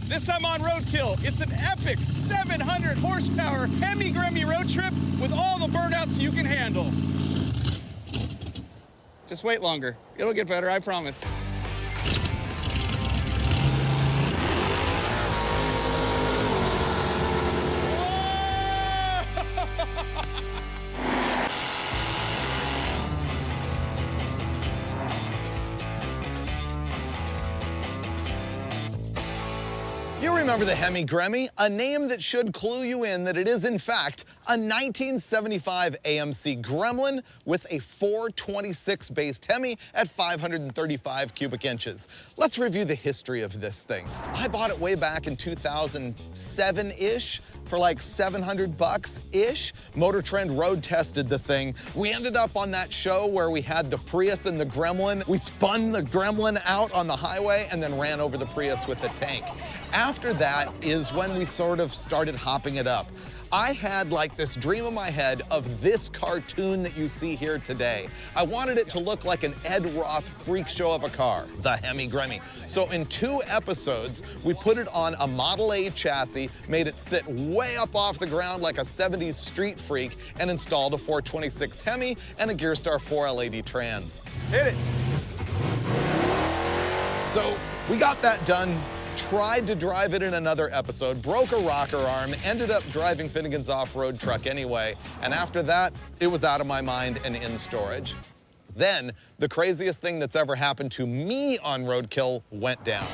This time on Roadkill, it's an epic 700 horsepower Hemi Gremmie road trip with all the burnouts you can handle. Just wait longer. It'll get better, I promise. You remember the Hemi Gremmie, a name that should clue you in that it is, in fact, a 1975 AMC Gremlin with a 426-based Hemi at 535 cubic inches. Let's review the history of this thing. I bought it way back in 2007-ish for like 700 bucks-ish. Motor Trend road tested the thing. We ended up on that show where we had the Prius and the Gremlin. We spun the Gremlin out on the highway and then ran over the Prius with the tank. After that is when we sort of started hopping it up. I had like this dream in my head of this cartoon that you see here today. I wanted it to look like an Ed Roth freak show of a car, the Hemi Gremmie. So in 2 episodes, we put it on a Model A chassis, made it sit way up off the ground like a 70s street freak, and installed a 426 Hemi and a Gearstar 4 LED trans. Hit it. So we got that done. Tried to drive it in another episode, broke a rocker arm, ended up driving Finnegan's off-road truck anyway, and after that, it was out of my mind and in storage. Then, the craziest thing that's ever happened to me on Roadkill went down.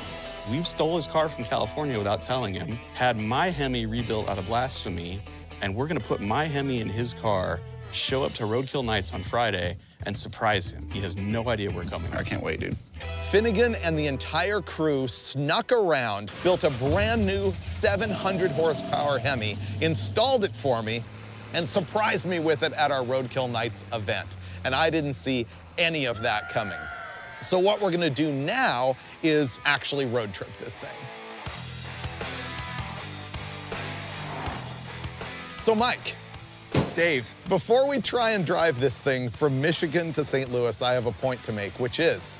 We stole his car from California without telling him, had my Hemi rebuilt out of Blasphemi, and we're gonna put my Hemi in his car, show up to Roadkill Nights on Friday, and surprise him. He has no idea we're coming. I can't wait, dude. Finnegan and the entire crew snuck around, built a brand new 700 horsepower Hemi, installed it for me, and surprised me with it at our Roadkill Nights event. And I didn't see any of that coming. So what we're gonna do now is actually road trip this thing. So Mike. Dave. Before we try and drive this thing from Michigan to St. Louis, I have a point to make, which is,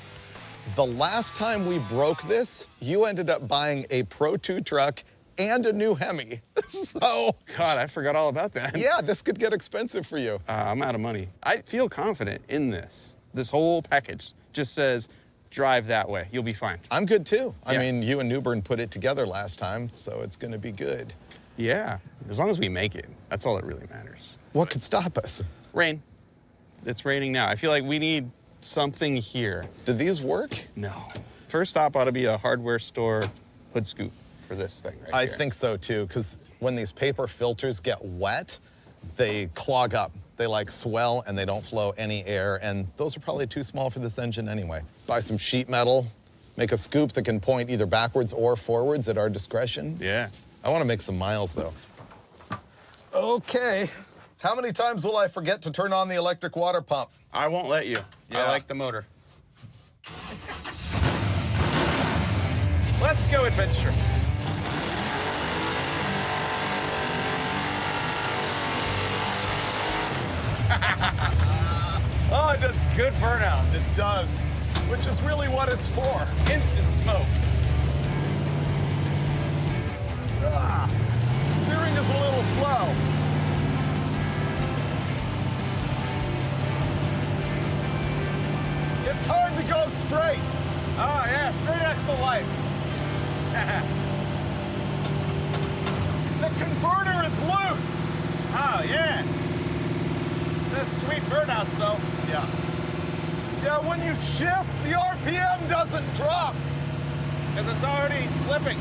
the last time we broke this, you ended up buying a Pro 2 truck and a new Hemi. So, God, I forgot all about that. yeah, this could get expensive for you. I'm out of money. I feel confident in this. This whole package just says, drive that way. You'll be fine. I'm good too. Yeah. I mean, you and Newbern put it together last time, so it's gonna be good. Yeah, as long as we make it. That's all that really matters. What could stop us? Rain. It's raining now. I feel like we need something here. Do these work? No. First stop ought to be a hardware store hood scoop for this thing right I here. think so too, because when these paper filters get wet, they clog up. They like swell and they don't flow any air, and those are probably too small for this engine anyway. Buy some sheet metal, make a scoop that can point either backwards or forwards at our discretion. Yeah. I want to make some miles though. Okay. How many times will I forget to turn on the electric water pump? I won't let you. Yeah. I like the motor. Let's go adventure. Oh, it does good burnout. This does, which is really what it's for. Instant smoke. Steering is a little slow. It's hard to go straight. Oh, yeah, straight axle life. The converter is loose. Oh, yeah. That's sweet burnouts, though. Yeah. Yeah, when you shift, the RPM doesn't drop. Because it's already slipping.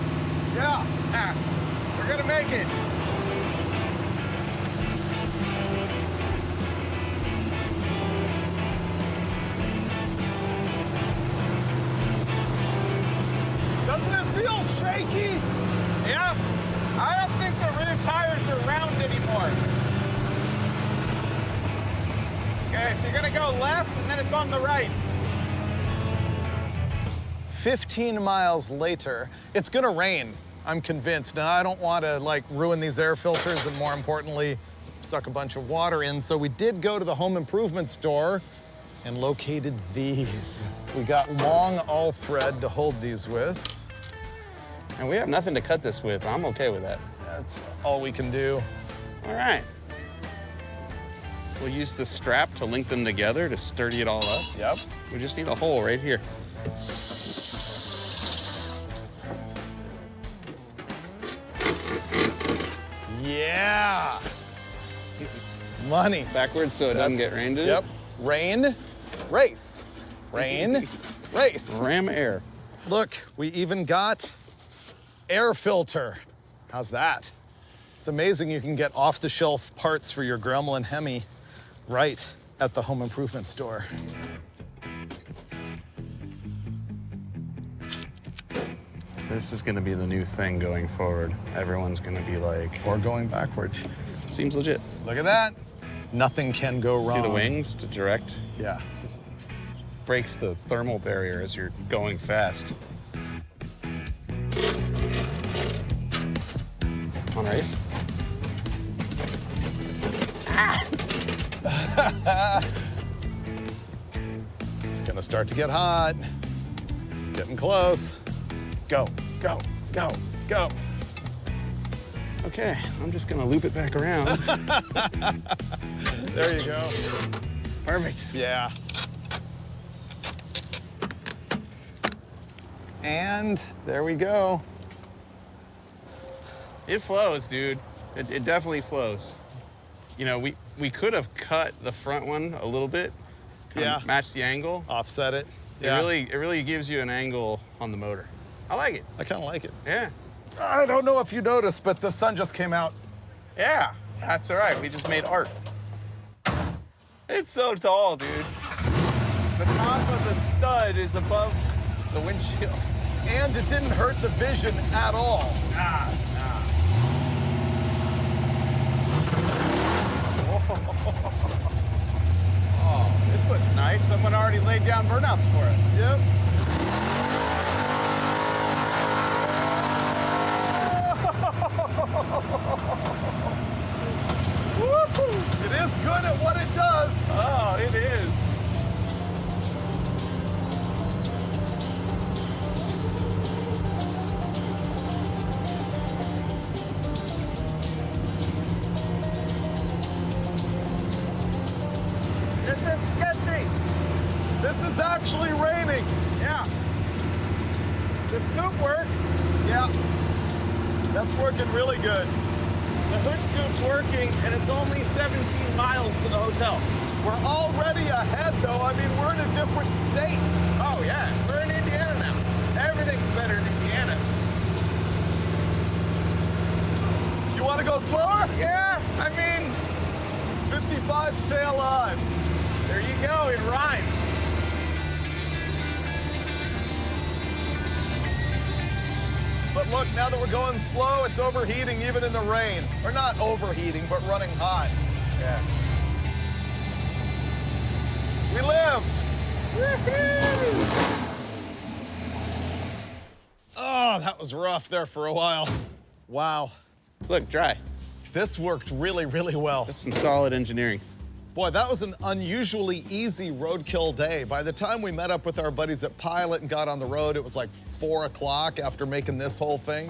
Yeah. Ah, we're gonna make it. Doesn't it feel shaky? Yeah. I don't think the rear tires are round anymore. Okay, so you're gonna go left and then it's on the right. 15 miles later, it's gonna rain, I'm convinced. Now, I don't want to like ruin these air filters and more importantly, suck a bunch of water in. So we did go to the home improvement store and located these. We got long all thread to hold these with. And we have nothing to cut this with. I'm okay with that. That's all we can do. All right. We'll use the strap to link them together to sturdy it all up. Yep. We just need a hole right here. Yeah. Money. Backwards so it doesn't get rained in. Yep. Rain, race. Rain, race. Ram air. Look, we even got air filter. How's that? It's amazing you can get off-the-shelf parts for your Gremlin Hemi right at the home improvement store. This is gonna be the new thing going forward. Everyone's gonna be like, Or going backward. seems legit. Look at that. Nothing can go wrong. See the wings to direct? Yeah. This is, breaks the thermal barrier as you're going fast. On race. It's gonna start to get hot. Getting close. Go, go, go, go. Okay, I'm just gonna loop it back around. There you go. Perfect. Yeah. And there we go. It flows, dude. It definitely flows. You know, we could have cut the front one a little bit. Yeah. Match the angle. Offset it. Yeah. It really gives you an angle on the motor. I like it. I kind of like it. Yeah. I don't know if you noticed, but the sun just came out. Yeah, that's all right. We just made art. It's so tall, dude. The top of the stud is above the windshield. And it didn't hurt the vision at all. Nah. Oh, this looks nice. Someone already laid down burnouts for us. Yep. Woo-hoo. It is good at what it does. Oh, it is. This is sketchy. This is actually raining. Yeah. The scoop works. Yeah. That's working really good. The hood scoop's working, and it's only 17 miles to the hotel. We're already ahead, though. I mean, we're in a different state. Oh, yeah. We're in Indiana now. Everything's better in Indiana. You want to go slower? Yeah, I mean, 55, stay alive. there you go. It rhymes. But look, now that we're going slow, it's overheating even in the rain. Or not overheating, but running hot. Yeah. We lived. Oh, that was rough there for a while. Wow. Look, dry. This worked really, really well. That's some solid engineering. Boy, that was an unusually easy roadkill day. By the time we met up with our buddies at Pilot and got on the road, it was like 4 o'clock after making this whole thing.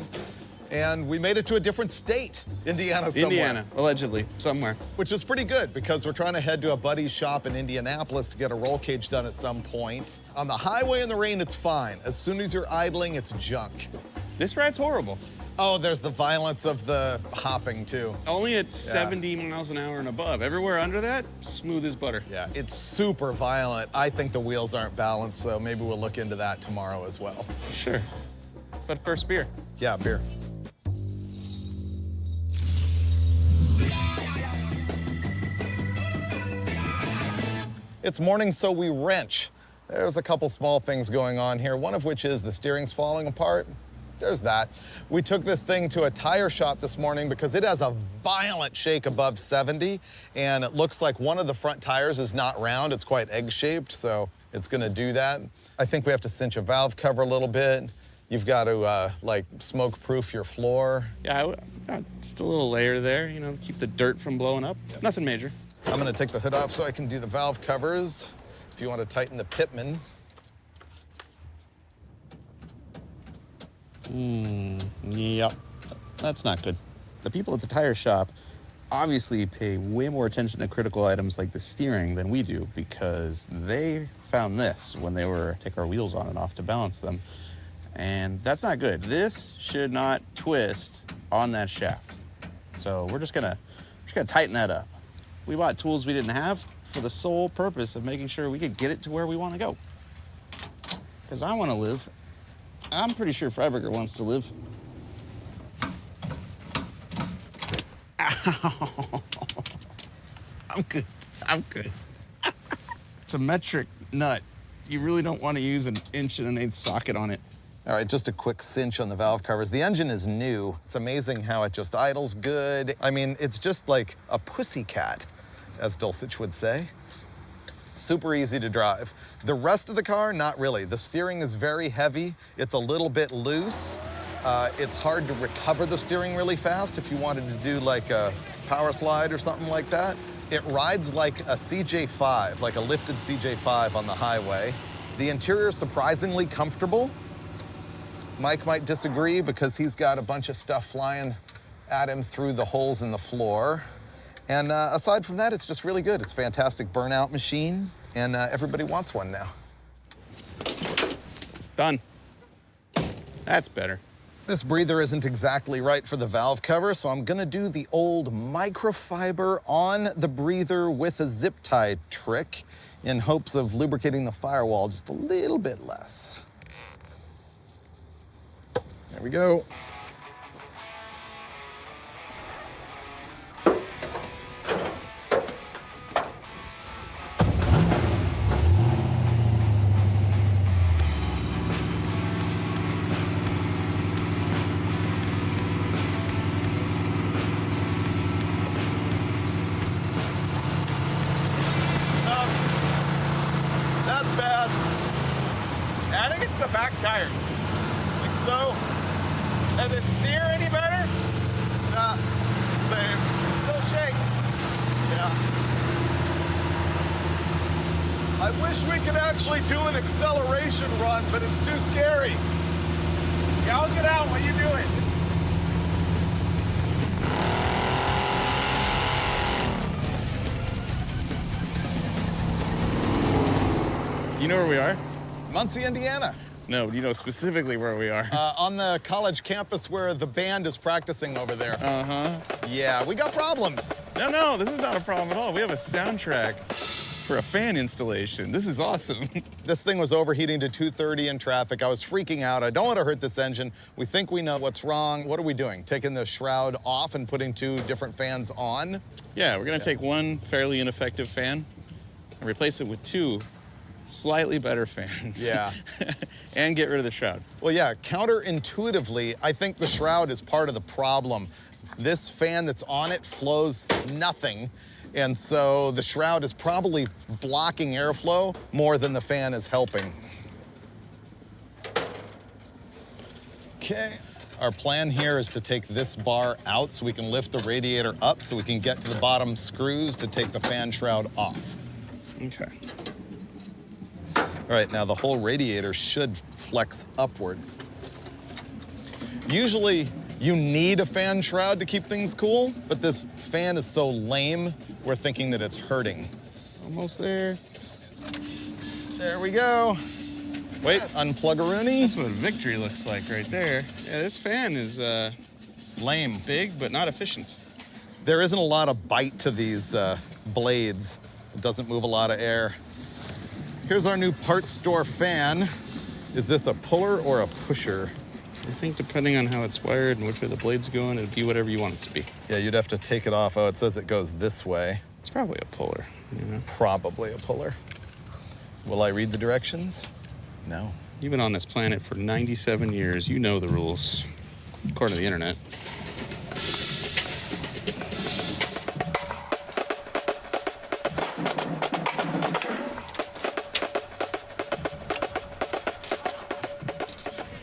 And we made it to a different state, Indiana somewhere. Indiana, allegedly, somewhere. Which is pretty good because we're trying to head to a buddy's shop in Indianapolis to get a roll cage done at some point. On the highway in the rain, it's fine. As soon as you're idling, it's junk. This ride's horrible. Oh, there's the violence of the hopping too. Only at 70 miles an hour and above. Everywhere under that, smooth as butter. Yeah, it's super violent. I think the wheels aren't balanced, so maybe we'll look into that tomorrow as well. Sure. But first beer. Yeah, beer. It's morning, so we wrench. There's a couple small things going on here, one of which is the steering's falling apart. There's that. We took this thing to a tire shop this morning because it has a violent shake above 70, and it looks like one of the front tires is not round. It's quite egg-shaped, so it's gonna do that. I think we have to cinch a valve cover a little bit. You've got to, like, smoke-proof your floor. Yeah, just a little layer there, you know, keep the dirt from blowing up. Yep. Nothing major. I'm gonna take the hood off so I can do the valve covers. If you want to tighten the pitman. Yep. That's not good. The people at the tire shop obviously pay way more attention to critical items like the steering than we do because they found this when they were take our wheels on and off to balance them. And that's not good. This should not twist on that shaft. So we're just gonna tighten that up. We bought tools we didn't have for the sole purpose of making sure we could get it to where we want to go. Because I want to live. I'm pretty sure Freiburger wants to live. Ow. I'm good. I'm good. It's a metric nut. You really don't want to use an 1.125" socket on it. All right, just a quick cinch on the valve covers. The engine is new. It's amazing how it just idles good. I mean, it's just like a pussycat, as Dulcich would say. Super easy to drive. The rest of the car, not really. The steering is very heavy. It's a little bit loose. It's hard to recover the steering really fast if you wanted to do like a power slide or something like that. It rides like a CJ5, like a lifted CJ5 on the highway. The interior is surprisingly comfortable. Mike might disagree because he's got a bunch of stuff flying at him through the holes in the floor. And aside from that, it's just really good. It's a fantastic burnout machine, and everybody wants one now. Done. That's better. This breather isn't exactly right for the valve cover, so I'm gonna do the old microfiber on the breather with a zip tie trick in hopes of lubricating the firewall just a little bit less. There we go. That's bad. I think it's the back tires. Think so? Does it steer any better? Nah, same. Still shakes. Yeah. I wish we could actually do an acceleration run, but it's too scary. Yeah, I'll get out while you do it. Do you know where we are? Muncie, Indiana. No, you know specifically where we are. On the college campus where the band is practicing over there. Uh-huh. Yeah, we got problems. No, this is not a problem at all. We have a soundtrack for a fan installation. This is awesome. This thing was overheating to 230 in traffic. I was freaking out. I don't want to hurt this engine. We think we know what's wrong. What are we doing? Taking the shroud off and putting 2 different fans on? Yeah, we're gonna take one fairly ineffective fan and replace it with 2 slightly better fans. Yeah. And get rid of the shroud. Well, yeah, counterintuitively, I think the shroud is part of the problem. This fan that's on it flows nothing, and so the shroud is probably blocking airflow more than the fan is helping. Okay. Our plan here is to take this bar out so we can lift the radiator up so we can get to the bottom screws to take the fan shroud off. Okay. All right, now the whole radiator should flex upward. Usually you need a fan shroud to keep things cool, but this fan is so lame, we're thinking that it's hurting. Almost there. There we go. Wait, unplug-a-rooney. That's what victory looks like right there. Yeah, this fan is Lame. big, but not efficient. There isn't a lot of bite to these blades. It doesn't move a lot of air. Here's our new parts store fan. Is this a puller or a pusher? I think depending on how it's wired and which way the blade's going, it'd be whatever you want it to be. Yeah, you'd have to take it off. Oh, it says it goes this way. It's probably a puller, you know? Probably a puller. Will I read the directions? No. You've been on this planet for 97 years. You know the rules, according to the internet.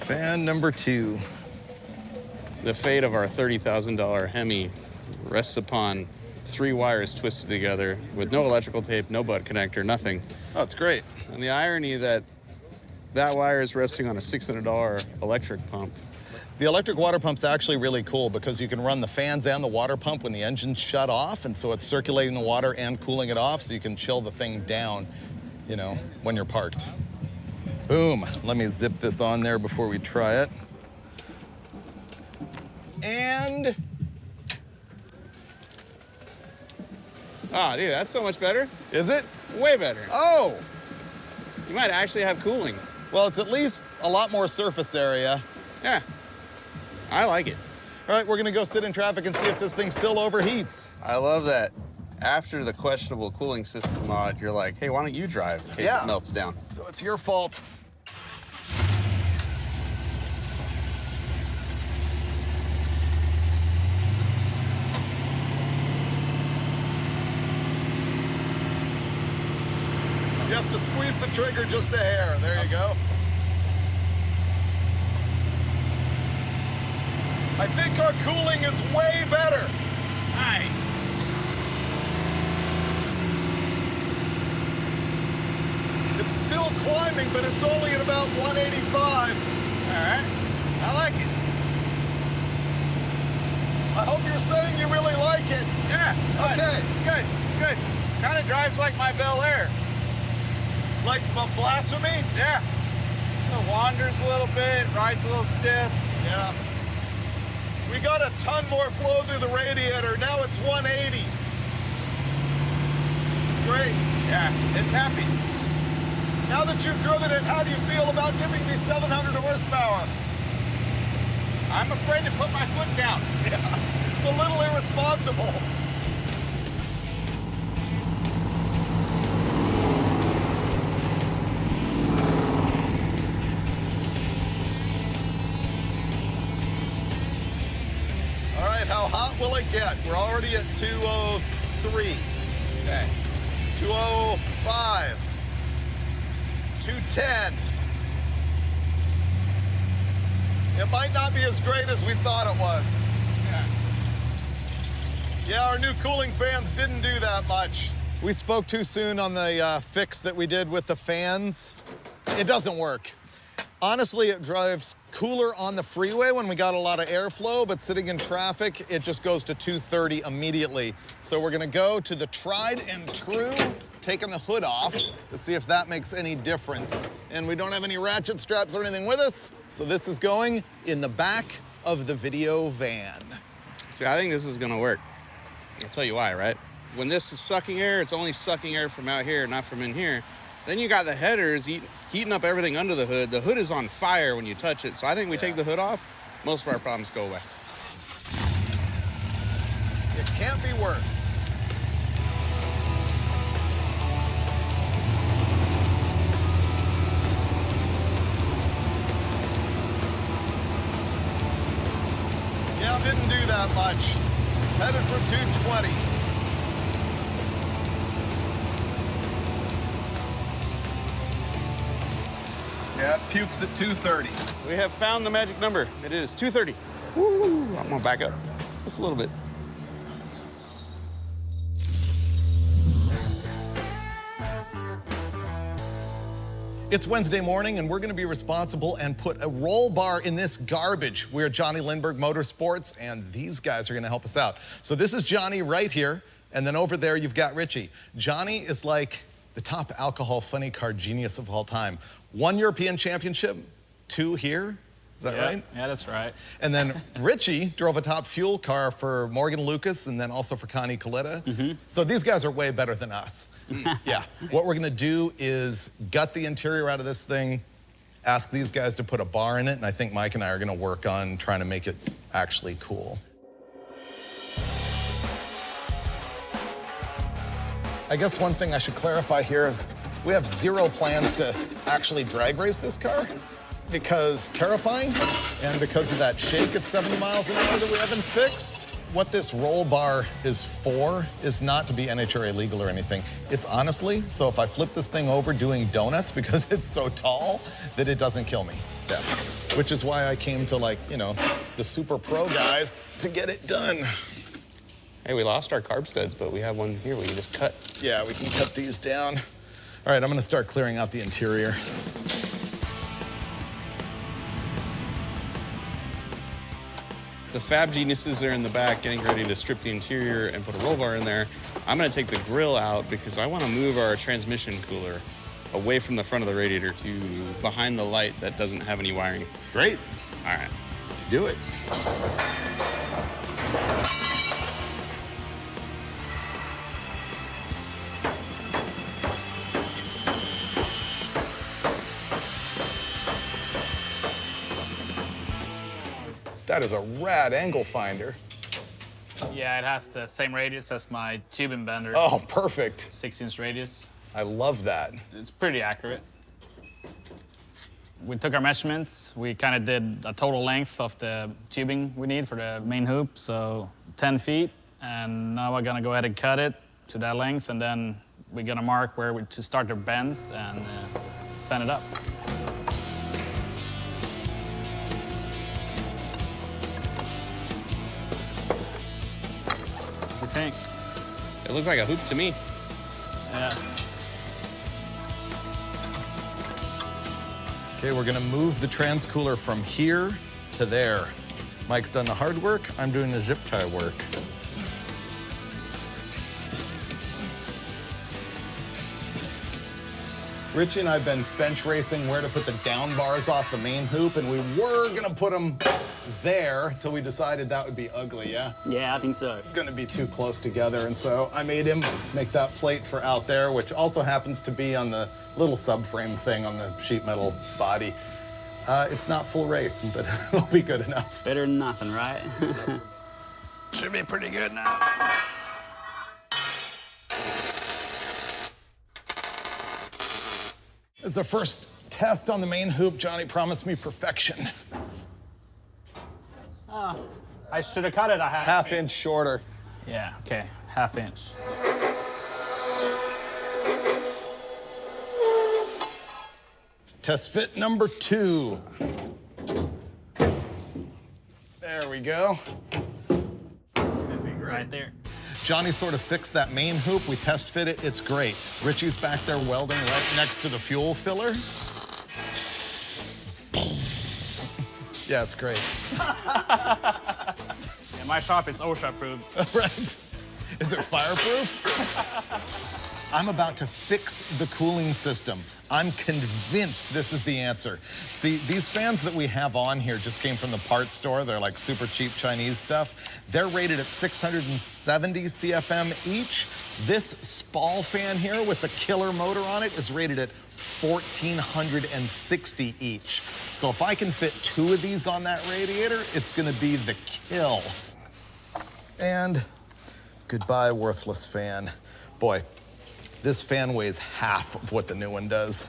Fan number 2. The fate of our $30,000 Hemi rests upon 3 wires twisted together with no electrical tape, no butt connector, nothing. Oh, it's great. And the irony that that wire is resting on a $600 electric pump The electric water pump's actually really cool because you can run the fans and the water pump when the engine's shut off, and so it's circulating the water and cooling it off, so you can chill the thing down, you know, when you're parked. Boom. Let me zip this on there before we try it. And... Ah, dude, that's so much better. Is it? Way better. Oh! You might actually have cooling. Well, it's at least a lot more surface area. Yeah, I like it. All right, we're gonna go sit in traffic and see if this thing still overheats. I love that. After the questionable cooling system mod, you're like, hey, why don't you drive in case it melts down? So it's your fault. You have to squeeze the trigger just a hair. There you go. I think our cooling is way better. Hi. It's still climbing, but it's only at about 185. All right, I like it. I hope you're saying you really like it. Yeah, good. Okay. It's good, it's good. Kind of drives like my Bel Air. Like Blasphemi? Yeah. It wanders a little bit, rides a little stiff. Yeah. We got a ton more flow through the radiator. Now it's 180. This is great. Yeah, it's happy. Now that you've driven it, how do you feel about giving me 700 horsepower? I'm afraid to put my foot down. Yeah, it's a little irresponsible. All right, how hot will it get? We're already at 203. Okay. 205. 210. It might not be as great as we thought it was. Yeah, our new cooling fans didn't do that much. We spoke too soon on the fix that we did with the fans. It doesn't work. Honestly, it drives cooler on the freeway when we got a lot of airflow, but sitting in traffic, it just goes to 230 immediately. So we're gonna go to the tried and true, taking the hood off to see if that makes any difference. And we don't have any ratchet straps or anything with us, so this is going in the back of the video van. See, I think this is gonna work. I'll tell you why, right? When this is sucking air, it's only sucking air from out here, not from in here. Then you got the headers heating up everything under the hood. The hood is on fire when you touch it. So I think we take the hood off, most of our problems go away. It can't be worse. Yeah, didn't do that much. Headed for 220. Yeah, it pukes at 230. We have found the magic number. It is 230. Woo! I'm gonna back up just a little bit. It's Wednesday morning, and we're going to be responsible and put a roll bar in this garbage. We're Johnny Lindbergh Motorsports, and these guys are going to help us out. So this is Johnny right here, and then over there you've got Richie. Johnny is like the top alcohol funny car genius of all time. 1 European championship, 2 here. Is that right? Yeah, that's right. And then Richie drove a top fuel car for Morgan Lucas and then also for Connie Coletta. So these guys are way better than us. Yeah. What we're gonna do is gut the interior out of this thing, ask these guys to put a bar in it, and I think Mike and I are gonna work on trying to make it actually cool. I guess one thing I should clarify here is we have 0 plans to actually drag race this car, because terrifying, and because of that shake at 70 miles an hour that we haven't fixed. What this roll bar is for is not to be NHRA legal or anything. It's honestly, so if I flip this thing over doing donuts because it's so tall that it doesn't kill me. Yeah. Which is why I came to, like, you know, the super pro guys to get it done. Hey, we lost our carb studs, but we have one here we can just cut. Yeah, we can cut these down. All right, I'm gonna start clearing out the interior. The fab geniuses are in the back getting ready to strip the interior and put a roll bar in there. I'm gonna take the grill out because I wanna move our transmission cooler away from the front of the radiator to behind the light that doesn't have any wiring. Great. All right. Do it. That is a rad angle finder. Yeah, it has the same radius as my tubing bender. Oh, perfect. 6-inch radius. I love that. It's pretty accurate. We took our measurements. We kind of did a total length of the tubing we need for the main hoop, so 10 feet. And now we're gonna go ahead and cut it to that length, and then we're gonna mark where to start the bends and bend it up. What do you think? It looks like a hoop to me. Yeah. Okay, we're gonna move the transcooler from here to there. Mike's done the hard work, I'm doing the zip tie work. Richie and I have been bench racing where to put the down bars off the main hoop, and we were gonna put them there till we decided that would be ugly, yeah? Yeah, I think so. Gonna be too close together, and so I made him make that plate for out there, which also happens to be on the little subframe thing on the sheet metal body. It's not full race, but it'll be good enough. Better than nothing, right? Should be pretty good now. As the first test on the main hoop, Johnny promised me perfection. I should have cut it a Half inch shorter. Yeah, okay, half-inch. Test fit number 2. There we go. Right there. Johnny sort of fixed that main hoop. We test fit it. It's great. Richie's back there welding right next to the fuel filler. Yeah, it's great. Yeah, my shop is OSHA-approved. Right. Is it fireproof? I'm about to fix the cooling system. I'm convinced this is the answer. See, these fans that we have on here just came from the parts store. They're like super cheap Chinese stuff. They're rated at 670 CFM each. This Spall fan here with the killer motor on it is rated at 1,460 each. So if I can fit 2 of these on that radiator, it's gonna be the kill. And goodbye, worthless fan. Boy, this fan weighs half of what the new one does.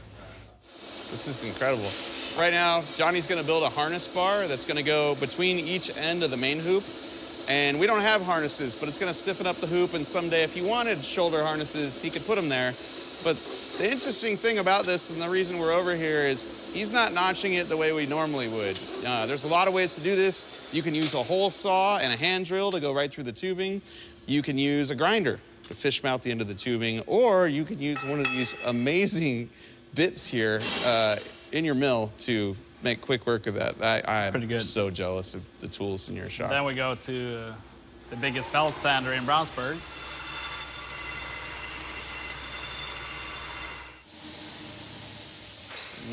This is incredible. Right now, Johnny's gonna build a harness bar that's gonna go between each end of the main hoop. And we don't have harnesses, but it's gonna stiffen up the hoop, and someday if he wanted shoulder harnesses, he could put them there. But the interesting thing about this, and the reason we're over here, is he's not notching it the way we normally would. There's a lot of ways to do this. You can use a hole saw and a hand drill to go right through the tubing. You can use a grinder to fish mount the end of the tubing, or you can use one of these amazing bits here in your mill to make quick work of that. I'm Pretty good. so jealous of the tools in your shop. Then we go to the biggest belt sander in Brownsburg.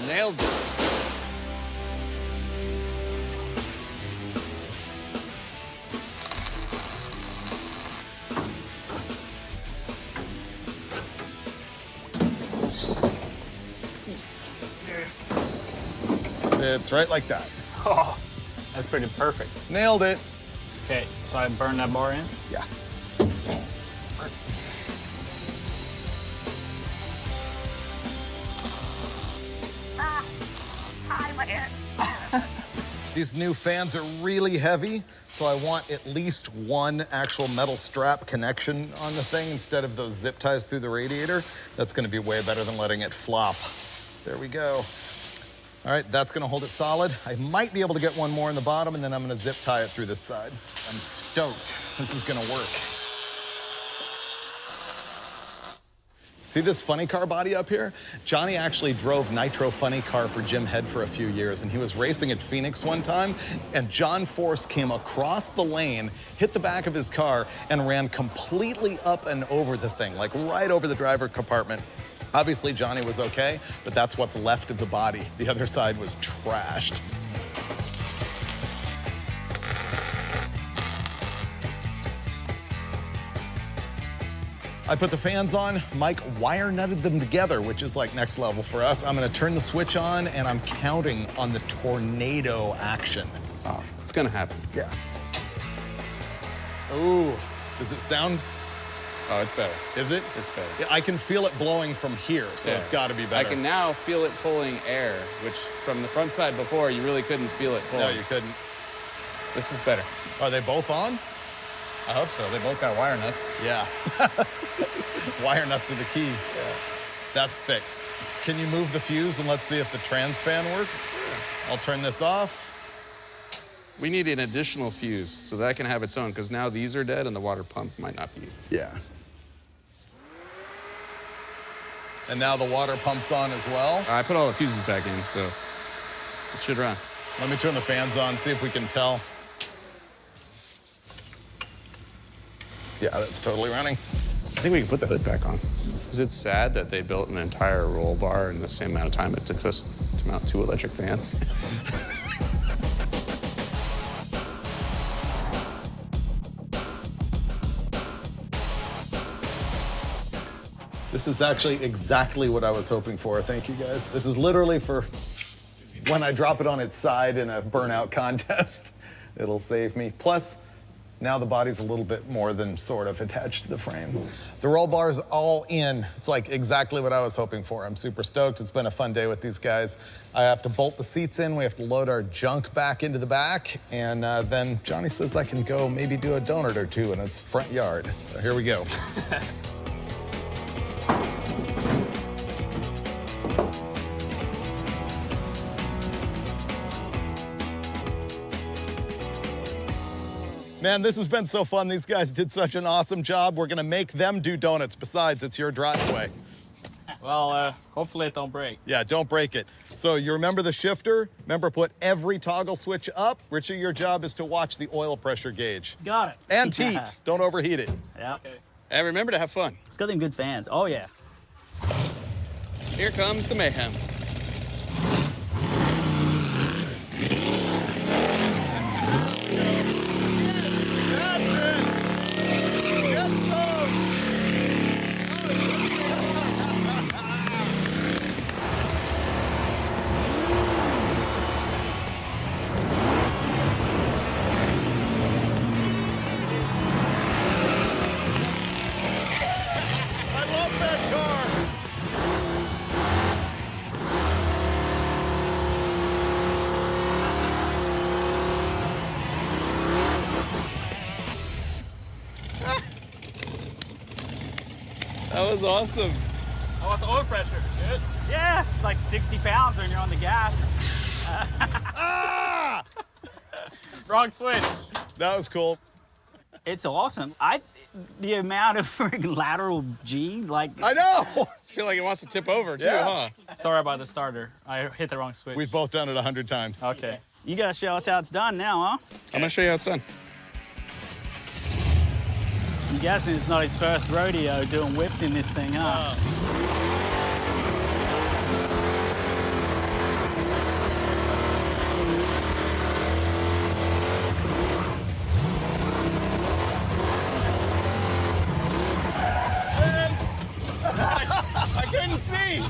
Nailed it. Sits right like that. Oh, that's pretty perfect. Nailed it. Okay, so I burn that bar in. Yeah. These new fans are really heavy, so I want at least one actual metal strap connection on the thing instead of those zip ties through the radiator. That's gonna be way better than letting it flop. There we go. All right, that's gonna hold it solid. I might be able to get one more in the bottom, and then I'm gonna zip tie it through this side. I'm stoked. This is gonna work. See this funny car body up here? Johnny actually drove Nitro Funny Car for Jim Head for a few years, and he was racing at Phoenix one time, and John Force came across the lane, hit the back of his car, and ran completely up and over the thing, like right over the driver compartment. Obviously, Johnny was okay, but that's what's left of the body. The other side was trashed. I put the fans on, Mike wire nutted them together, which is like next level for us. I'm gonna turn the switch on and I'm counting on the tornado action. Oh, it's gonna happen. Yeah. Ooh, does it sound? Oh, it's better. Is it? It's better. Yeah, I can feel it blowing from here, so Yeah. it's gotta be better. I can now feel it pulling air, which from the front side before, you really couldn't feel it pulling. No, you couldn't. This is better. Are they both on? I hope so. They both got wire nuts. Yeah. Wire nuts are the key. Yeah. That's fixed. Can you move the fuse and let's see if the trans fan works? I'll turn this off. We need an additional fuse so that can have its own, because now these are dead and the water pump might not be. Yeah. And now the water pump's on as well. I put all the fuses back in, so it should run. Let me turn the fans on, see if we can tell. Yeah, that's totally running. I think we can put the hood back on. Because it's sad that they built an entire roll bar in the same amount of time it took us to mount 2 electric fans. This is actually exactly what I was hoping for. Thank you, guys. This is literally for when I drop it on its side in a burnout contest. It'll save me. Plus, now the body's a little bit more than sort of attached to the frame. The roll bar's all in. It's like exactly what I was hoping for. I'm super stoked. It's been a fun day with these guys. I have to bolt the seats in. We have to load our junk back into the back. And then Johnny says I can go maybe do a donut or two in his front yard. So here we go. Man, this has been so fun. These guys did such an awesome job. We're gonna make them do donuts. Besides, it's your driveway. Well, hopefully it don't break. Yeah, don't break it. So you remember the shifter? Remember, put every toggle switch up. Richie, your job is to watch the oil pressure gauge. Got it. And heat. Don't overheat it. Yeah. Okay. And remember to have fun. It's got them good fans. Oh, yeah. Here comes the mayhem. That was awesome. Oh, what's oil pressure? Good. Yeah, it's like 60 pounds when you're on the gas. Ah! Wrong switch. That was cool. It's awesome. The amount of freaking lateral G, like, I know. I feel like it wants to tip over too, Yeah. huh? Sorry about the starter. I hit the wrong switch. We've both done it 100 times. Okay. you gotta show us how it's done now, huh? I'm gonna show you how it's done. I'm guessing it's not his first rodeo doing whips in this thing, huh? I couldn't see.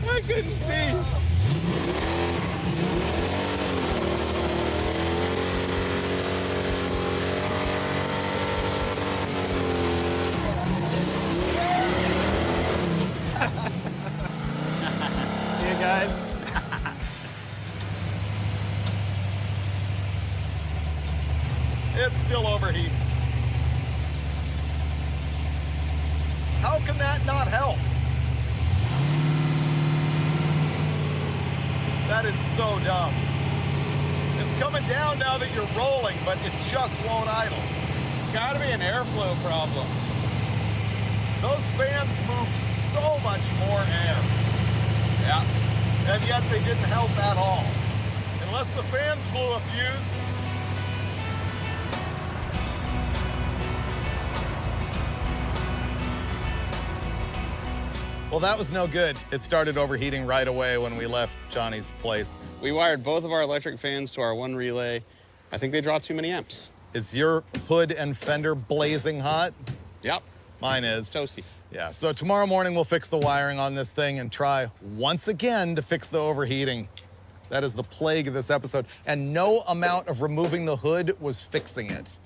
I couldn't see. See you guys. It still overheats. How can that not help? That is so dumb. It's coming down now that you're rolling, but it just won't idle. It's gotta be an airflow problem. Those fans move so much more air. Yeah. And yet they didn't help at all. Unless the fans blew a fuse. Well, that was no good. It started overheating right away when we left Johnny's place. We wired both of our electric fans to our one relay. I think they draw too many amps. Is your hood and fender blazing hot? Yep. Mine is. Toasty. Yeah, so tomorrow morning we'll fix the wiring on this thing and try once again to fix the overheating. That is the plague of this episode. And no amount of removing the hood was fixing it.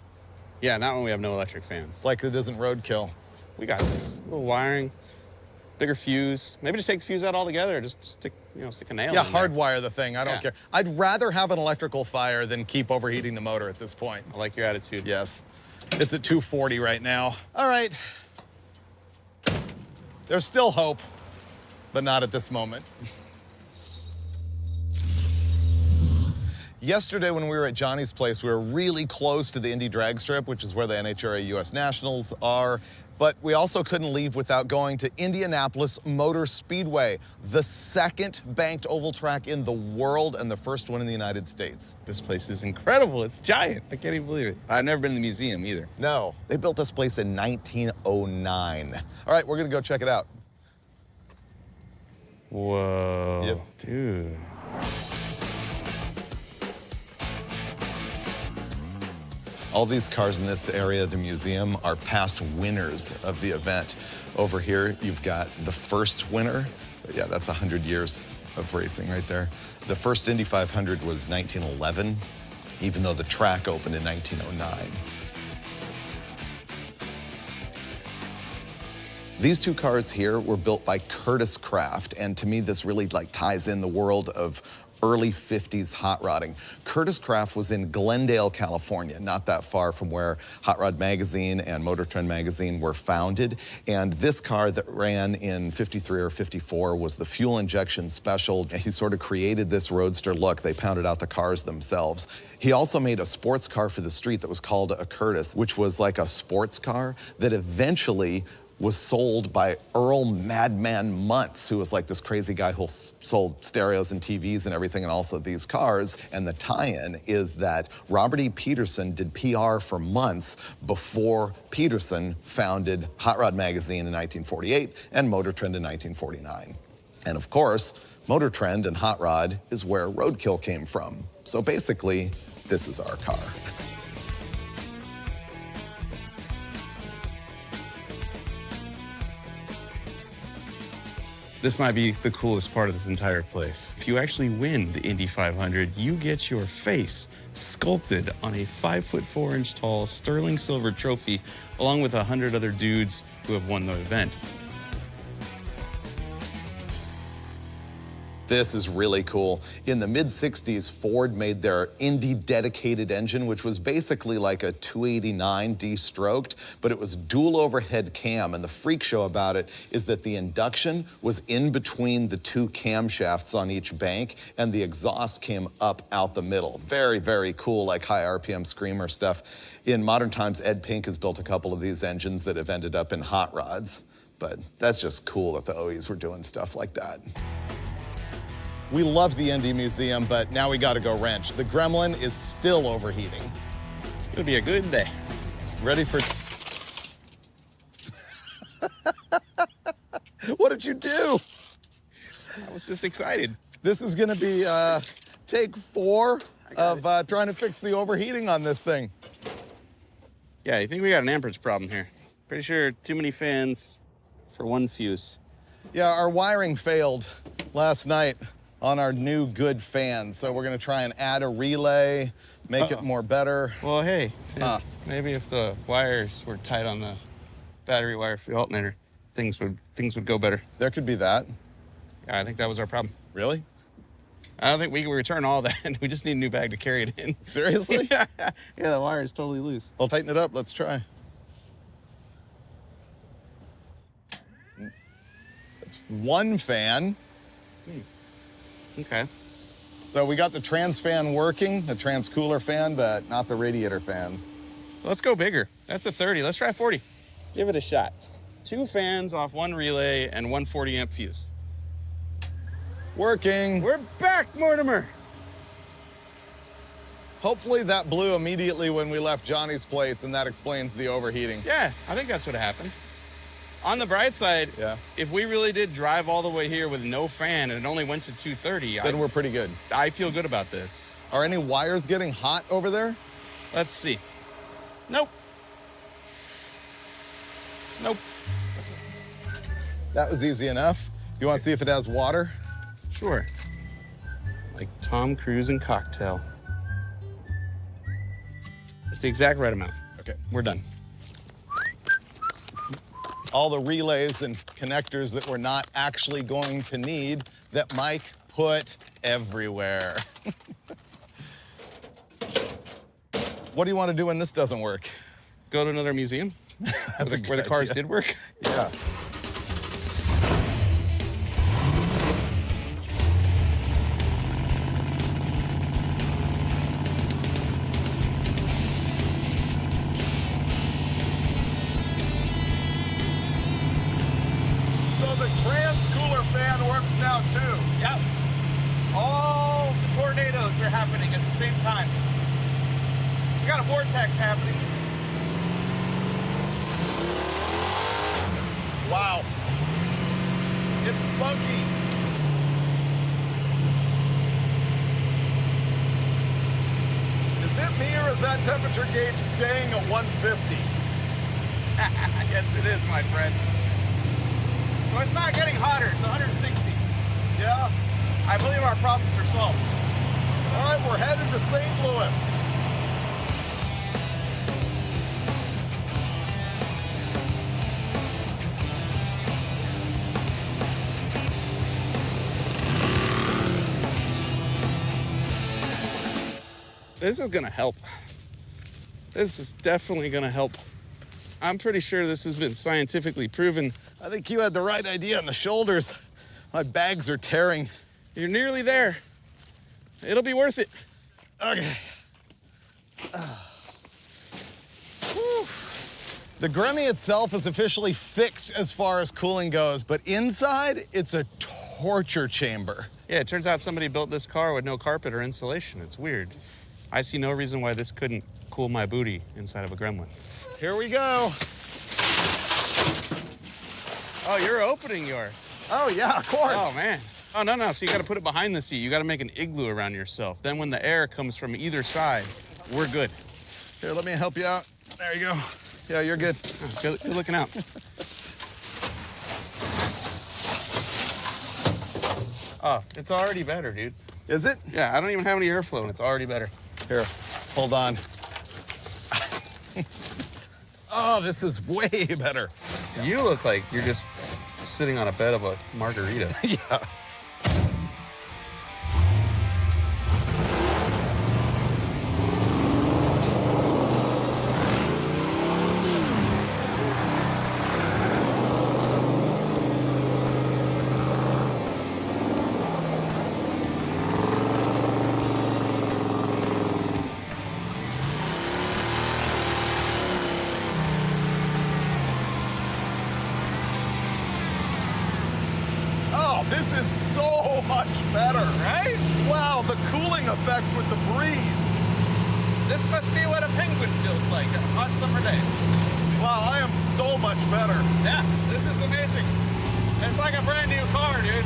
Yeah, not when we have no electric fans. It's like it isn't roadkill. We got this. A little wiring, bigger fuse. Maybe just take the fuse out altogether. Just stick a nail Yeah, in there. hardwire the thing. I don't care. I'd rather have an electrical fire than keep overheating the motor at this point. I like your attitude. Yes. It's at 240 right now. All right. There's still hope, but not at this moment. Yesterday when we were at Johnny's place, we were really close to the Indy drag strip, which is where the NHRA US Nationals are. But we also couldn't leave without going to Indianapolis Motor Speedway, the second banked oval track in the world and the first one in the United States. This place is incredible. It's giant. I can't even believe it. I've never been to the museum either. No, they built this place in 1909. All right, we're gonna go check it out. Whoa. Yep. Dude. All these cars in this area of the museum are past winners of the event. Over here, you've got the first winner. Yeah, that's 100 years of racing right there. The first Indy 500 was 1911, even though the track opened in 1909. These two cars here were built by Curtis Craft, and to me, this really ties in the world of early 50s hot rodding. Curtis Craft was in Glendale, California, not that far from where Hot Rod Magazine and Motor Trend Magazine were founded. And this car that ran in 53 or 54 was the fuel injection special. He sort of created this roadster look. They pounded out the cars themselves. He also made a sports car for the street that was called a Curtis, which was like a sports car that eventually was sold by Earl Madman Muntz, who was like this crazy guy who sold stereos and TVs and everything, and also these cars. And the tie-in is that Robert E. Peterson did PR for Muntz before Peterson founded Hot Rod Magazine in 1948 and Motor Trend in 1949. And of course, Motor Trend and Hot Rod is where Roadkill came from. So basically, this is our car. This might be the coolest part of this entire place. If you actually win the Indy 500, you get your face sculpted on a 5'4" tall sterling silver trophy, along with 100 other dudes who have won the event. This is really cool. In the mid-60s, Ford made their Indy dedicated engine, which was basically like a 289 de-stroked, but it was dual overhead cam. And the freak show about it is that the induction was in between the two camshafts on each bank, and the exhaust came up out the middle. Very, very cool, like high RPM screamer stuff. In modern times, Ed Pink has built a couple of these engines that have ended up in hot rods. But that's just cool that the OEs were doing stuff like that. We love the Indy Museum, but now we gotta go wrench. The Gremlin is still overheating. It's gonna be a good day. Ready for... What did you do? I was just excited. This is gonna be take 4 of trying to fix the overheating on this thing. Yeah, I think we got an amperage problem here. Pretty sure too many fans for one fuse. Yeah, our wiring failed last night on our new good fan. So we're gonna try and add a relay, make it more better. Well, hey, maybe if the wires were tight on the battery wire for the alternator, things would go better. There could be that. Yeah, I think that was our problem. Really? I don't think we can return all that. We just need a new bag to carry it in. Seriously? Yeah, the wire is totally loose. I'll tighten it up, let's try. That's one fan. Okay. So we got the trans fan working, the trans cooler fan, but not the radiator fans. Let's go bigger. That's a 30. Let's try 40. Give it a shot. 2 fans off 1 relay and 1 40-amp fuse. Working. We're back, Mortimer. Hopefully that blew immediately when we left Johnny's place, and that explains the overheating. Yeah, I think that's what happened. On the bright side, Yeah. if we really did drive all the way here with no fan and it only went to 230, Then we're pretty good. I feel good about this. Are any wires getting hot over there? Let's see. Nope. Nope. That was easy enough. You want to see if it has water? Sure. Like Tom Cruise and Cocktail. It's the exact right amount. Okay. We're done. All the relays and connectors that we're not actually going to need that Mike put everywhere. What do you want to do when this doesn't work? Go to another museum That's a where the good cars idea. did work. Yeah. So the trans cooler fan works now too. Yep. All the tornadoes are happening at the same time. We got a vortex happening. Wow. It's spunky. Is it me or is that temperature gauge staying at 150? Yes, it is, my friend. So it's not getting hotter. It's 160. Yeah. I believe our problems are solved. All right, we're headed to St. Louis. This is gonna help. This is definitely gonna help. I'm pretty sure this has been scientifically proven. I think you had the right idea on the shoulders. My bags are tearing. You're nearly there. It'll be worth it. Okay. Whew. The Gremmie itself is officially fixed as far as cooling goes, but inside, it's a torture chamber. Yeah, it turns out somebody built this car with no carpet or insulation. It's weird. I see no reason why this couldn't cool my booty inside of a Gremlin. Here we go. Oh, you're opening yours. Oh, yeah, of course. Oh, man. Oh, no. So you got to put it behind the seat. You got to make an igloo around yourself. Then when the air comes from either side, we're good. Here, let me help you out. There you go. Yeah, you're good. Oh, good looking out. Oh, it's already better, dude. Is it? Yeah, I don't even have any airflow, and it's already better. Here, hold on. Oh, this is way better. You look like you're just sitting on a bed of a margarita. Yeah. Oh, this is so much better. Right? Wow, the cooling effect with the breeze. This must be what a penguin feels like on a hot summer day. Wow, I am so much better. Yeah, this is amazing. It's like a brand new car, dude.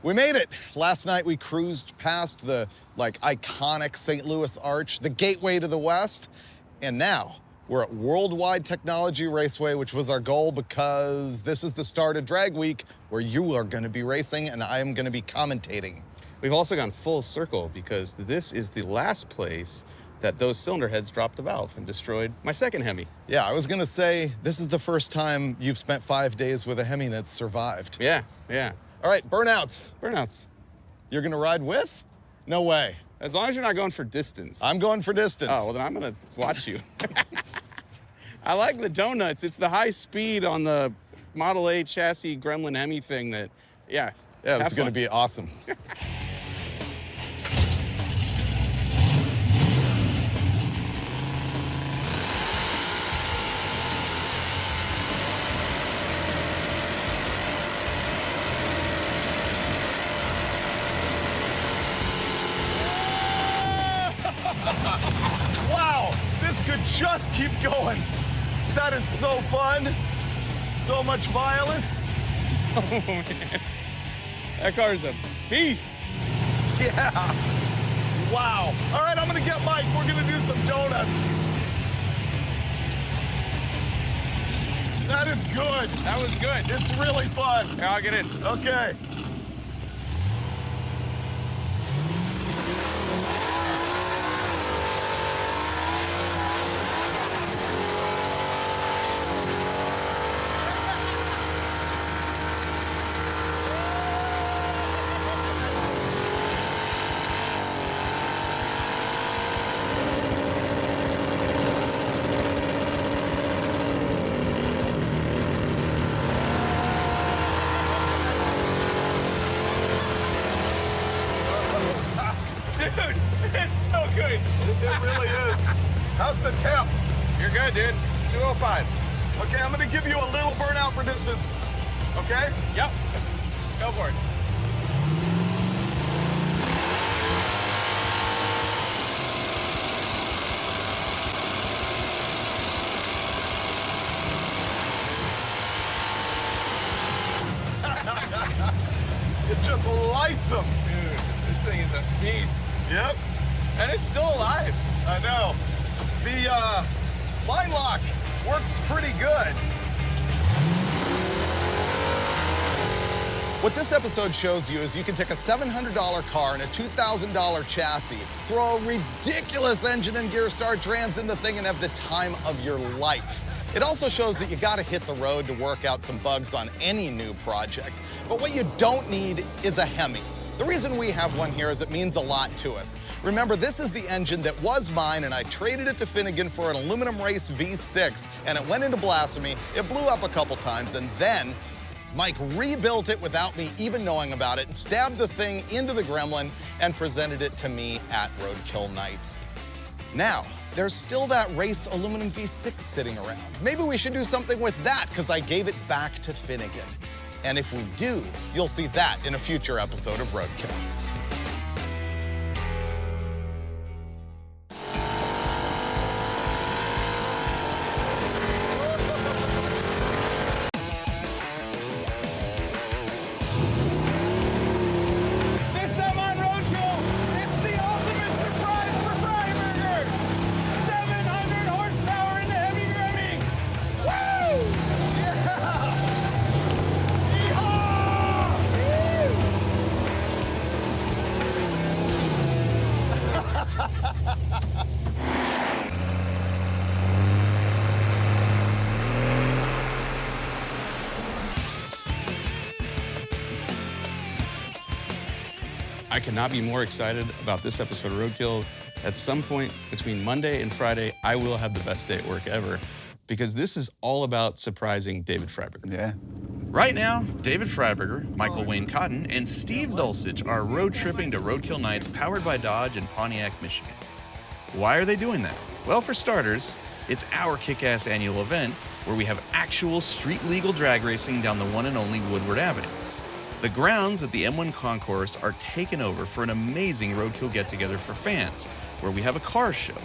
We made it. Last night we cruised past the iconic St. Louis Arch, the gateway to the West, and now we're at Worldwide Technology Raceway, which was our goal because this is the start of drag week where you are going to be racing and I am going to be commentating. We've also gone full circle because this is the last place that those cylinder heads dropped a valve and destroyed my second Hemi. Yeah, I was going to say this is the first time you've spent 5 days with a Hemi that's survived. Yeah. All right, burnouts. Burnouts. You're gonna ride with? No way. As long as you're not going for distance. I'm going for distance. Oh, well then I'm gonna watch you. I like the donuts. It's the high speed on the Model A chassis Gremlin Hemi thing that, yeah. Yeah, it's gonna be awesome. Wow, this could just keep going. That is so fun. So much violence. Oh, man. That car's a beast. Yeah. Wow. All right, I'm gonna get Mike. We're gonna do some donuts. That is good. That was good. It's really fun. Here, I'll get in. Okay. Dude, it's so good. It really is. How's the temp? You're good, dude. 205. Okay, I'm gonna give you a little burnout for distance. Okay? Yep. Go for it. It just lights them. Dude, this thing is a beast. Yep, And it's still alive. I know. The line lock works pretty good. What this episode shows you is you can take a $700 car and a $2,000 chassis, throw a ridiculous engine and gear star trans in the thing and have the time of your life. It also shows that you gotta hit the road to work out some bugs on any new project. But what you don't need is a Hemi. The reason we have one here is it means a lot to us. Remember, this is the engine that was mine and I traded it to Finnegan for an aluminum race V6 and it went into Blasphemi. It blew up a couple times and then Mike rebuilt it without me even knowing about it and stabbed the thing into the Gremlin and presented it to me at Roadkill Nights. Now, there's still that race aluminum V6 sitting around. Maybe we should do something with that because I gave it back to Finnegan. And if we do, you'll see that in a future episode of Roadkill. This time on Roadkill, it's the ultimate surprise for Freiburger. 700 horsepower in the Hemi Gremmie. Woo! Yeah! I could not be more excited about this episode of Roadkill. At some point between Monday and Friday, I will have the best day at work ever because this is all about surprising David Freiburger. Yeah. Right now, David Freiburger, Michael Wayne Cotten, and Steve Dulcich are road tripping to Roadkill Nights powered by Dodge in Pontiac, Michigan. Why are they doing that? Well, for starters, it's our kick-ass annual event where we have actual street-legal drag racing down the one and only Woodward Avenue. The grounds at the M1 Concourse are taken over for an amazing Roadkill get-together for fans, where we have a car show,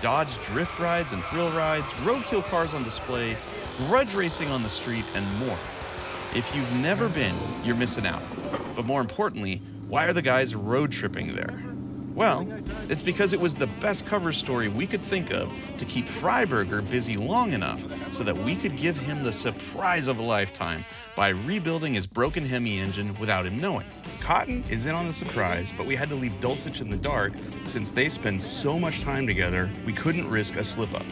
Dodge drift rides and thrill rides, Roadkill cars on display, grudge racing on the street, and more. If you've never been, you're missing out. But more importantly, why are the guys road tripping there? Well, it's because it was the best cover story we could think of to keep Freiburger busy long enough so that we could give him the surprise of a lifetime by rebuilding his broken Hemi engine without him knowing. Cotten is in on the surprise, but we had to leave Dulcich in the dark since they spend so much time together, we couldn't risk a slip-up.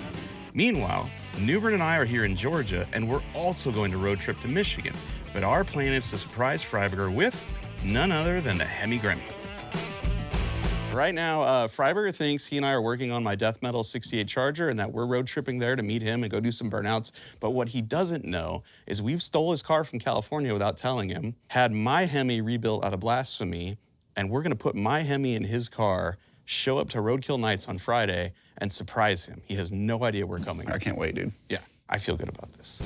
Meanwhile, Newbern and I are here in Georgia, and we're also going to road trip to Michigan, but our plan is to surprise Freiburger with none other than the Hemi Gremmie. Right now, Freiburger thinks he and I are working on my death metal 68 Charger and that we're road tripping there to meet him and go do some burnouts. But what he doesn't know is we've stole his car from California without telling him, had my Hemi rebuilt out of Blasphemi, and we're gonna put my Hemi in his car, show up to Roadkill Nights on Friday, and surprise him. He has no idea we're coming. I can't wait, dude. Yeah, I feel good about this.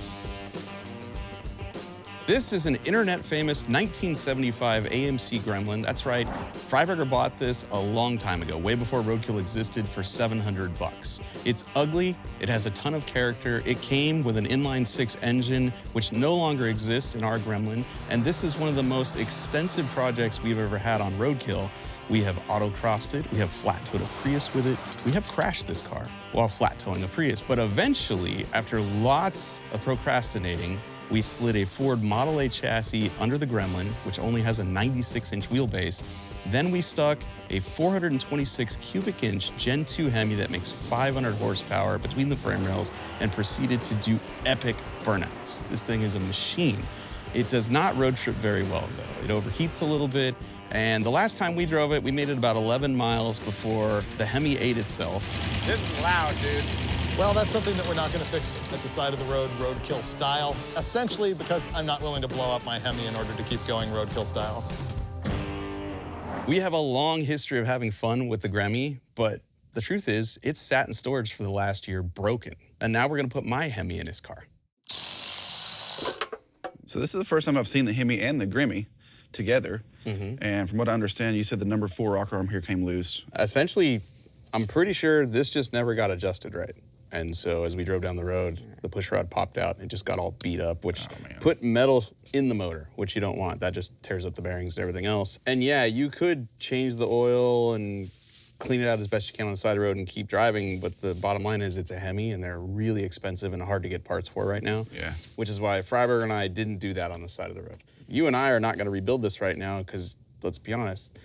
This is an internet-famous 1975 AMC Gremlin. That's right, Freiburger bought this a long time ago, way before Roadkill existed, for $700. It's ugly, it has a ton of character, it came with an inline-6 engine, which no longer exists in our Gremlin, and this is one of the most extensive projects we've ever had on Roadkill. We have auto-crossed it, we have flat-towed a Prius with it, we have crashed this car while flat-towing a Prius, but eventually, after lots of procrastinating, we slid a Ford Model A chassis under the Gremlin, which only has a 96-inch wheelbase. Then we stuck a 426 cubic inch Gen 2 Hemi that makes 500 horsepower between the frame rails and proceeded to do epic burnouts. This thing is a machine. It does not road trip very well though. It overheats a little bit, and the last time we drove it, we made it about 11 miles before the Hemi ate itself. This is loud, dude. Well, that's something that we're not going to fix at the side of the road, roadkill style, essentially because I'm not willing to blow up my Hemi in order to keep going roadkill style. We have a long history of having fun with the Gremmie, but the truth is, it's sat in storage for the last year broken. And now we're going to put my Hemi in his car. So this is the first time I've seen the Hemi and the Gremmie together. And from what I understand, you said the number 4 rocker arm here came loose. Essentially, I'm pretty sure this just never got adjusted right. And so as we drove down the road, the push rod popped out and it just got all beat up, which put metal in the motor, which you don't want. That just tears up the bearings and everything else. And yeah, you could change the oil and clean it out as best you can on the side of the road and keep driving, but the bottom line is it's a Hemi and they're really expensive and hard to get parts for right now. Yeah. Which is why Freiburger and I didn't do that on the side of the road. You and I are not gonna rebuild this right now because, let's be honest,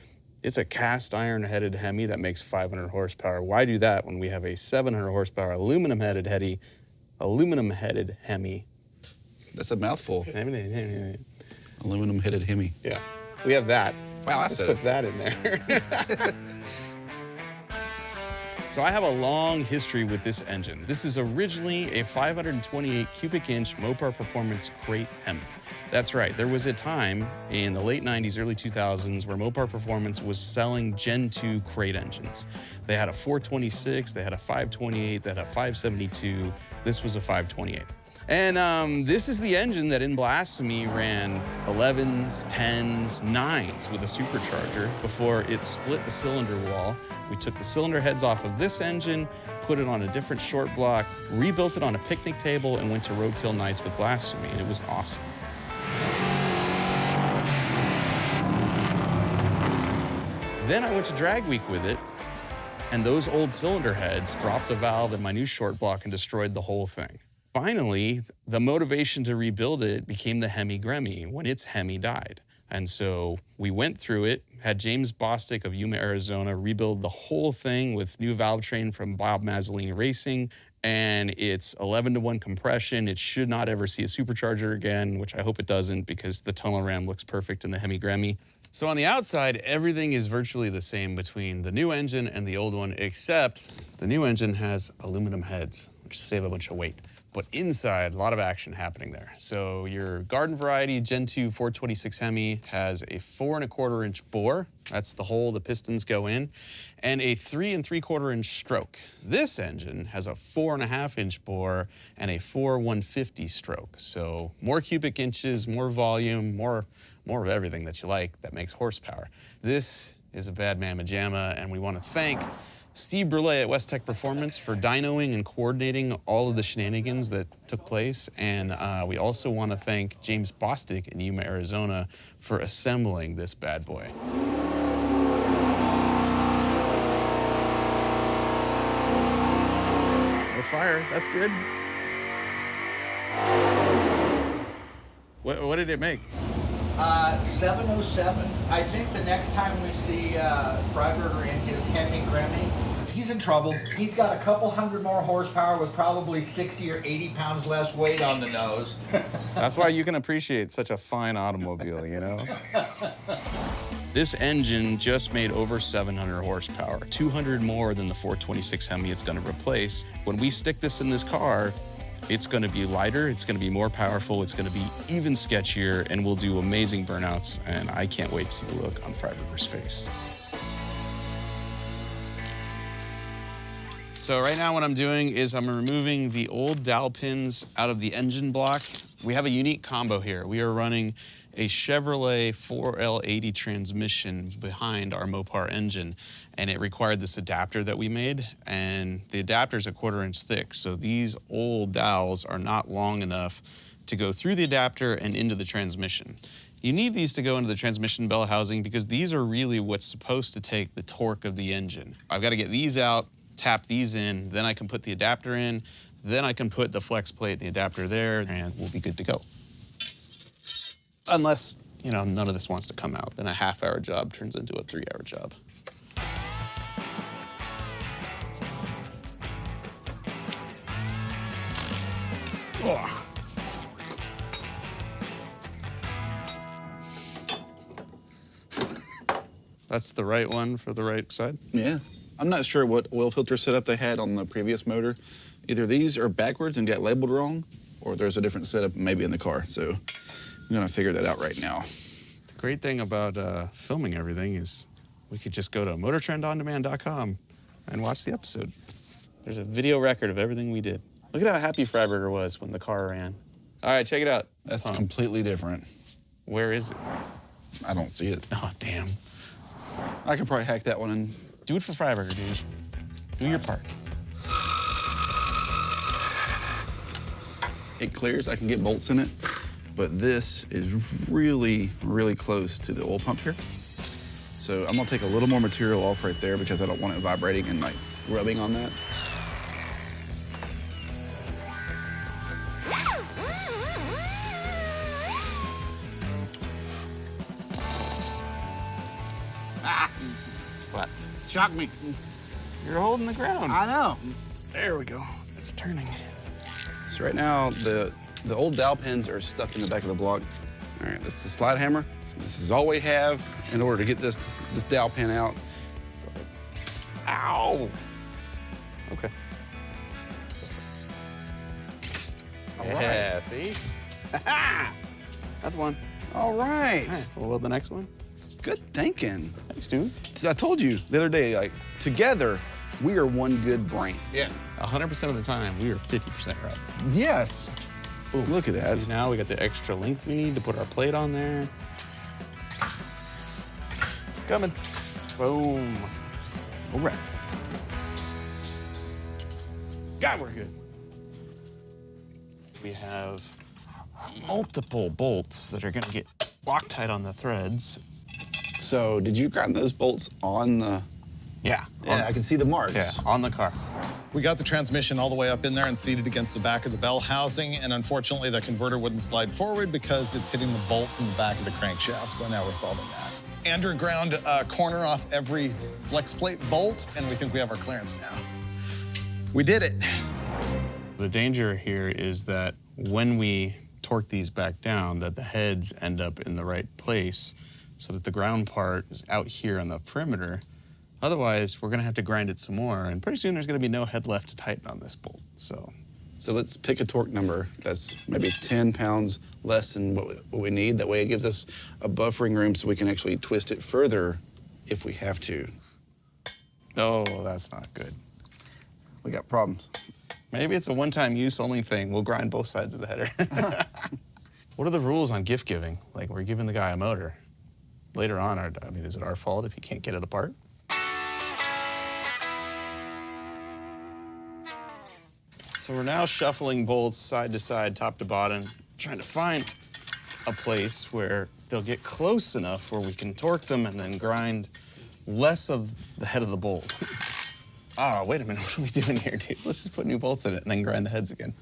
it's a cast iron headed Hemi that makes 500 horsepower. Why do that when we have a 700 horsepower aluminum headed Hemi? That's a mouthful. Aluminum headed Hemi. Yeah, we have that. Wow, Let's put that in there. So I have a long history with this engine. This is originally a 528 cubic inch Mopar Performance crate Hemi. That's right, there was a time in the late 90s, early 2000s where Mopar Performance was selling Gen 2 crate engines. They had a 426, they had a 528, they had a 572. This was a 528. And this is the engine that in Blasphemi ran 11s, 10s, 9s with a supercharger before it split the cylinder wall. We took the cylinder heads off of this engine, put it on a different short block, rebuilt it on a picnic table, and went to Roadkill Nights with Blasphemi, and it was awesome. Then I went to Drag Week with it, and those old cylinder heads dropped a valve in my new short block and destroyed the whole thing. Finally, the motivation to rebuild it became the Hemi Gremmie when its Hemi died. And so we went through it, had James Bostic of Yuma, Arizona rebuild the whole thing with new valve train from Bob Mazzolini Racing, and it's 11-to-1 compression. It should not ever see a supercharger again, which I hope it doesn't because the tunnel ram looks perfect in the Hemi Gremmie. So on the outside, everything is virtually the same between the new engine and the old one, except the new engine has aluminum heads, which save a bunch of weight. But inside, a lot of action happening there. So your garden variety Gen 2 426 Hemi has a 4 1/4 inch bore. That's the hole the pistons go in, and a 3 3/4 inch stroke. This engine has a 4 1/2 inch bore and a 4 150 stroke. So more cubic inches, more volume, more of everything that you like that makes horsepower. This is a bad mamma jamma, and we want to thank Steve Brulé at West Tech Performance for dynoing and coordinating all of the shenanigans that took place. And we also want to thank James Bostic in Yuma, Arizona for assembling this bad boy. No fire, that's good. What did it make? 707. I think the next time we see Freiburger in his Hemi Gremmie, he's in trouble. He's got a couple hundred more horsepower with probably 60 or 80 pounds less weight on the nose. That's why you can appreciate such a fine automobile, you know? This engine just made over 700 horsepower, 200 more than the 426 Hemi it's gonna replace. When we stick this in this car, it's gonna be lighter, it's gonna be more powerful, it's gonna be even sketchier, and we'll do amazing burnouts, and I can't wait to see the look on Freiburger's face. So right now what I'm doing is I'm removing the old dowel pins out of the engine block. We have a unique combo here. We are running a Chevrolet 4L80 transmission behind our Mopar engine, and it required this adapter that we made, and the adapter is 1/4 inch thick, so these old dowels are not long enough to go through the adapter and into the transmission. You need these to go into the transmission bell housing because these are really what's supposed to take the torque of the engine. I've got to get these out, tap these in, then I can put the adapter in, then I can put the flex plate and the adapter there, and we'll be good to go. Unless, you know, none of this wants to come out, then a half-hour job turns into a 3-hour job. Oh. That's the right one for the right side? Yeah. I'm not sure what oil filter setup they had on the previous motor. Either these are backwards and got labeled wrong, or there's a different setup maybe in the car. So I'm gonna figure that out right now. The great thing about filming everything is we could just go to motortrendondemand.com and watch the episode. There's a video record of everything we did. Look at how happy Freiburger was when the car ran. All right, check it out. That's completely different. Where is it? I don't see it. Oh, damn. I could probably hack that one in. Do it for Freiburger, dude. Do your part. It clears, I can get bolts in it, but this is really, really close to the oil pump here. So I'm gonna take a little more material off right there because I don't want it vibrating and like rubbing on that. Ah! What? Shocked me. You're holding the ground. I know. There we go. It's turning. So right now, the old dowel pins are stuck in the back of the block. All right, this is the slide hammer. This is all we have in order to get this dowel pin out. Ow! Okay. All Yeah, see? That's one. All right. All right, we'll weld the next one. Good thinking. Thanks, dude. I told you the other day, like, together, we are one good brain. Yeah. 100% of the time, we are 50% right. Yes. Boom. Look at that. See, now we got the extra length we need to put our plate on there. It's coming. Boom. All right. God, we're good. We have multiple bolts that are gonna get Loctite on the threads. So did you grind those bolts on the... Yeah. Yeah, I can see the marks. Yeah, on the car. We got the transmission all the way up in there and seated against the back of the bell housing, and unfortunately the converter wouldn't slide forward because it's hitting the bolts in the back of the crankshaft, so now we're solving that. Andrew ground a corner off every flex plate bolt, and we think we have our clearance now. We did it. The danger here is that when we torque these back down, that the heads end up in the right place so that the ground part is out here on the perimeter. Otherwise, we're gonna have to grind it some more, and pretty soon there's gonna be no head left to tighten on this bolt, so. So let's pick a torque number that's maybe 10 pounds less than what we need. That way it gives us a buffering room so we can actually twist it further if we have to. No, that's not good. We got problems. Maybe it's a one-time use only thing. We'll grind both sides of the header. What are the rules on gift giving? Like, we're giving the guy a motor. Later on, I mean, is it our fault if he can't get it apart? So we're now shuffling bolts side to side, top to bottom, trying to find a place where they'll get close enough where we can torque them and then grind less of the head of the bolt. Oh, wait a minute, what are we doing here, dude? Let's just put new bolts in it and then grind the heads again.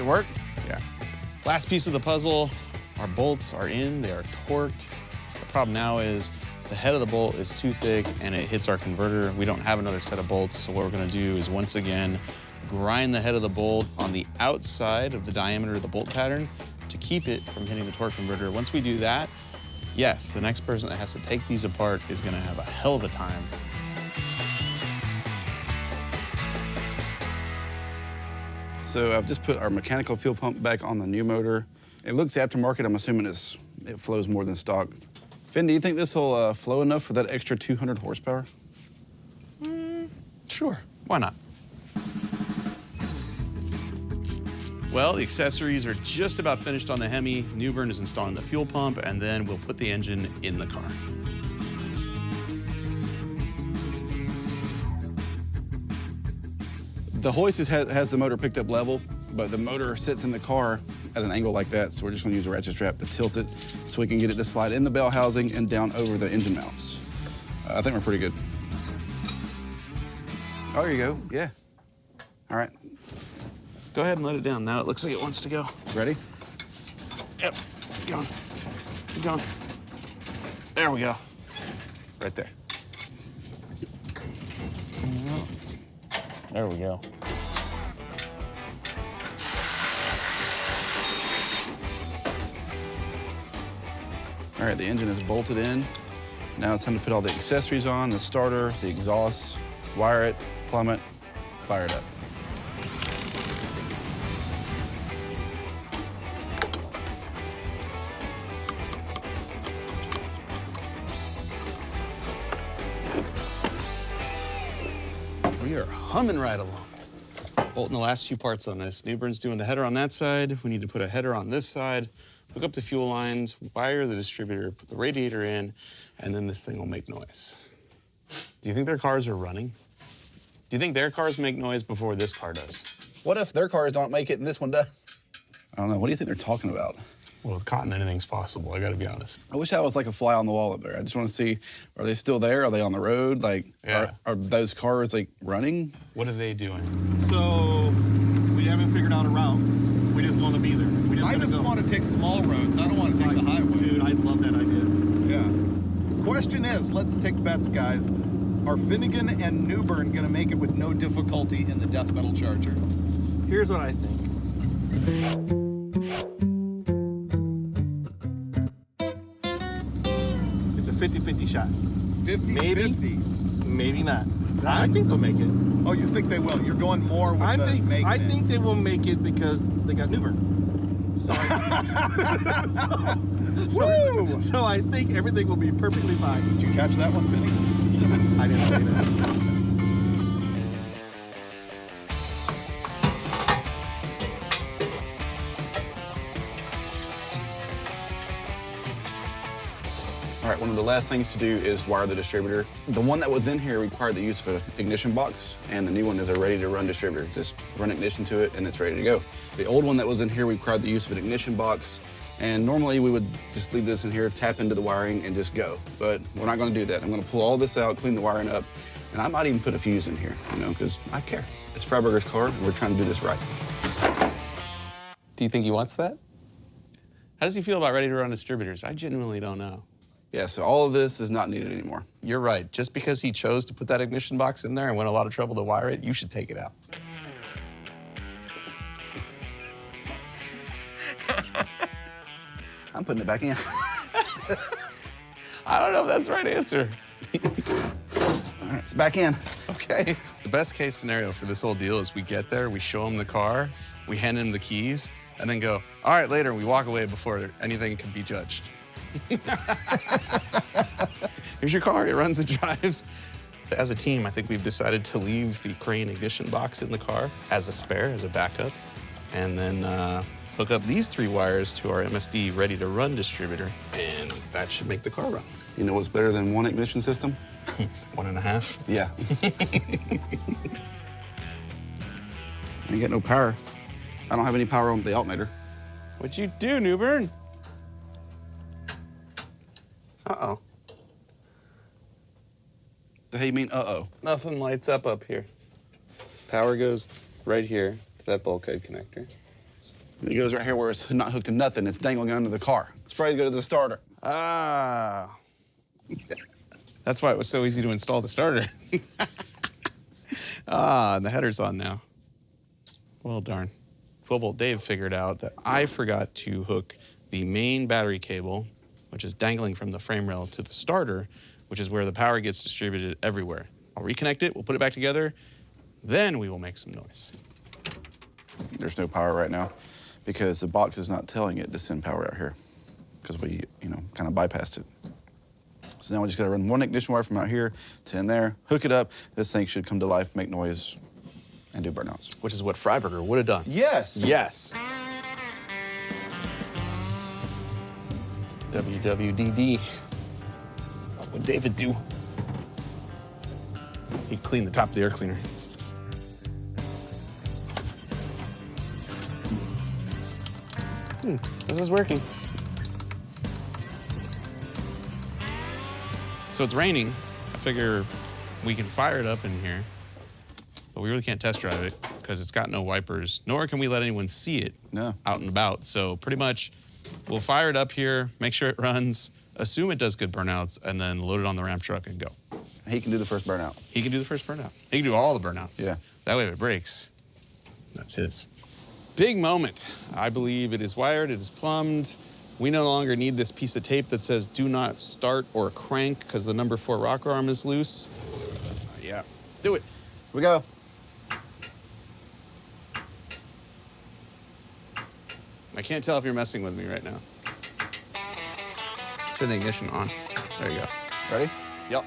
work? Yeah. Last piece of the puzzle, our bolts are in, they are torqued. The problem now is the head of the bolt is too thick and it hits our converter. We don't have another set of bolts, so what we're gonna do is once again, grind the head of the bolt on the outside of the diameter of the bolt pattern to keep it from hitting the torque converter. Once we do that, yes, the next person that has to take these apart is gonna have a hell of a time. So I've just put our mechanical fuel pump back on the new motor. It looks aftermarket. I'm assuming it flows more than stock. Finn, do you think this will flow enough for that extra 200 horsepower? Sure, why not? Well, the accessories are just about finished on the Hemi. Newbern is installing the fuel pump, and then we'll put the engine in the car. The hoist has the motor picked up level, but the motor sits in the car at an angle like that, so we're just gonna use a ratchet strap to tilt it so we can get it to slide in the bell housing and down over the engine mounts. I think we're pretty good. Oh, there you go, yeah. All right. Go ahead and let it down. Now it looks like it wants to go. Ready? Yep, keep going, keep going. There we go, right there. There we go. All right, the engine is bolted in. Now it's time to put all the accessories on, the starter, the exhaust, wire it, plumb it, fire it up. We are humming right along. Bolting the last few parts on this. Newbern's doing the header on that side. We need to put a header on this side, hook up the fuel lines, wire the distributor, put the radiator in, and then this thing will make noise. Do you think their cars are running? Do you think their cars make noise before this car does? What if their cars don't make it and this one does? I don't know. What do you think they're talking about? Well, with Cotten, anything's possible, I gotta be honest. I wish I was like a fly on the wall up there. I just want to see, are they still there? Are they on the road? Like, Yeah. are those cars like running? What are they doing? So we haven't figured out a route. We're just going to be there. I just want to take small roads. I don't want to take the highway. Dude, I love that idea. Yeah. Question is, let's take bets, guys. Are Finnegan and Newbern going to make it with no difficulty in the death metal Charger? Here's what I think. It's a 50-50 shot. 50-50. Maybe not. I think they'll make it. Oh, you think they will? You're going more with I think they will make it because they got Newbern. So, so I think everything will be perfectly fine. Did you catch that one, Finny? I didn't say that. All right, one of the last things to do is wire the distributor. The one that was in here required the use of an ignition box, and the new one is a ready-to-run distributor. Just run ignition to it, and it's ready to go. The old one that was in here required the use of an ignition box, and normally we would just leave this in here, tap into the wiring, and just go. But we're not gonna do that. I'm gonna pull all this out, clean the wiring up, and I might even put a fuse in here, you know, because I care. It's Freiburger's car, and we're trying to do this right. Do you think he wants that? How does he feel about ready-to-run distributors? I genuinely don't know. Yeah, so all of this is not needed anymore. You're right. Just because he chose to put that ignition box in there and went a lot of trouble to wire it, you should take it out. I'm putting it back in. I don't know if that's the right answer. All right, it's back in. Okay. The best case scenario for this whole deal is we get there, we show him the car, we hand him the keys, and then go, all right, later, and we walk away before anything can be judged. Here's your car, it runs, it drives. As a team, I think we've decided to leave the crane ignition box in the car as a spare, as a backup, and then hook up these 3 wires to our MSD ready-to-run distributor, and that should make the car run. You know what's better than one ignition system? 1.5. Yeah. I ain't got no power. I don't have any power on the alternator. What'd you do, Newbern? Uh-oh. The hell you mean, uh-oh? Nothing lights up here. Power goes right here to that bulkhead connector. It goes right here where it's not hooked to nothing. It's dangling under the car. Let's probably go to the starter. Ah. That's why it was so easy to install the starter. And the header's on now. Well, darn. 12-volt Dave figured out that I forgot to hook the main battery cable, which is dangling from the frame rail, to the starter, which is where the power gets distributed everywhere. I'll reconnect it, we'll put it back together, then we will make some noise. There's no power right now because the box is not telling it to send power out here because we, kind of bypassed it. So now we just gotta run one ignition wire from out here to in there, hook it up. This thing should come to life, make noise, and do burnouts. Which is what Freiburger would have done. Yes. Yes. WWDD. What would David do? He'd clean the top of the air cleaner. This is working. So it's raining. I figure we can fire it up in here, but we really can't test drive it because it's got no wipers, nor can we let anyone see it out and about. So pretty much we'll fire it up here, make sure it runs, assume it does good burnouts, and then load it on the ramp truck and go. He can do the first burnout. He can do the first burnout. He can do all the burnouts. Yeah. That way if it breaks, that's his. Big moment. I believe it is wired, it is plumbed. We no longer need this piece of tape that says do not start or crank because the number 4 rocker arm is loose. Yeah, do it. Here we go. I can't tell if you're messing with me right now. Turn the ignition on. There you go. Ready? Yep.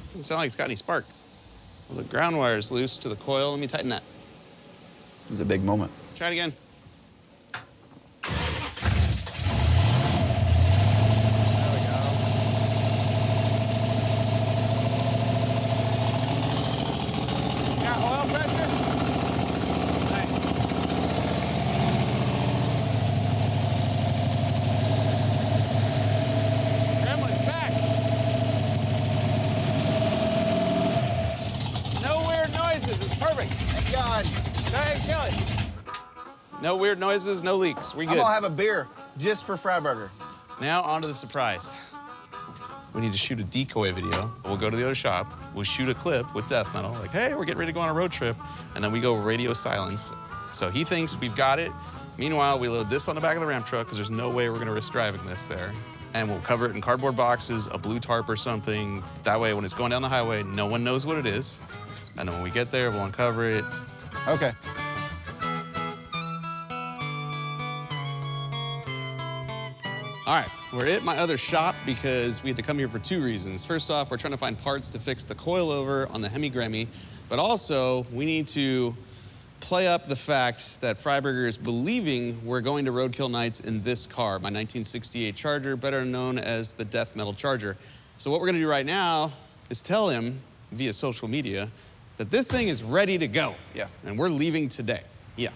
Doesn't sound like it's got any spark. Well, the ground wire is loose to the coil. Let me tighten that. This is a big moment. Try it again. No weird noises, no leaks. We good. I'm gonna have a beer just for Freiburger. Now on to the surprise. We need to shoot a decoy video. We'll go to the other shop. We'll shoot a clip with death metal, like, hey, we're getting ready to go on a road trip. And then we go radio silence. So he thinks we've got it. Meanwhile, we load this on the back of the ramp truck because there's no way we're gonna risk driving this there. And we'll cover it in cardboard boxes, a blue tarp or something. That way, when it's going down the highway, no one knows what it is. And then when we get there, we'll uncover it. Okay. All right, we're at my other shop because we had to come here for 2 reasons. First off, we're trying to find parts to fix the coilover on the Hemi Gremmie, but also we need to play up the fact that Freiburger is believing we're going to Roadkill Nights in this car, my 1968 Charger, better known as the Death Metal Charger. So what we're gonna do right now is tell him via social media that this thing is ready to go. Yeah. And we're leaving today. Yeah.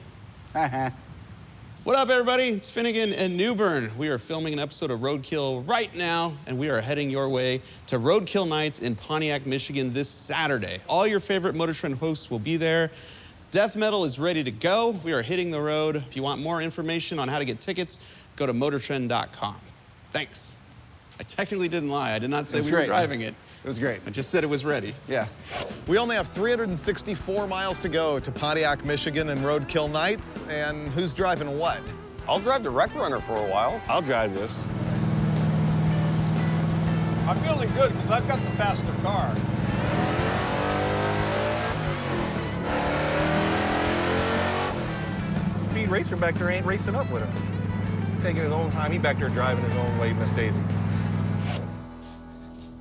What up, everybody? It's Finnegan and Newbern. We are filming an episode of Roadkill right now, and we are heading your way to Roadkill Nights in Pontiac, Michigan this Saturday. All your favorite Motor Trend hosts will be there. Death Metal is ready to go. We are hitting the road. If you want more information on how to get tickets, go to motortrend.com. Thanks. I technically didn't lie. I did not say we were driving it. It was great. I just said it was ready. Yeah. We only have 364 miles to go to Pontiac, Michigan and Roadkill Nights. And who's driving what? I'll drive the Wreck Runner for a while. I'll drive this. I'm feeling good because I've got the faster car. Speed racer back there ain't racing up with us. Taking his own time. He back there driving his own way, Miss Daisy.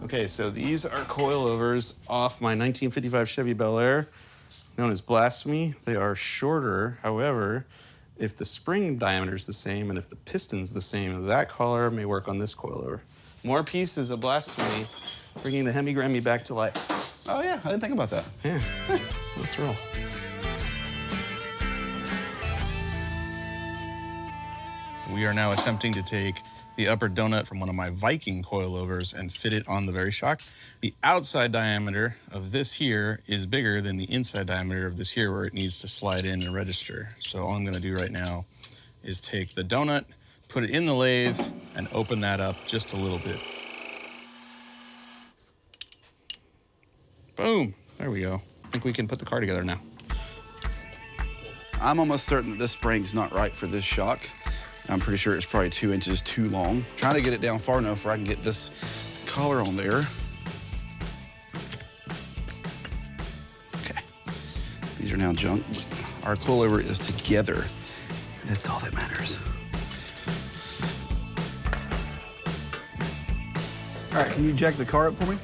Okay, so these are coilovers off my 1955 Chevy Bel Air, known as Blasphemi. They are shorter. However, if the spring diameter is the same and if the piston's the same, that color may work on this coilover. More pieces of Blasphemi, bringing the Hemi Gremmie back to life. Oh, yeah, I didn't think about that. Yeah, let's roll. We are now attempting to take the upper donut from one of my Viking coilovers and fit it on the very shock. The outside diameter of this here is bigger than the inside diameter of this here where it needs to slide in and register. So all I'm gonna do right now is take the donut, put it in the lathe, and open that up just a little bit. Boom, there we go. I think we can put the car together now. I'm almost certain that this spring's not right for this shock. I'm pretty sure it's probably 2 inches too long. Trying to get it down far enough where I can get this collar on there. Okay, these are now junk. Our coilover is together. That's all that matters. All right, can you jack the car up for me?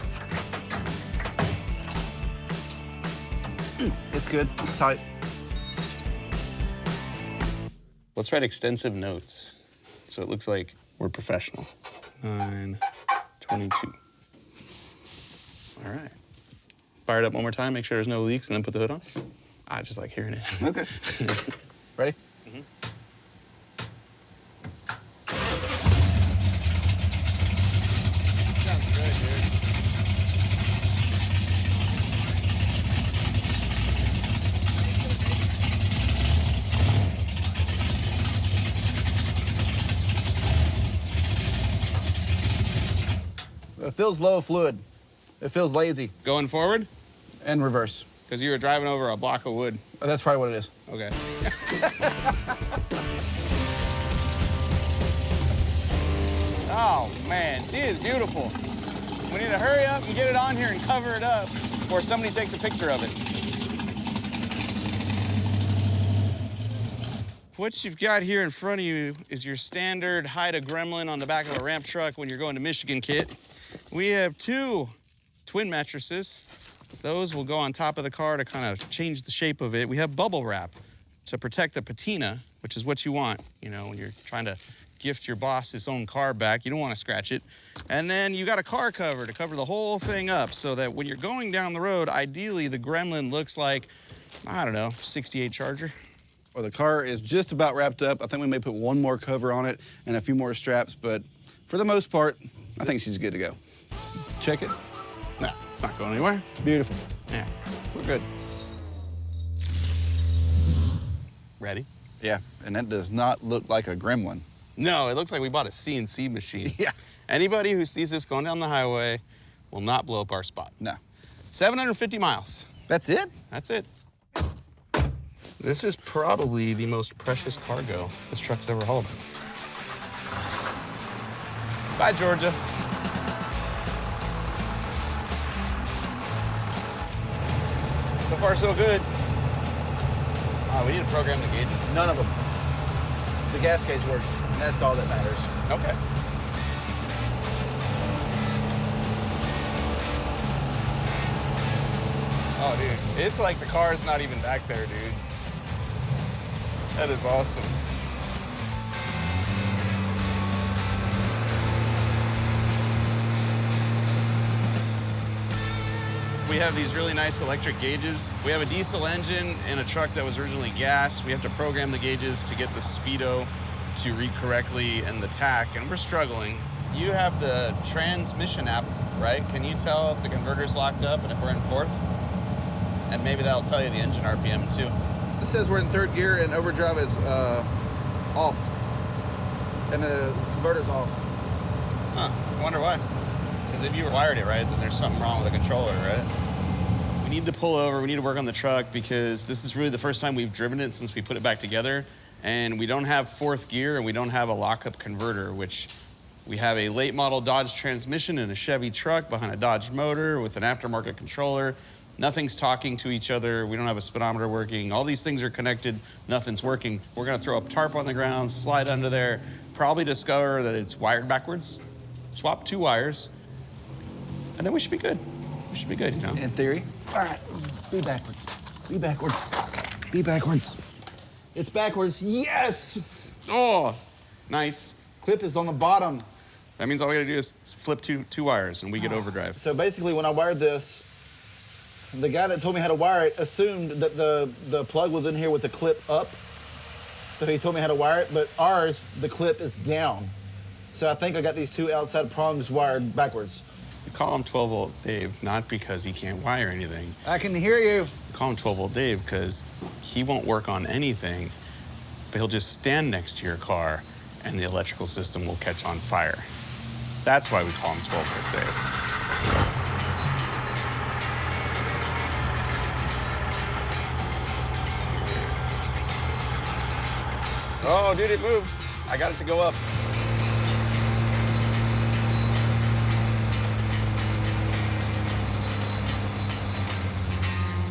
It's good, it's tight. Let's write extensive notes so it looks like we're professional. 9:22. All right. Fire it up one more time, make sure there's no leaks, and then put the hood on. I just like hearing it. Okay. Ready? Mm-hmm. Sounds good, dude. It feels low fluid. It feels lazy. Going forward? And reverse. Because you were driving over a block of wood. Oh, that's probably what it is. Okay. Oh, man, she is beautiful. We need to hurry up and get it on here and cover it up before somebody takes a picture of it. What you've got here in front of you is your standard hide a gremlin on the back of a ramp truck when you're going to Michigan kit. We have 2 twin mattresses. Those will go on top of the car to kind of change the shape of it. We have bubble wrap to protect the patina, which is what you want, you know, when you're trying to gift your boss his own car back. You don't want to scratch it. And then you got a car cover to cover the whole thing up so that when you're going down the road, ideally the gremlin looks like, I don't know, 68 Charger. Well, the car is just about wrapped up. I think we may put one more cover on it and a few more straps, but for the most part, I think she's good to go. Check it. Nah, it's not going anywhere. Beautiful. Yeah, we're good. Ready? Yeah, and that does not look like a gremlin. No, it looks like we bought a CNC machine. Yeah. Anybody who sees this going down the highway will not blow up our spot. No. 750 miles. That's it? That's it. This is probably the most precious cargo this truck's ever hauled. Bye, Georgia. So far, so good. We need to program the gauges. None of them. The gas gauge works, and that's all that matters. Okay. Oh, dude, it's like the car's not even back there, dude. That is awesome. We have these really nice electric gauges. We have a diesel engine in a truck that was originally gas. We have to program the gauges to get the speedo to read correctly and the tach, and we're struggling. You have the transmission app, right? Can you tell if the converter's locked up and if we're in 4th? And maybe that'll tell you the engine RPM too. It says we're in 3rd gear and overdrive is off. And the converter's off. Huh, I wonder why. Because if you wired it right, then there's something wrong with the controller, right? We need to pull over, we need to work on the truck because this is really the first time we've driven it since we put it back together. And we don't have 4th gear and we don't have a lockup converter, which we have a late model Dodge transmission in a Chevy truck behind a Dodge motor with an aftermarket controller. Nothing's talking to each other. We don't have a speedometer working. All these things are connected. Nothing's working. We're gonna throw a tarp on the ground, slide under there, probably discover that it's wired backwards, swap 2 wires, and then we should be good. We should be good, you know? In theory. All right, be backwards. Be backwards. Be backwards. It's backwards, yes! Oh, nice. Clip is on the bottom. That means all we gotta do is flip two wires and we get overdrive. So basically when I wired this, the guy that told me how to wire it assumed that the plug was in here with the clip up. So he told me how to wire it, but ours, the clip is down. So I think I got these two outside prongs wired backwards. We call him 12-volt Dave, not because he can't wire anything. I can hear you. We call him 12-volt Dave because he won't work on anything, but he'll just stand next to your car and the electrical system will catch on fire. That's why we call him 12-volt Dave. Oh, dude, it moved. I got it to go up.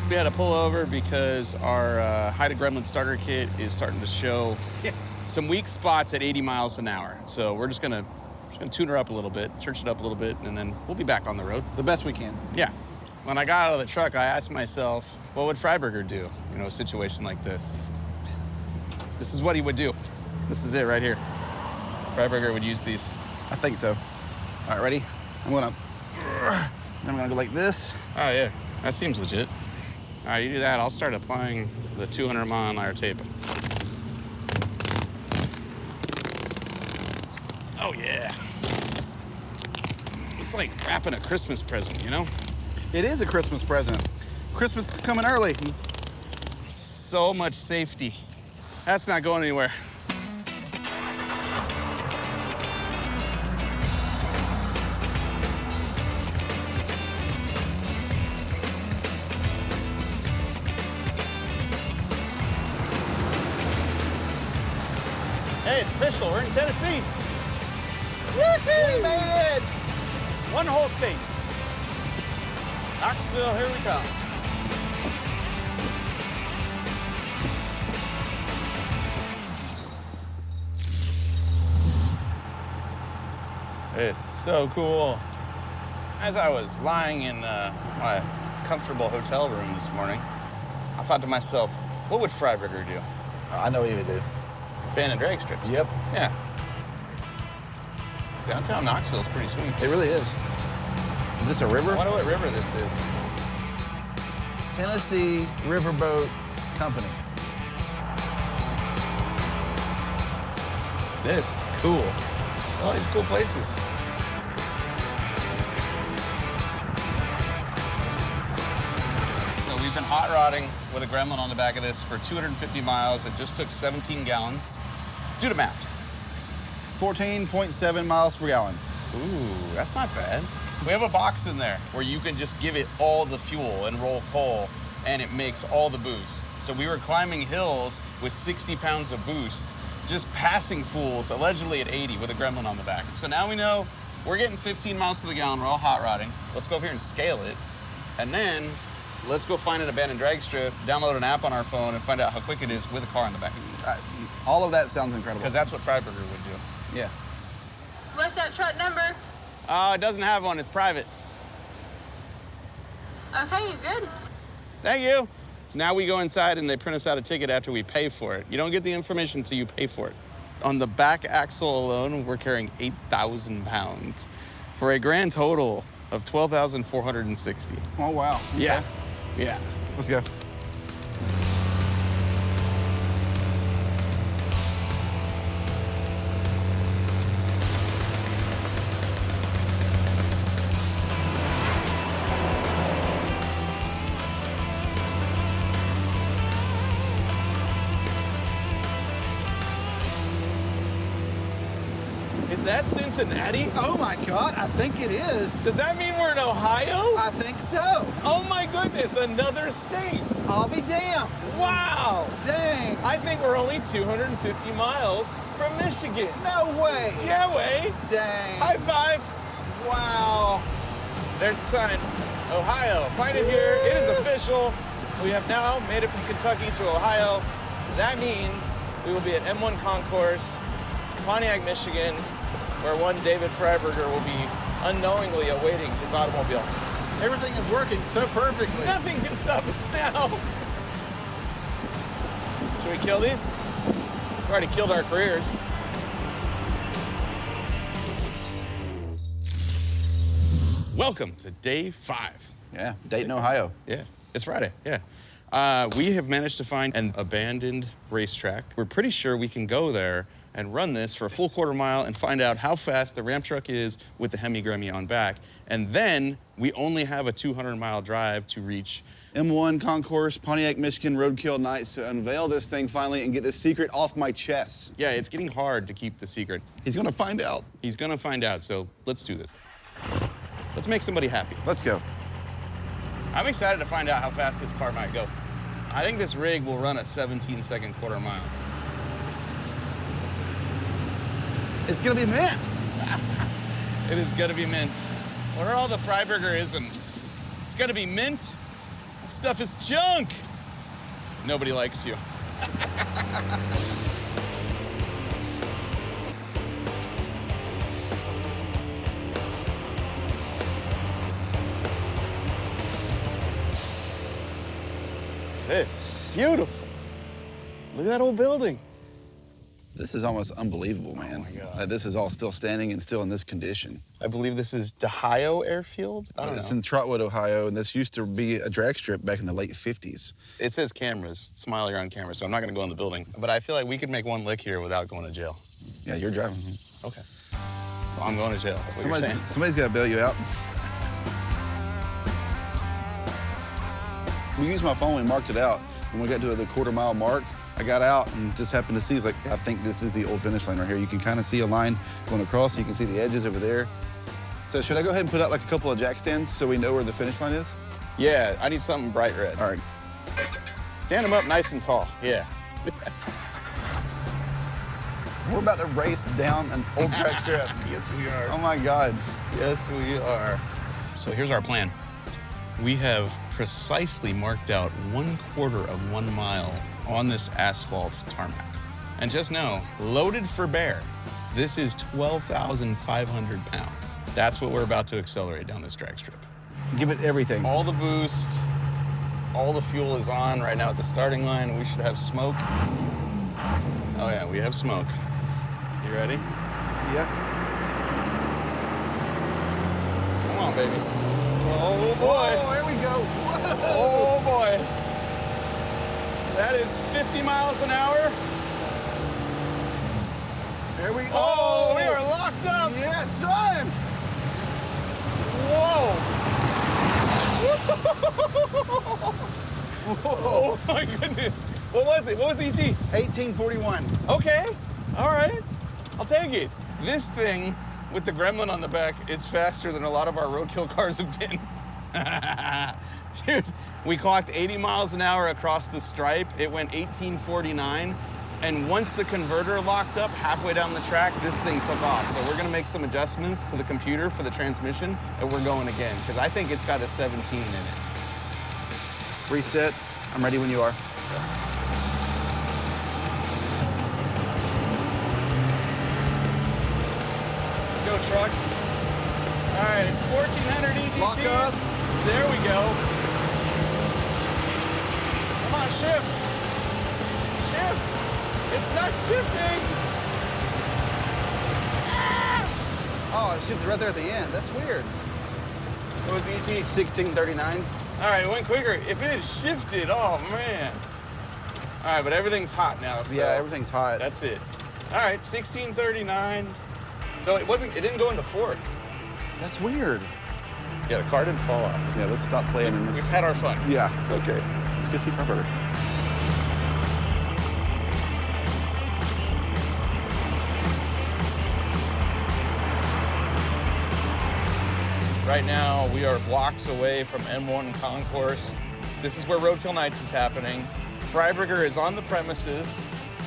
We had to pull over because our Haida Gremlin starter kit is starting to show some weak spots at 80 miles an hour. So we're just gonna tune her up a little bit, church it up a little bit, and then we'll be back on the road. The best we can. Yeah. When I got out of the truck, I asked myself, what would Freiburger do, in a situation like this? This is what he would do. This is it right here. Freiburger would use these. I think so. All right, ready? I'm gonna go like this. Oh, yeah. That seems legit. All right, you do that. I'll start applying the 200-mile-an-hour tape. Oh, yeah. It's like wrapping a Christmas present, you know? It is a Christmas present. Christmas is coming early. So much safety. That's not going anywhere. Hey, it's official. We're in Tennessee. Woohoo! We made it! One whole state. Knoxville, here we come. This is so cool. As I was lying in my comfortable hotel room this morning, I thought to myself, what would Freiburger do? I know what he would do. Ban and drag strips. Yep. Yeah. Downtown Knoxville is pretty sweet. It really is. Is this a river? I wonder what river this is. Tennessee Riverboat Company. This is cool. All these cool places. So we've been hot rodding with a Gremlin on the back of this for 250 miles. It just took 17 gallons. Do the math. 14.7 miles per gallon. Ooh, that's not bad. We have a box in there where you can just give it all the fuel and roll coal, and it makes all the boost. So we were climbing hills with 60 pounds of boost, just passing fools, allegedly at 80 with a Gremlin on the back. So now we know we're getting 15 miles to the gallon. We're all hot rodding. Let's go over here and scale it. And then let's go find an abandoned drag strip, download an app on our phone, and find out how quick it is with a car in the back. All of that sounds incredible. Because that's what Freiburger would do. Yeah. What's that truck number? Oh, it doesn't have one. It's private. Okay, you good? Thank you. Now we go inside and they print us out a ticket after we pay for it. You don't get the information until you pay for it. On the back axle alone, we're carrying 8,000 pounds for a grand total of 12,460. Oh, wow. Yeah. Yeah. Let's go. Is that Cincinnati? Oh my God, I think it is. Does that mean we're in Ohio? I think so. Oh my goodness, another state. I'll be damned. Wow. Dang. I think we're only 250 miles from Michigan. No way. Yeah, way. Dang. High five. Wow. There's a sign. Ohio. Find it here. It is official. We have now made it from Kentucky to Ohio. That means we will be at M1 Concourse, Pontiac, Michigan, where one David Freiburger will be unknowingly awaiting his automobile. Everything is working so perfectly. Nothing can stop us now. Should we kill these? We've already killed our careers. Welcome to day 5. Yeah, Dayton, Ohio. Yeah, it's Friday, yeah. We have managed to find an abandoned racetrack. We're pretty sure we can go there and run this for a full quarter mile and find out how fast the ramp truck is with the Hemi Gremmie on back. And then we only have a 200-mile drive to reach M1 Concourse, Pontiac, Michigan, Roadkill Nights to unveil this thing finally and get this secret off my chest. Yeah, it's getting hard to keep the secret. He's gonna find out. He's gonna find out, so let's do this. Let's make somebody happy. Let's go. I'm excited to find out how fast this car might go. I think this rig will run a 17-second quarter mile. It's gonna be mint. It is gonna be mint. What are all the Freiburger isms? It's gonna be mint. This stuff is junk. Nobody likes you. This is beautiful. Look at that old building. This is almost unbelievable, man. Oh my God. That this is all still standing and still in this condition. I believe this is Ohio Airfield. I don't It's know. in Trotwood, Ohio, and this used to be a drag strip back in the late 50s. It says cameras, Smiley on camera, so I'm not gonna go in the building. But I feel like we could make one lick here without going to jail. Yeah, you're driving. Okay. Well, I'm going to jail. That's what you're saying. Somebody's got to bail you out. We used my phone, we marked it out. When we got to the quarter-mile mark, I got out and just happened to see, I was like, I think this is the old finish line right here. You can kind of see a line going across. You can see the edges over there. So should I go ahead and put out like a couple of jack stands so we know where the finish line is? Yeah, I need something bright red. All right. Stand them up nice and tall. Yeah. We're about to race down an old track strip. Yes, we are. Oh my God. Yes, we are. So here's our plan. We have precisely marked out 1/4 of 1 mile on this asphalt tarmac. And just know, loaded for bear, this is 12,500 pounds. That's what we're about to accelerate down this drag strip. Give it everything. All the boost, all the fuel is on right now at the starting line. We should have smoke. Oh yeah, we have smoke. You ready? Yeah. Come on, baby. Oh boy. Oh, here we go. Whoa. Oh boy. That is 50 miles an hour. There we go. Oh, we are locked up. Yes, son. Whoa. Oh my goodness. What was it? What was the ET? 1841. Okay. All right. I'll take it. This thing with the gremlin on the back is faster than a lot of our roadkill cars have been. Dude, we clocked 80 miles an hour across the stripe. It went 1849. And once the converter locked up halfway down the track, this thing took off. So we're gonna make some adjustments to the computer for the transmission, and we're going again, because I think it's got a 17 in it. Reset. I'm ready when you are. Go, truck. All right, 1,400 ETTs. Lock up. There we go. Come on, shift. Shift. It's not shifting. Oh, it shifted right there at the end. That's weird. What was the ET? 1639. All right, it went quicker. If it had shifted, oh man. All right, but everything's hot now, so. Yeah, everything's hot. That's it. All right, 1639. So it didn't go into fourth. That's weird. Yeah, the car didn't fall off. Yeah, let's stop playing in this. We've had our fun. Yeah. Okay. Let's go see Freiburger. Right now, we are blocks away from M1 Concourse. This is where Roadkill Nights is happening. Freiburger is on the premises.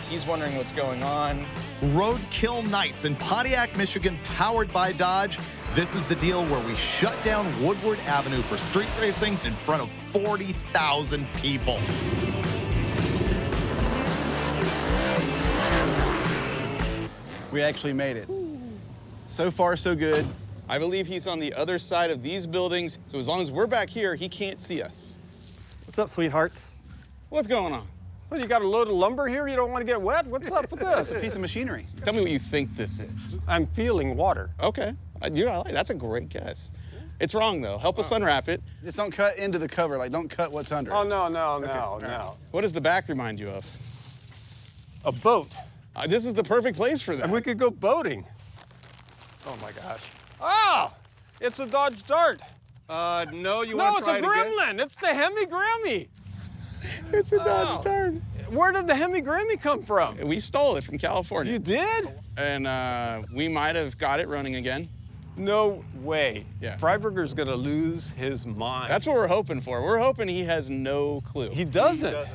He's wondering what's going on. Roadkill Nights in Pontiac, Michigan, powered by Dodge. This is the deal where we shut down Woodward Avenue for street racing in front of 40,000 people. We actually made it. So far, so good. I believe he's on the other side of these buildings, so as long as we're back here, he can't see us. What's up, sweethearts? What's going on? Well, you got a load of lumber here? You don't want to get wet? What's up with It's a this? piece of machinery. Tell me what you think this is. I'm feeling water. Okay. Dude, I like that's a great guess. It's wrong, though. Help us unwrap it. Just don't cut into the cover. Like, don't cut what's under. Oh, no. What does the back remind you of? A boat. This is the perfect place for that. And we could go boating. Oh, my gosh. Oh, it's a Dodge Dart. No, you No, want it's to a try it again? Gremlin. It's the Hemi Gremmie. It's a Dodge Dart. Where did the Hemi Gremmie come from? We stole it from California. You did? And we might have got it running again. No way. Yeah. Freiburger's gonna lose his mind. That's what we're hoping for. We're hoping he has no clue. He doesn't.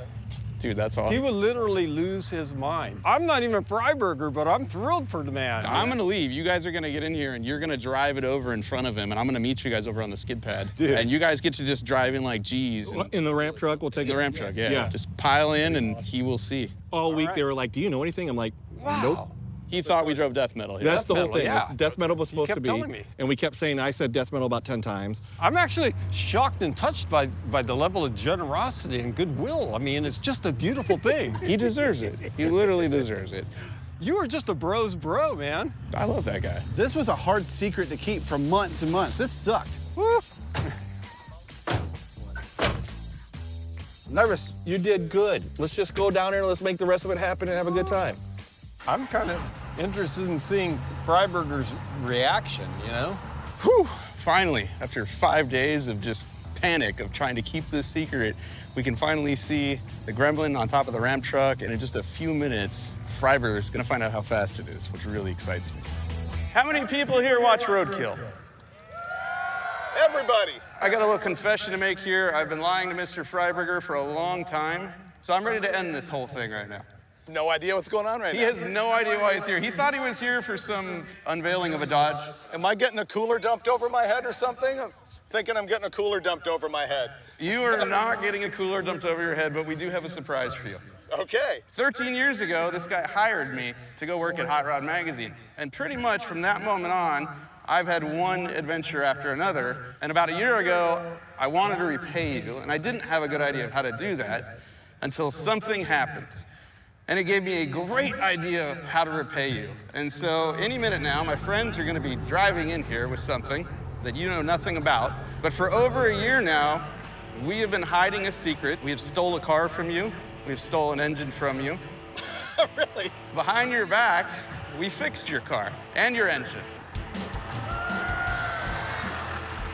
Dude, that's awesome. He would literally lose his mind. I'm not even Freiburger, but I'm thrilled for the man. I'm gonna leave. You guys are gonna get in here and you're gonna drive it over in front of him, and I'm gonna meet you guys over on the skid pad. Dude. And you guys get to just drive in like G's. In the ramp truck, we'll take The ramp truck, yeah. Just pile in and he will see. All week they were like, do you know anything? I'm like, nope. He thought we drove death metal here. That's the whole metal, thing. yeah. Death metal was supposed to kept be. telling me. And we kept saying, I said death metal about 10 times. I'm actually shocked and touched by the level of generosity and goodwill. I mean, it's just a beautiful thing. He deserves it. He literally deserves it. You are just a bro's bro, man. I love that guy. This was a hard secret to keep for months and months. This sucked. Woo. Nervous. You did good. Let's just go down there and let's make the rest of it happen and have a good time. I'm kind of interested in seeing Freiburger's reaction, you know? Whew. Finally, after 5 days of just panic of trying to keep this secret, we can finally see the Gremlin on top of the ramp truck, and in just a few minutes, Freiburger's gonna find out how fast it is, which really excites me. How many people here watch Roadkill? Everybody. I got a little confession to make here. I've been lying to Mr. Freiburger for a long time, so I'm ready to end this whole thing right now. No idea what's going on right now. He has no idea why he's here. He thought he was here for some unveiling of a Dodge. Am I getting a cooler dumped over my head or something? I'm thinking I'm getting a cooler dumped over my head. You are not getting a cooler dumped over your head, but we do have a surprise for you. Okay. 13 years ago, this guy hired me to go work at Hot Rod Magazine. And pretty much from that moment on, I've had one adventure after another. And about a year ago, I wanted to repay you, and I didn't have a good idea of how to do that until something happened. And it gave me a great idea of how to repay you. And so any minute now, my friends are gonna be driving in here with something that you know nothing about. But for over a year now, we have been hiding a secret. We have stole a car from you. We've stolen an engine from you. Really? Behind your back, we fixed your car and your engine.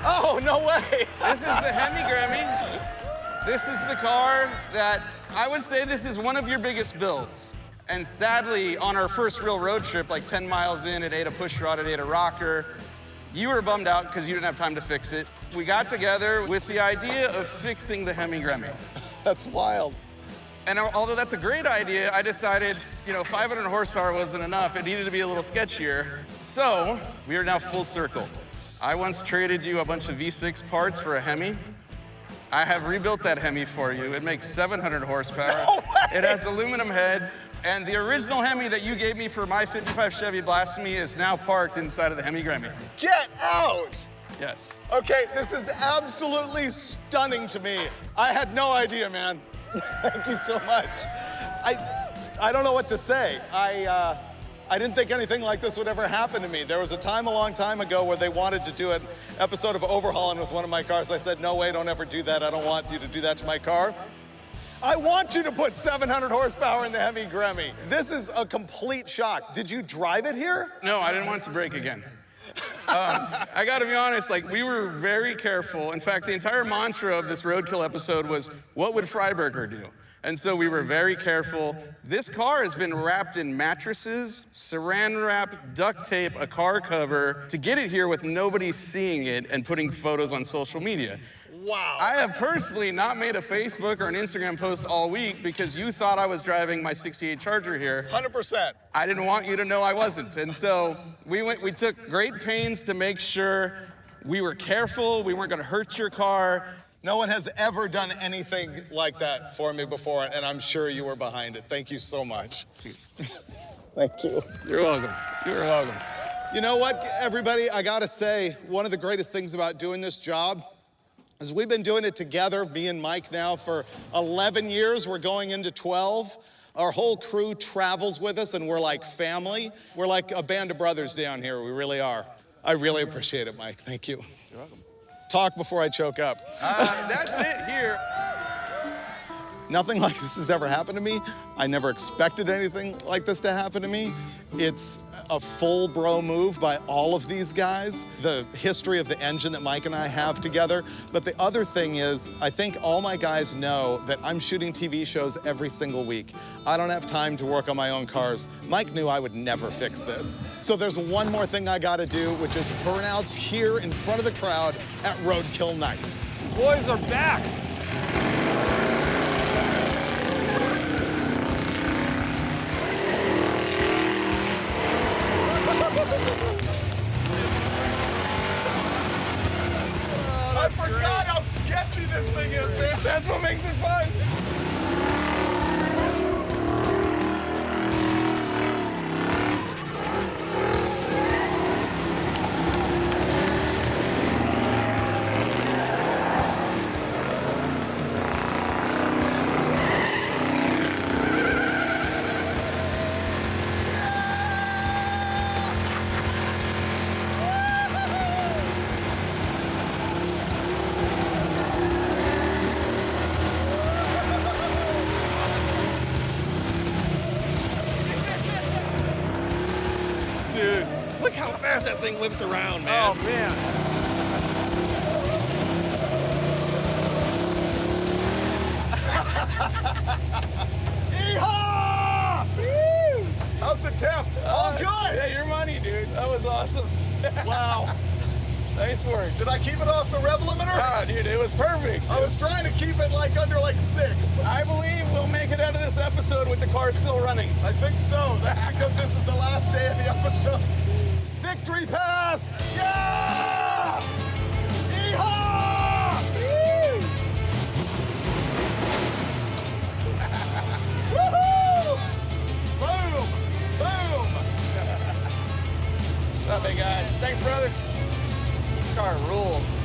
Oh, no way. This is the Hemi Gremmie. This is the car that I would say this is one of your biggest builds. And sadly, on our first real road trip, like 10 miles in, it ate a push rod, it ate a rocker. You were bummed out because you didn't have time to fix it. We got together with the idea of fixing the Hemi Gremmie. That's wild. And although that's a great idea, I decided, 500 horsepower wasn't enough. It needed to be a little sketchier. So we are now full circle. I once traded you a bunch of V6 parts for a Hemi. I have rebuilt that Hemi for you. It makes 700 horsepower. No way! It has aluminum heads. And the original Hemi that you gave me for my 55 Chevy Blasphemi is now parked inside of the Hemi Gremmie. Get out! Yes. Okay, this is absolutely stunning to me. I had no idea, man. Thank you so much. I don't know what to say. I didn't think anything like this would ever happen to me. There was a time a long time ago where they wanted to do an episode of Overhauling with one of my cars. I said, no way, don't ever do that. I don't want you to do that to my car. I want you to put 700 horsepower in the Hemi Gremmie. This is a complete shock. Did you drive it here? No, I didn't want it to break again. I gotta be honest, we were very careful. In fact, the entire mantra of this Roadkill episode was, what would Freiburger do? And so we were very careful. This car has been wrapped in mattresses, saran wrap, duct tape, a car cover to get it here with nobody seeing it and putting photos on social media. Wow. I have personally not made a Facebook or an Instagram post all week because you thought I was driving my 68 Charger here. 100%. I didn't want you to know I wasn't. And so we took great pains to make sure we were careful, we weren't gonna hurt your car. No one has ever done anything like that for me before, and I'm sure you were behind it. Thank you so much. Thank you. You're welcome. You're welcome. You know what, everybody? I gotta say, one of the greatest things about doing this job is we've been doing it together, me and Mike now, for 11 years. We're going into 12. Our whole crew travels with us, and we're like family. We're like a band of brothers down here. We really are. I really appreciate it, Mike. Thank you. You're welcome. talk before I choke up. That's it here. Nothing like this has ever happened to me. I never expected anything like this to happen to me. It's a full bro move by all of these guys. The history of the engine that Mike and I have together. But the other thing is, I think all my guys know that I'm shooting TV shows every single week. I don't have time to work on my own cars. Mike knew I would never fix this. So there's one more thing I gotta do, which is burnouts here in front of the crowd at Roadkill Nights. Boys are back. I forgot how sketchy this thing is, man. That's what makes it fun. Dude, look how fast that thing whips around, man. Oh, man. Yeehaw! Woo! How's the temp? All good. Yeah, your money, dude. That was awesome. Wow. Nice work. Did I keep it off the rev limiter? Ah, dude, it was perfect. I was trying to keep it like under like 6. I believe we'll make it out of this episode with the car still running. I think so. That's because this is the last day of the episode. Victory pass! Yeah! Yeehaw! Woo! Woohoo! Boom! Boom! What's up, big guy? Thanks, brother. This car rules.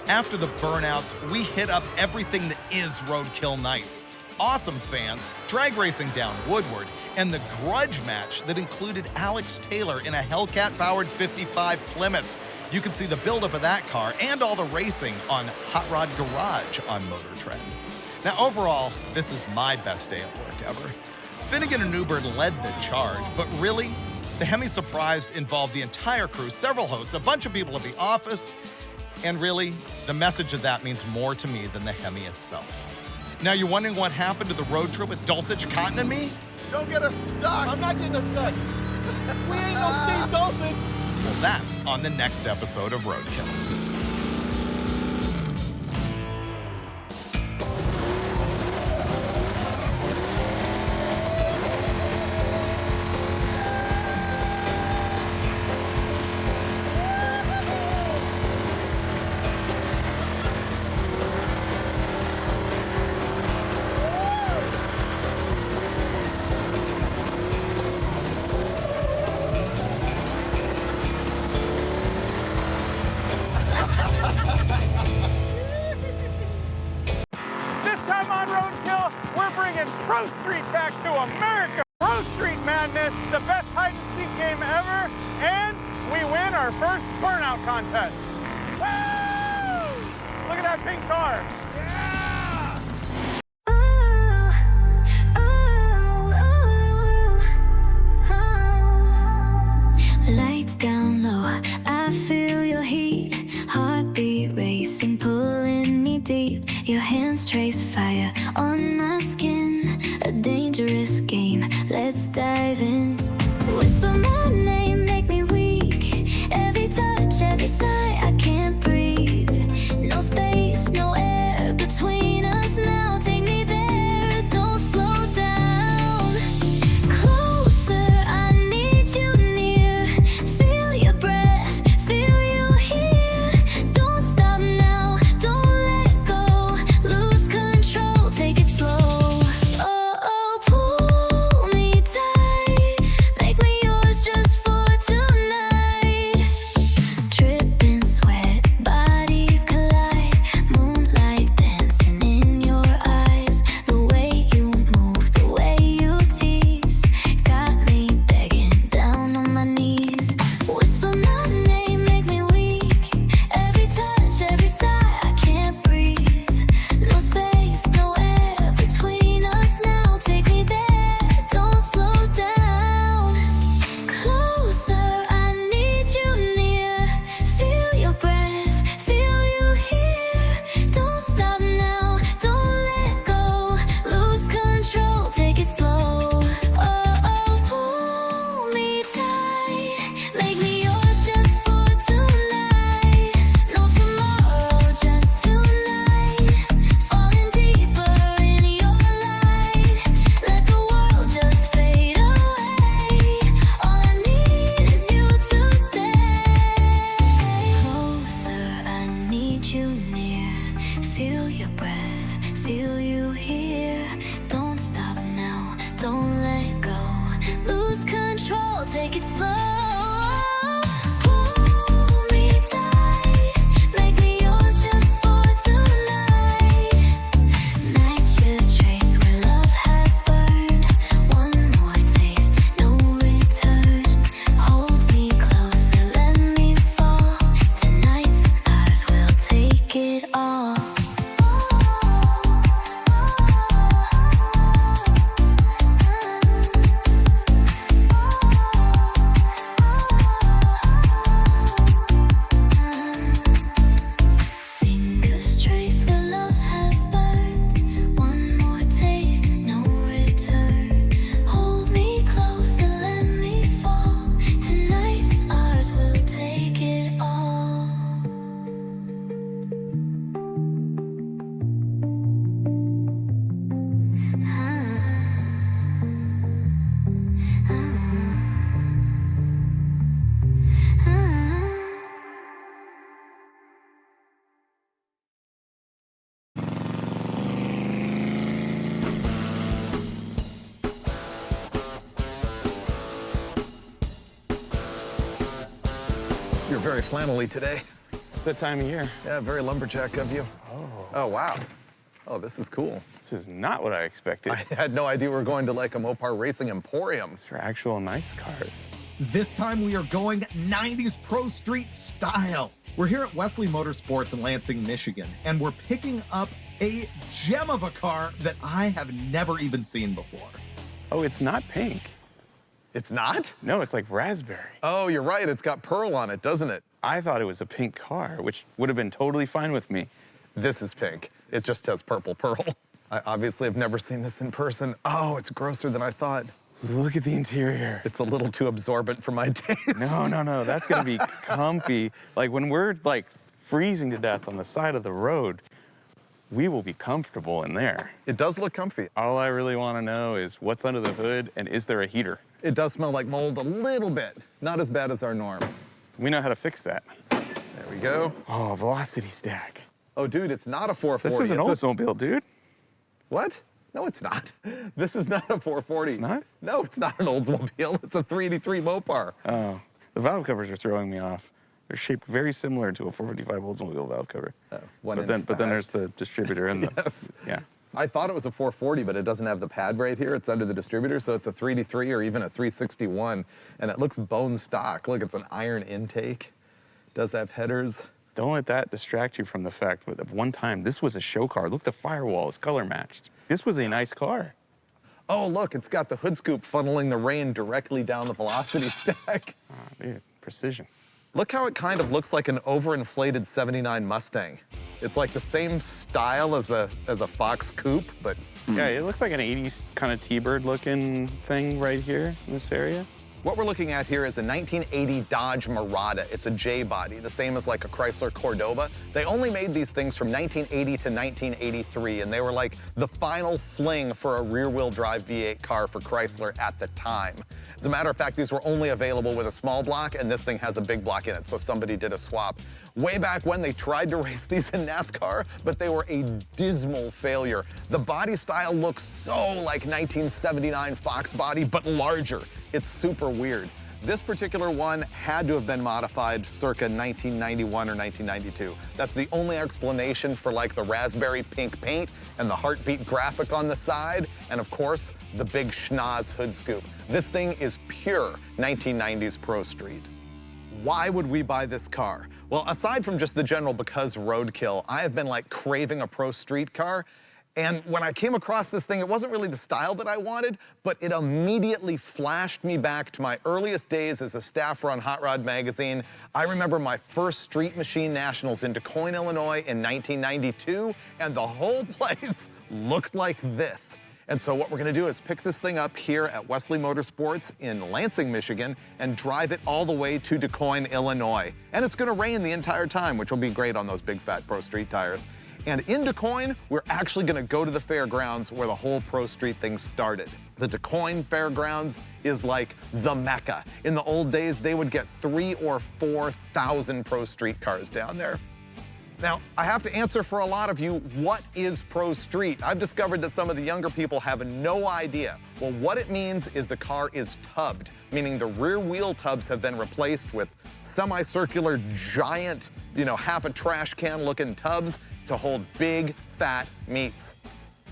After the burnouts, we hit up everything that is Roadkill Nights. Awesome fans, drag racing down Woodward, and the grudge match that included Alex Taylor in a Hellcat-powered 55 Plymouth. You can see the buildup of that car and all the racing on Hot Rod Garage on Motor Trend. Now, overall, this is my best day at work ever. Finnegan and Newbern led the charge, but really, the Hemi Surprised involved the entire crew, several hosts, a bunch of people at the office, and really, the message of that means more to me than the Hemi itself. Now, you're wondering what happened to the road trip with Dulcich, Cotten, and me? Don't get us stuck. I'm not getting us stuck. We ain't no Steve Dulcich. Well, that's on the next episode of Roadkill. This time on Roadkill, we're bringing Pro Street back to America. Pro Street Madness, the best hide-and-seek game ever, and we win our first burnout contest. Woo! Look at that pink car. Lights down low, I feel your heat. Heartbeat racing, pulling me deep. Your hands trace fire on my skin. A dangerous game, let's dive in. Whisper my name, make me weak. Every touch, every sigh, I can't breathe. No space, no air between us now. Take me there, don't slow down. Closer, I need you near. Feel your breath, feel you here. Don't stop now, don't let go. Lose control, take it slow. Oh, oh, pull me tight. You're very flannelly today. It's that time of year. Yeah, very lumberjack of you. Oh, wow. Oh, this is cool. This is not what I expected. I had no idea we were going to like a Mopar racing emporium. These are actual nice cars. This time we are going 90s Pro Street style. We're here at Wesley Motorsports in Lansing, Michigan, and we're picking up a gem of a car that I have never even seen before. Oh, it's not pink. It's not? No, it's like raspberry. Oh, you're right. It's got pearl on it, doesn't it? I thought it was a pink car, which would have been totally fine with me. This is pink. It just has purple pearl. I obviously have never seen this in person. Oh, it's grosser than I thought. Look at the interior. It's a little too absorbent for my taste. No. That's gonna be comfy. Like when we're like freezing to death on the side of the road, we will be comfortable in there. It does look comfy. All I really wanna know is what's under the hood and is there a heater? It does smell like mold a little bit. Not as bad as our norm. We know how to fix that. There we go. Oh, velocity stack. Oh, dude, it's not a 440. This is an Oldsmobile, dude. What? No, it's not. This is not a 440. It's not? No, it's not an Oldsmobile. It's a 383 Mopar. Oh, the valve covers are throwing me off. They're shaped very similar to a 455 Oldsmobile valve cover. But then there's the distributor and the, yes. Yeah. I thought it was a 440, but it doesn't have the pad right here. It's under the distributor, so it's a 383 or even a 361, and it looks bone stock. Look, it's an iron intake. Does have headers. Don't let that distract you from the fact that at one time, this was a show car. Look, the firewall is color matched. This was a nice car. Oh, look, it's got the hood scoop funneling the rain directly down the velocity stack. Oh, dude, precision. Look how it kind of looks like an overinflated 79 Mustang. It's like the same style as a Fox Coupe, but... Yeah, it looks like an 80s kind of T-Bird looking thing right here in this area. What we're looking at here is a 1980 Dodge Murata. It's a J-body, the same as like a Chrysler Cordoba. They only made these things from 1980 to 1983, and they were like the final fling for a rear-wheel drive V8 car for Chrysler at the time. As a matter of fact, these were only available with a small block, and this thing has a big block in it, so somebody did a swap. Way back when, they tried to race these in NASCAR, but they were a dismal failure. The body style looks so like 1979 Fox body, but larger. It's super weird. This particular one had to have been modified circa 1991 or 1992. That's the only explanation for like the raspberry pink paint and the heartbeat graphic on the side, and of course, the big schnoz hood scoop. This thing is pure 1990s Pro Street. Why would we buy this car? Well, aside from just the general because roadkill, I have been like craving a Pro Street car. And when I came across this thing, it wasn't really the style that I wanted, but it immediately flashed me back to my earliest days as a staffer on Hot Rod Magazine. I remember my first Street Machine Nationals in DuQuoin, Illinois in 1992, and the whole place looked like this. And so what we're gonna do is pick this thing up here at Wesley Motorsports in Lansing, Michigan, and drive it all the way to DuQuoin, Illinois. And it's gonna rain the entire time, which will be great on those big fat Pro Street tires. And in DuQuoin, we're actually gonna go to the fairgrounds where the whole Pro Street thing started. The DuQuoin Fairgrounds is like the Mecca. In the old days, they would get 3,000 or 4,000 Pro Street cars down there. Now, I have to answer for a lot of you, what is Pro Street? I've discovered that some of the younger people have no idea. Well, what it means is the car is tubbed, meaning the rear wheel tubs have been replaced with semicircular, giant, half a trash can looking tubs to hold big, fat meats.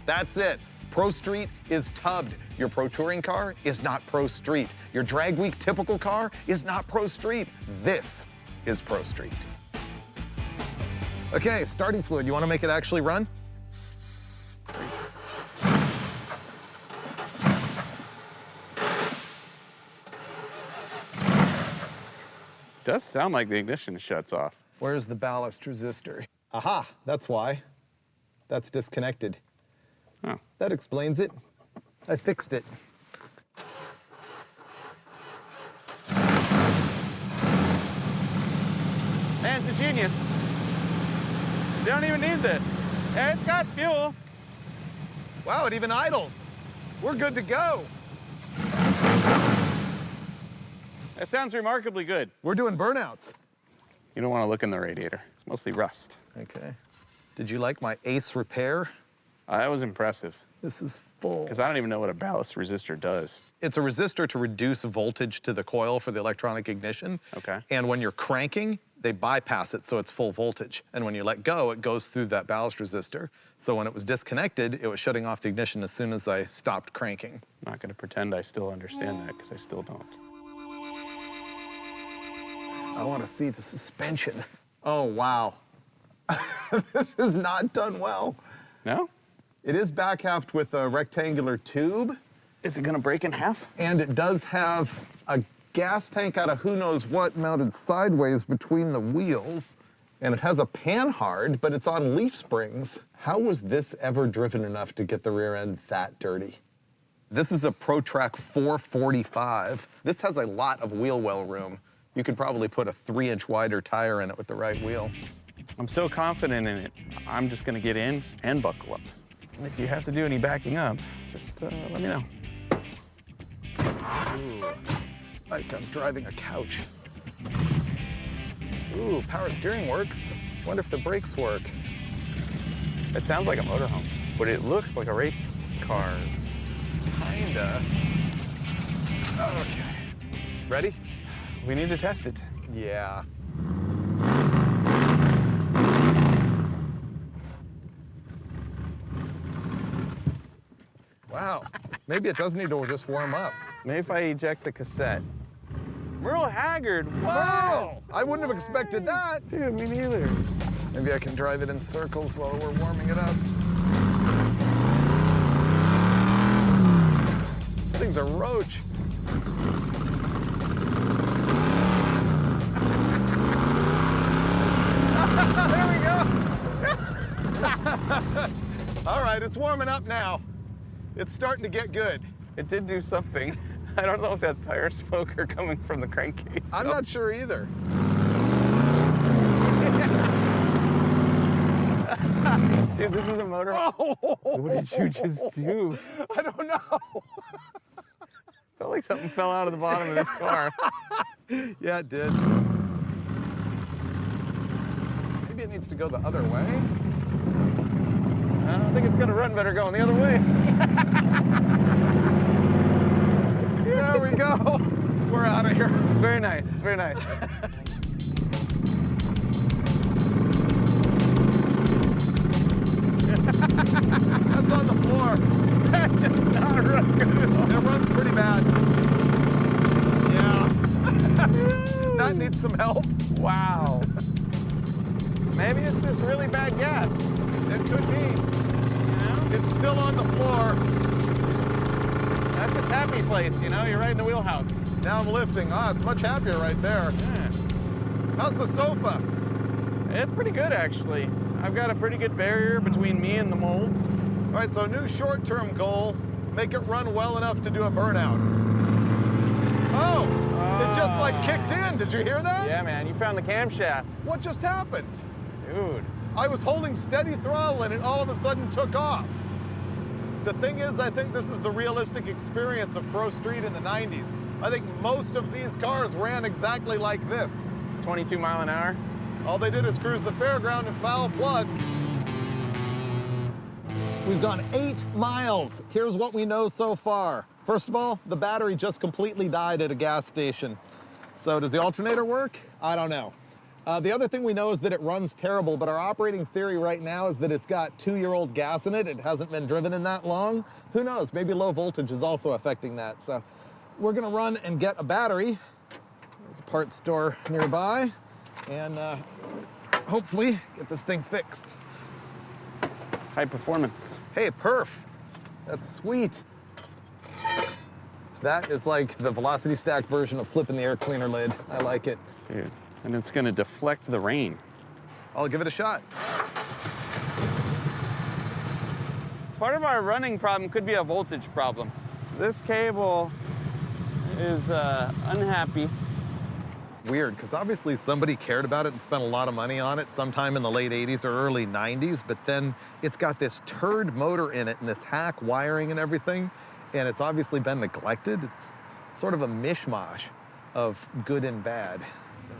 That's it. Pro Street is tubbed. Your Pro Touring car is not Pro Street. Your Drag Week typical car is not Pro Street. This is Pro Street. Okay, starting fluid. You want to make it actually run? Does sound like the ignition shuts off. Where's the ballast resistor? Aha, that's why. That's disconnected. Oh. That explains it. I fixed it. Man's a genius. They don't even need this. Hey, it's got fuel. Wow, it even idles. We're good to go. That sounds remarkably good. We're doing burnouts. You don't want to look in the radiator. It's mostly rust. Okay. Did you like my ace repair? That was impressive. This is full. Because I don't even know what a ballast resistor does. It's a resistor to reduce voltage to the coil for the electronic ignition. Okay. And when you're cranking, they bypass it so it's full voltage. And when you let go, it goes through that ballast resistor. So when it was disconnected, it was shutting off the ignition as soon as I stopped cranking. I'm not going to pretend I still understand that, because I still don't. I want to see the suspension. Oh, wow. This is not done well. No? It is back halved with a rectangular tube. Is it going to break in half? And it does have a gas tank out of who knows what mounted sideways between the wheels. And it has a panhard, but it's on leaf springs. How was this ever driven enough to get the rear end that dirty? This is a ProTrack 445. This has a lot of wheel well room. You could probably put a 3-inch wider tire in it with the right wheel. I'm so confident in it, I'm just going to get in and buckle up. If you have to do any backing up, just let me know. Ooh, like I'm driving a couch. Ooh, power steering works. Wonder if the brakes work. It sounds like a motorhome, but it looks like a race car. Kinda. Okay. Ready? We need to test it. Yeah. Wow. Maybe it does need to just warm up. Maybe if I eject the cassette. Merle Haggard, Wow! I wouldn't have expected that. Dude, me neither. Maybe I can drive it in circles while we're warming it up. This thing's a roach. There we go. All right, it's warming up now. It's starting to get good. It did do something. I don't know if that's tire smoke or coming from the crankcase. I'm not sure either. Dude, this is a motorhome. Oh. What did you just do? I don't know. Felt like something fell out of the bottom of this car. Yeah, it did. Maybe it needs to go the other way. I don't think it's gonna run better going the other way. There we go. We're out of here. Very nice, very nice. That's on the floor. That does not run good at all. It runs pretty bad. Yeah. That needs some help. Wow. Maybe it's just really bad gas. It could be. Yeah. It's still on the floor. That's its happy place, you know? You're right in the wheelhouse. Now I'm lifting. Ah, it's much happier right there. Yeah. How's the sofa? It's pretty good, actually. I've got a pretty good barrier between me and the mold. All right, so new short-term goal, make it run well enough to do a burnout. Oh, it just like kicked in. Did you hear that? Yeah, man, you found the camshaft. What just happened? Dude. I was holding steady throttle and it all of a sudden took off. The thing is, I think this is the realistic experience of Pro Street in the 90s. I think most of these cars ran exactly like this. 22 mile an hour? All they did is cruise the fairground and foul plugs. We've gone 8 miles. Here's what we know so far. First of all, the battery just completely died at a gas station. So does the alternator work? I don't know. The other thing we know is that it runs terrible, but our operating theory right now is that it's got 2-year-old gas in it. It hasn't been driven in that long. Who knows? Maybe low voltage is also affecting that. So we're gonna run and get a battery. There's a parts store nearby. And hopefully get this thing fixed. High performance. Hey, perf. That's sweet. That is like the velocity stack version of flipping the air cleaner lid. I like it. Dude, and it's gonna deflect the rain. I'll give it a shot. Part of our running problem could be a voltage problem. This cable is unhappy. Weird, because obviously somebody cared about it and spent a lot of money on it sometime in the late 80s or early 90s, but then it's got this turd motor in it and this hack wiring and everything, and it's obviously been neglected. It's sort of a mishmash of good and bad.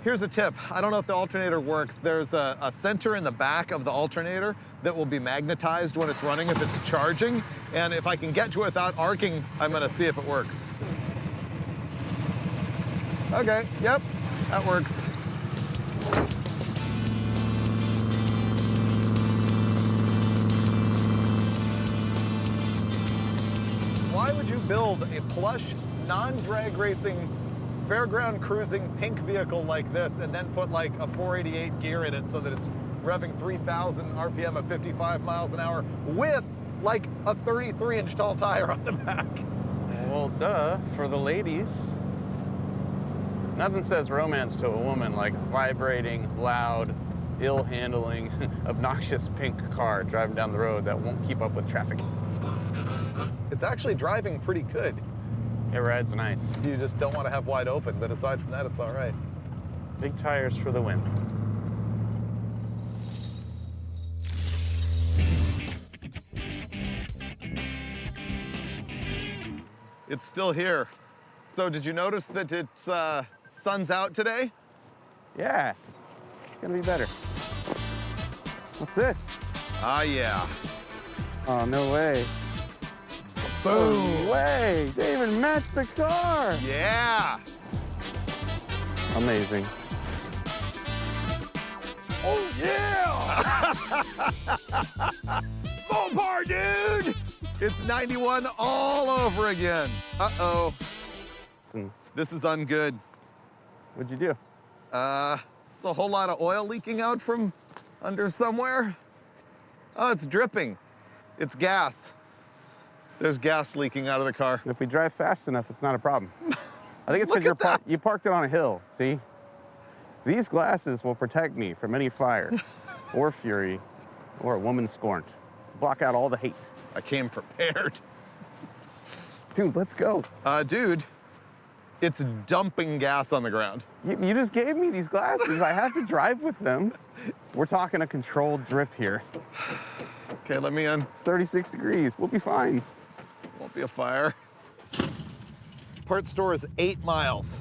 Here's a tip. I don't know if the alternator works. There's a center in the back of the alternator that will be magnetized when it's running if it's charging. And if I can get to it without arcing, I'm gonna see if it works. Okay, yep, that works. Why would you build a plush, non-drag racing, fairground cruising pink vehicle like this and then put like a 488 gear in it so that it's revving 3,000 RPM at 55 miles an hour with like a 33-inch tall tire on the back? Well, duh, for the ladies. Nothing says romance to a woman like a vibrating, loud, ill-handling, obnoxious pink car driving down the road that won't keep up with traffic. It's actually driving pretty good. It rides nice. You just don't want to have wide open, but aside from that, it's all right. Big tires for the win. It's still here. So did you notice that it's sun's out today? Yeah, it's gonna be better. What's this? Ah, yeah. Oh, no way. Boom. No way, they even matched the car. Yeah. Amazing. Oh, yeah. Mopar, dude. It's 91 all over again. Uh-oh. This is ungood. What'd you do? It's a whole lot of oil leaking out from under somewhere. Oh, it's dripping. It's gas. There's gas leaking out of the car. If we drive fast enough, it's not a problem. I think it's because you parked it on a hill, see? These glasses will protect me from any fire or fury or a woman scorned. Block out all the hate. I came prepared. Dude, let's go. Dude, it's dumping gas on the ground. You just gave me these glasses. I have to drive with them. We're talking a controlled drip here. Okay, let me in. It's 36 degrees. We'll be fine. Won't be a fire. Parts store is 8 miles,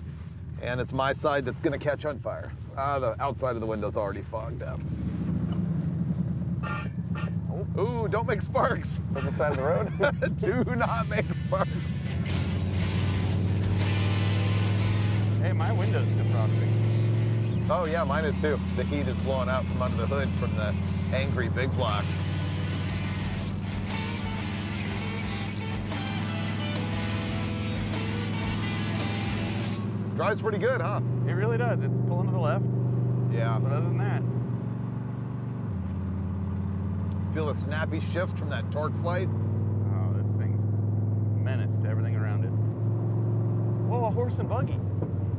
and it's my side that's gonna catch on fire. The outside of the window's already fogged up. Ooh, don't make sparks. On the side of the road? Do not make sparks. Hey, my window's defrosting. Oh yeah, mine is too. The heat is blowing out from under the hood from the angry big block. Drives pretty good, huh? It really does. It's pulling to the left. Yeah. But other than that. Feel a snappy shift from that torque flight? Oh, this thing's a menace to everything around it. Whoa, a horse and buggy.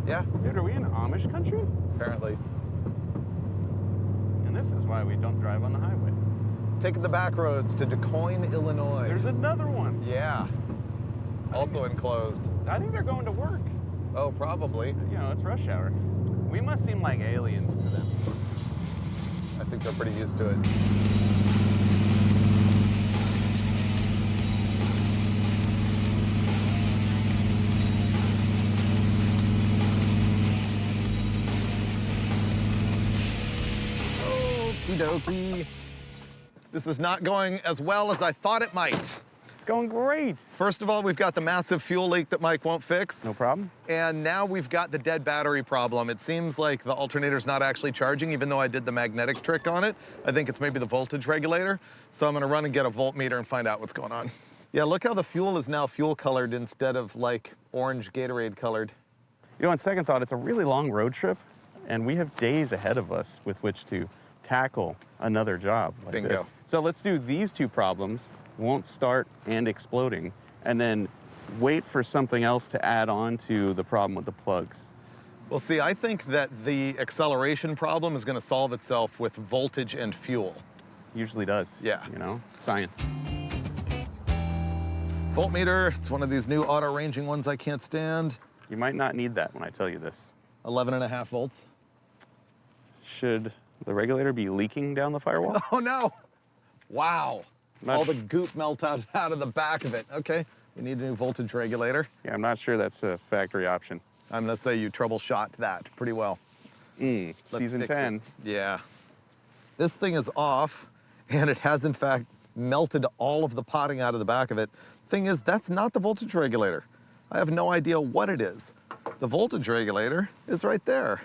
Yeah. Dude, are we in Amish country? Apparently. And this is why we don't drive on the highway. Taking the back roads to DuQuoin, Illinois. There's another one. Yeah. Also enclosed. I think they're going to work. Oh, probably. You know, it's rush hour. We must seem like aliens to them. I think they're pretty used to it. Okie dokie. This is not going as well as I thought it might. It's going great. First of all, we've got the massive fuel leak that Mike won't fix. No problem. And now we've got the dead battery problem. It seems like the alternator's not actually charging, even though I did the magnetic trick on it. I think it's maybe the voltage regulator. So I'm gonna run and get a voltmeter and find out what's going on. Yeah, look how the fuel is now fuel colored instead of like orange Gatorade colored. You know, on second thought, it's a really long road trip, and we have days ahead of us with which to tackle another job like Bingo. this. So let's do these two problems, won't start and exploding, and then wait for something else to add on to the problem with the plugs. Well, see, I think that the acceleration problem is gonna solve itself with voltage and fuel. Usually does. Yeah. You know, science. Voltmeter, it's one of these new auto-ranging ones I can't stand. You might not need that when I tell you this. 11.5 volts. Should the regulator be leaking down the firewall? Oh no! Wow. All the goop melt out of the back of it. Okay, we need a new voltage regulator. Yeah, I'm not sure that's a factory option. I'm gonna say you troubleshot that pretty well. Let's season fix 10. it. Yeah. This thing is off, and it has, in fact, melted all of the potting out of the back of it. Thing is, that's not the voltage regulator. I have no idea what it is. The voltage regulator is right there.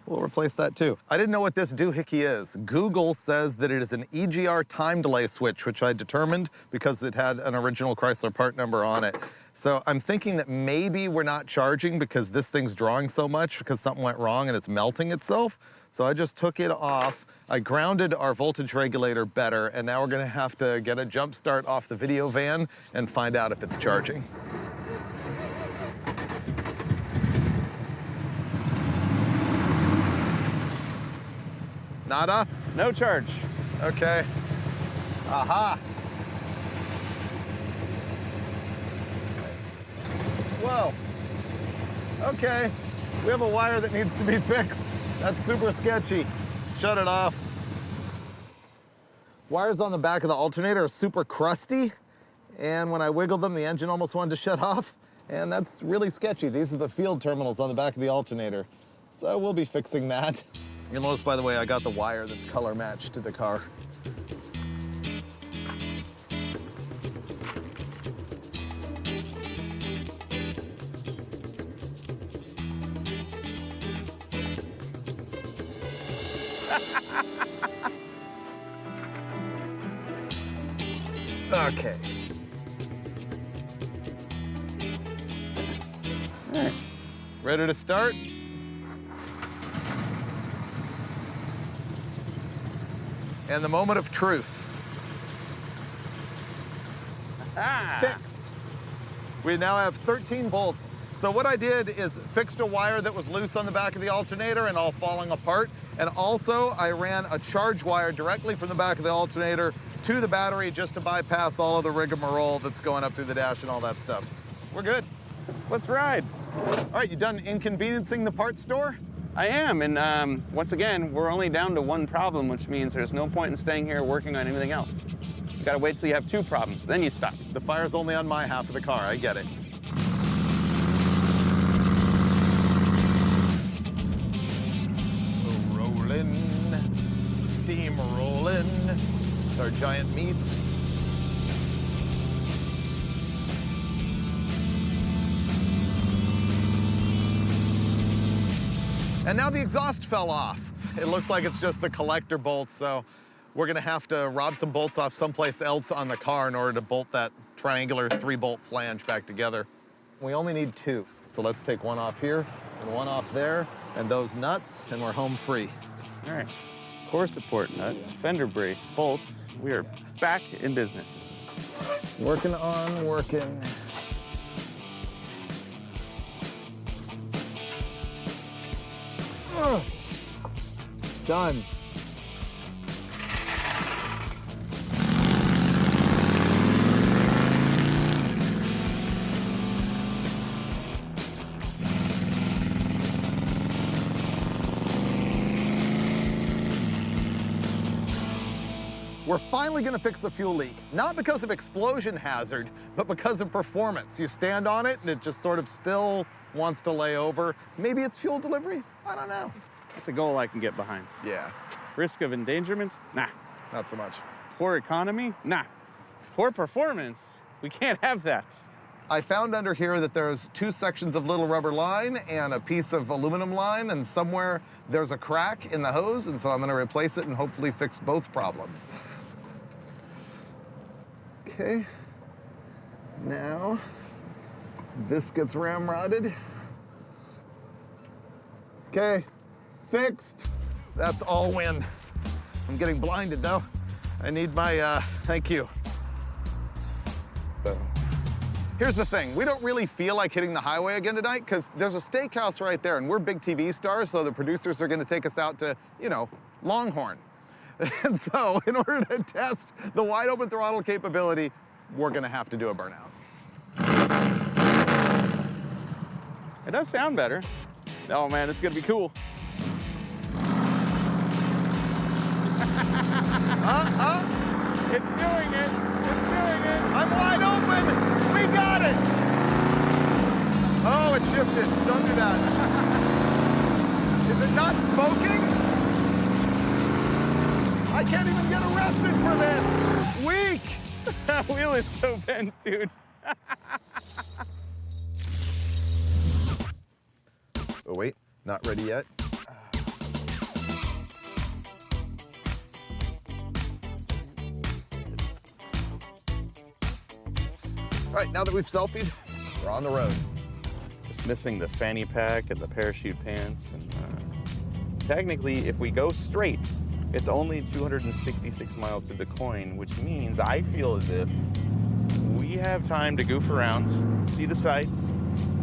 We'll replace that too. I didn't know what this doohickey is. Google says that it is an EGR time delay switch, which I determined because it had an original Chrysler part number on it. So I'm thinking that maybe we're not charging because this thing's drawing so much because something went wrong and it's melting itself. So I just took it off. I grounded our voltage regulator better, and now we're gonna have to get a jump start off the video van and find out if it's charging. Nada? No charge. Okay. Aha. Whoa. Okay. We have a wire that needs to be fixed. That's super sketchy. Shut it off. Wires on the back of the alternator are super crusty, and when I wiggled them, the engine almost wanted to shut off, and that's really sketchy. These are the field terminals on the back of the alternator. So we'll be fixing that. You'll notice, by the way, I got the wire that's color matched to the car. Okay. All right. Ready to start? And the moment of truth. Fixed. We now have 13 bolts. So what I did is fixed a wire that was loose on the back of the alternator and all falling apart. And also I ran a charge wire directly from the back of the alternator to the battery just to bypass all of the rigmarole that's going up through the dash and all that stuff. We're good. Let's ride. All right, you done inconveniencing the parts store? I am, and once again, we're only down to one problem, which means there's no point in staying here working on anything else. You gotta wait till you have two problems, then you stop. The fire's only on my half of the car, I get it. Rolling, steam rolling, it's our giant meats. And now the exhaust fell off. It looks like it's just the collector bolts, so we're gonna have to rob some bolts off someplace else on the car in order to bolt that triangular 3-bolt flange back together. We only need 2. So let's take one off here and one off there and those nuts, and we're home free. All right, core support nuts, fender brace, bolts. We are back in business. Working on working. Done. We're finally gonna fix the fuel leak, not because of explosion hazard, but because of performance. You stand on it and it just sort of still wants to lay over. Maybe it's fuel delivery, I don't know. That's a goal I can get behind. Yeah. Risk of endangerment? Nah. Not so much. Poor economy? Nah. Poor performance? We can't have that. I found under here that there's 2 sections of little rubber line and a piece of aluminum line, and somewhere there's a crack in the hose, and so I'm gonna replace it and hopefully fix both problems. Okay. Now, this gets ramrodded. Okay, fixed. That's all win. I'm getting blinded though. I need my, thank you. Boom. Here's the thing, we don't really feel like hitting the highway again tonight because there's a steakhouse right there and we're big TV stars, so the producers are gonna take us out to, you know, Longhorn. And so in order to test the wide open throttle capability, we're gonna have to do a burnout. It does sound better. Oh man, it's gonna be cool. It's doing it. It's doing it. I'm wide open. We got it. Oh, it shifted. Don't do that. It Is it not smoking? I can't even get arrested for this. Weak! That wheel is so bent, dude. Oh, wait, not ready yet. All right, now that we've selfied, we're on the road. Just missing the fanny pack and the parachute pants. And, technically, if we go straight, it's only 266 miles to DeCoin, which means I feel as if we have time to goof around, see the sights,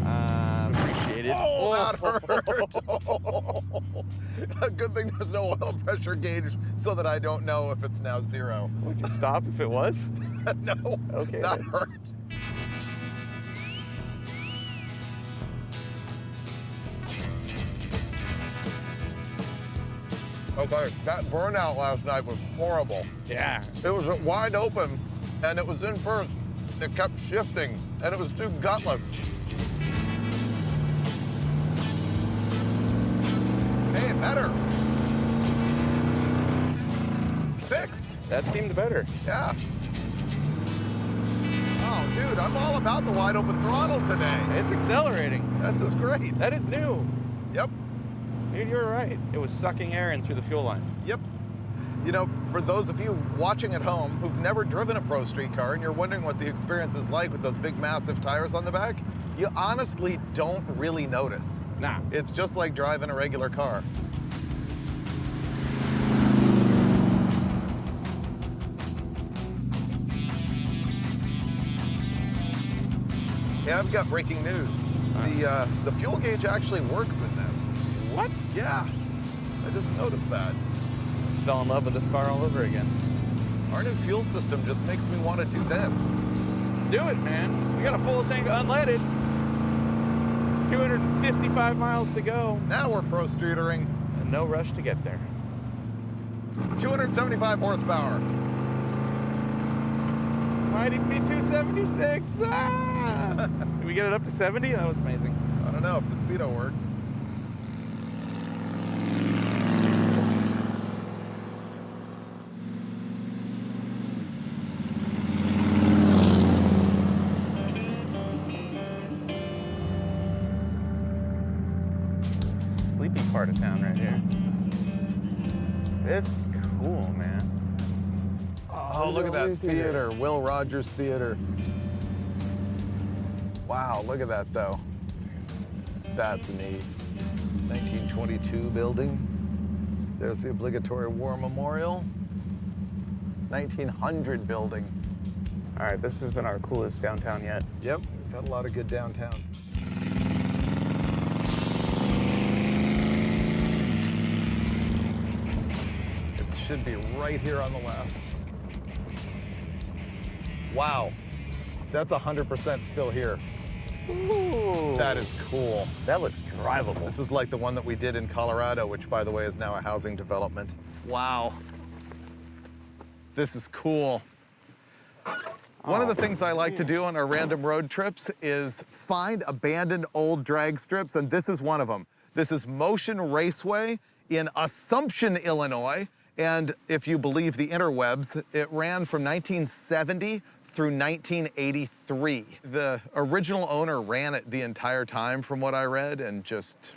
appreciate it. Oh, that hurt. Good thing there's no oil pressure gauge so that I don't know if it's now 0. Would you stop if it was? No, okay, that then. hurt. Okay, that burnout last night was horrible. Yeah. It was wide open, and it was in first. It kept shifting, and it was too gutless. Hey, better. Fixed. That seemed better. Yeah. Oh, dude, I'm all about the wide open throttle today. It's accelerating. This is great. That is new. Yep. Dude, you're right. It was sucking air in through the fuel line. Yep. You know, for those of you watching at home who've never driven a Pro Street car and you're wondering what the experience is like with those big, massive tires on the back, you honestly don't really notice. Nah. It's just like driving a regular car. Yeah, I've got breaking news. The fuel gauge actually works in this. What? Yeah, I just noticed that. Just fell in love with this car all over again. Our new fuel system just makes me want to do this. Do it, man. We got a full tank unleaded. 255 miles to go. Now we're Pro Streetering. And no rush to get there. 275 horsepower. Might even be 276. Ah! Did we get it up to 70? That was amazing. I don't know if the speedo worked. Sleepy part of town right here. It's cool, man. Oh, look at that theater, Will Rogers Theater. Wow, look at that though. That's neat. 1922 building. There's the obligatory war memorial. 1900 building. All right, this has been our coolest downtown yet. Yep, we've had a lot of good downtowns. It should be right here on the left. Wow, that's 100% still here. Ooh. That is cool. That looks drivable. This is like the one that we did in Colorado, which, by the way, is now a housing development. Wow. This is cool. One of the things I like to do on our random road trips is find abandoned old drag strips, and this is one of them. This is Motion Raceway in Assumption, Illinois, and if you believe the interwebs, it ran from 1970 through 1983. The original owner ran it the entire time from what I read and just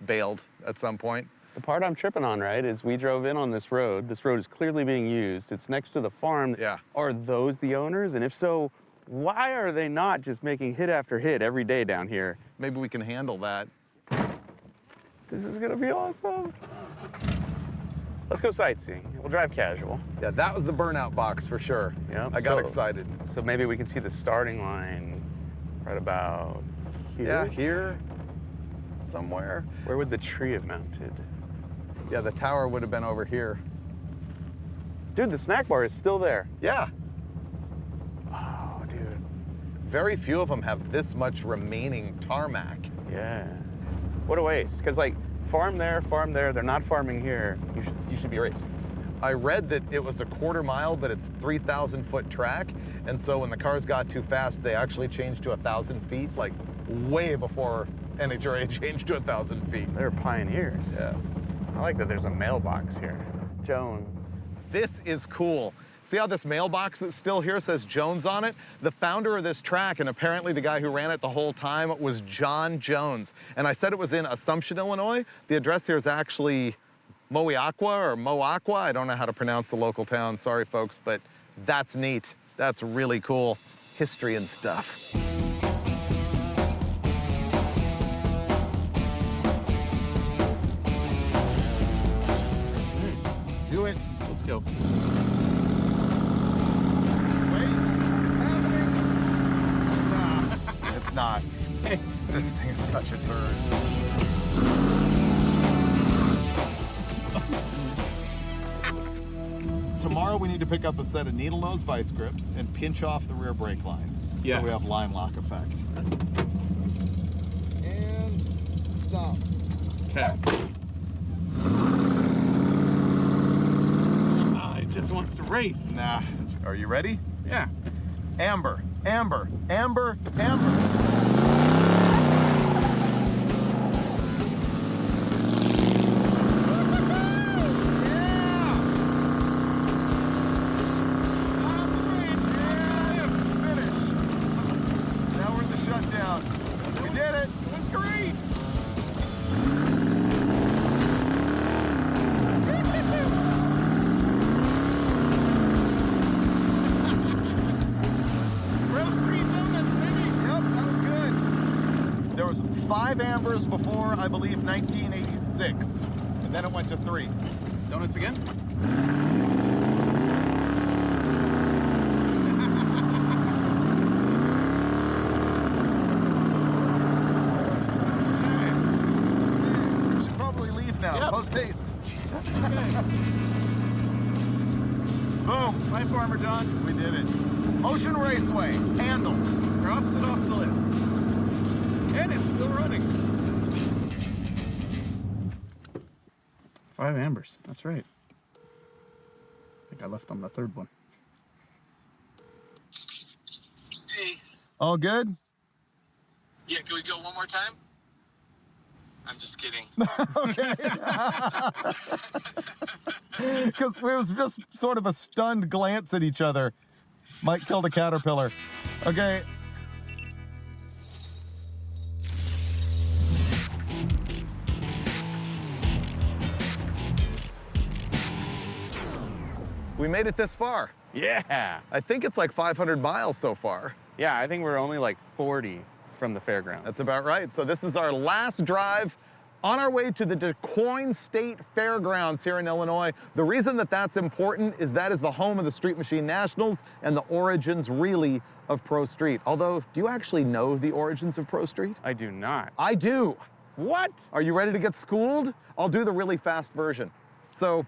bailed at some point. The part I'm tripping on, right, is we drove in on this road. This road is clearly being used. It's next to the farm. Yeah. Are those the owners? And if so, why are they not just making hit after hit every day down here? Maybe we can handle that. This is gonna be awesome. Let's go sightseeing. We'll drive casual. Yeah, that was the burnout box for sure. Yep. I got excited. So maybe we can see the starting line right about here. Yeah, here, somewhere. Where would the tree have mounted? Yeah, the tower would have been over here. Dude, the snack bar is still there. Yeah. Oh, dude. Very few of them have this much remaining tarmac. Yeah. What a waste. Because, like, farm there, they're not farming here. You should be racing. I read that it was a quarter mile, but it's 3,000-foot track. And so when the cars got too fast, they actually changed to 1,000 feet, like way before NHRA changed to 1,000 feet. They're pioneers. Yeah. I like that there's a mailbox here. Jones. This is cool. See how this mailbox that's still here says Jones on it? The founder of this track, and apparently the guy who ran it the whole time, was John Jones. And I said it was in Assumption, Illinois. The address here is actually Moeaqua or Moaqua. I don't know how to pronounce the local town. Sorry, folks, but that's neat. That's really cool. History and stuff. Do it. Let's go. It's not. This thing is such a turd. Tomorrow we need to pick up a set of needle nose vice grips and pinch off the rear brake line. Yes. So we have line lock effect. And stop. Okay. It just wants to race. Nah. Are you ready? Yeah. Amber, amber, amber, amber. Was 5 ambers before, I believe, 1986. And then it went to 3. Donuts again? We should probably leave now. Yep. Post haste. Okay. Boom. Bye, Farmer John. We did it. Ocean Raceway. Handled. Crossed it off the list. And it's still running. 5 ambers, that's right. I think I left on the 3rd one. Hey. All good? Yeah, can we go one more time? I'm just kidding. Okay. Because it was just sort of a stunned glance at each other. Mike killed a caterpillar. Okay. We made it this far. Yeah. I think it's like 500 miles so far. Yeah, I think we're only like 40 from the fairgrounds. That's about right. So this is our last drive on our way to the Des Moines State Fairgrounds here in Illinois. The reason that that's important is that is the home of the Street Machine Nationals and the origins, really, of Pro Street. Although, do you actually know the origins of Pro Street? I do not. I do. What? Are you ready to get schooled? I'll do the really fast version. So,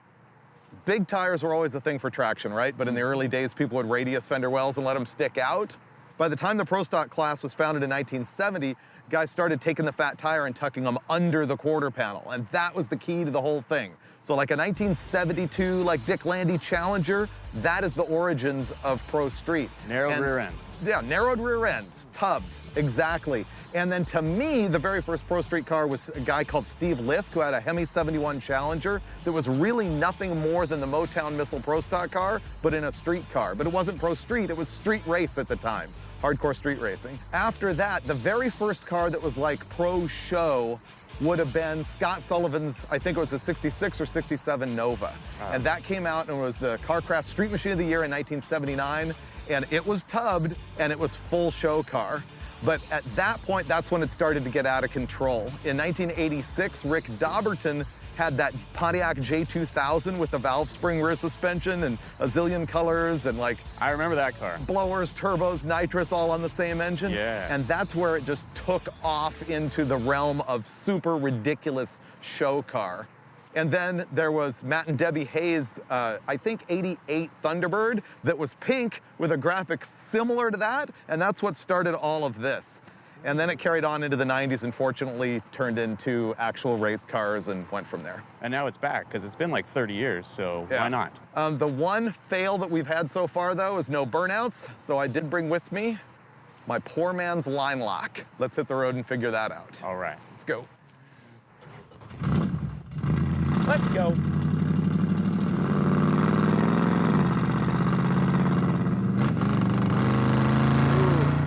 big tires were always a thing for traction, right? But in the early days, people would radius fender wells and let them stick out. By the time the Pro Stock class was founded in 1970, guys started taking the fat tire and tucking them under the quarter panel. And that was the key to the whole thing. So like a 1972, like Dick Landy Challenger, that is the origins of Pro Street. Narrowed rear ends. Yeah, narrowed rear ends, tub, exactly. And then to me, the very first Pro Street car was a guy called Steve Lisk, who had a Hemi 71 Challenger that was really nothing more than the Motown Missile Pro Stock car, but in a street car. But it wasn't Pro Street, it was street race at the time. Hardcore street racing. After that, the very first car that was like Pro Show would have been Scott Sullivan's, I think it was a 66 or 67 Nova. And that came out and was the Carcraft Street Machine of the Year in 1979. And it was tubbed and it was full show car. But at that point, that's when it started to get out of control. In 1986, Rick Dauberton had that Pontiac J2000 with the valve spring rear suspension and a zillion colors and like... I remember that car. Blowers, turbos, nitrous, all on the same engine. Yeah. And that's where it just took off into the realm of super ridiculous show car. And then there was Matt and Debbie Hayes', I think 88 Thunderbird that was pink with a graphic similar to that. And that's what started all of this. And then it carried on into the 90s and fortunately turned into actual race cars and went from there. And now it's back because it's been like 30 years, so Yeah. why not? The one fail that we've had so far though is no burnouts. So I did bring with me My poor man's line lock. Let's hit the road and figure that out. All right. Let's go. Let's go.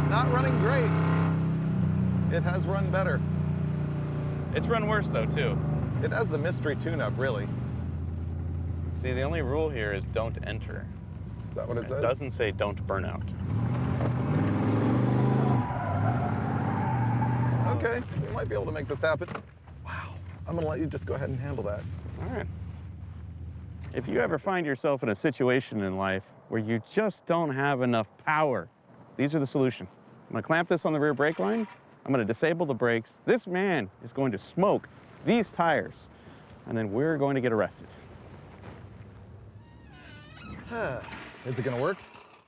Not running great. It has run better. It's run worse though, too. It has the mystery tune-up, really. See, the only rule here is don't enter. Is that what it says? It doesn't say don't burn out. Okay, we might be able to make this happen. Wow, I'm gonna let you just go ahead and handle that. All right. If you ever find yourself in a situation in life where you just don't have enough power, these are the solution. I'm gonna clamp this on the rear brake line. I'm gonna disable the brakes. This man is going to smoke these tires, and then we're going to get arrested. Is it gonna work?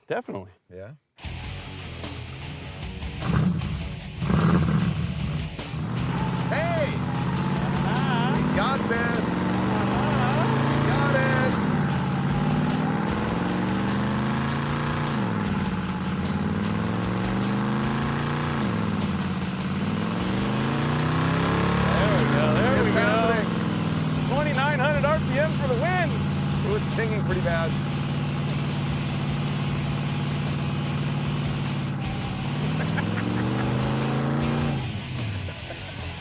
Definitely. Yeah. Hey! We got this! We got it! There we go. 2,900 RPM for the win. It was pinging pretty bad.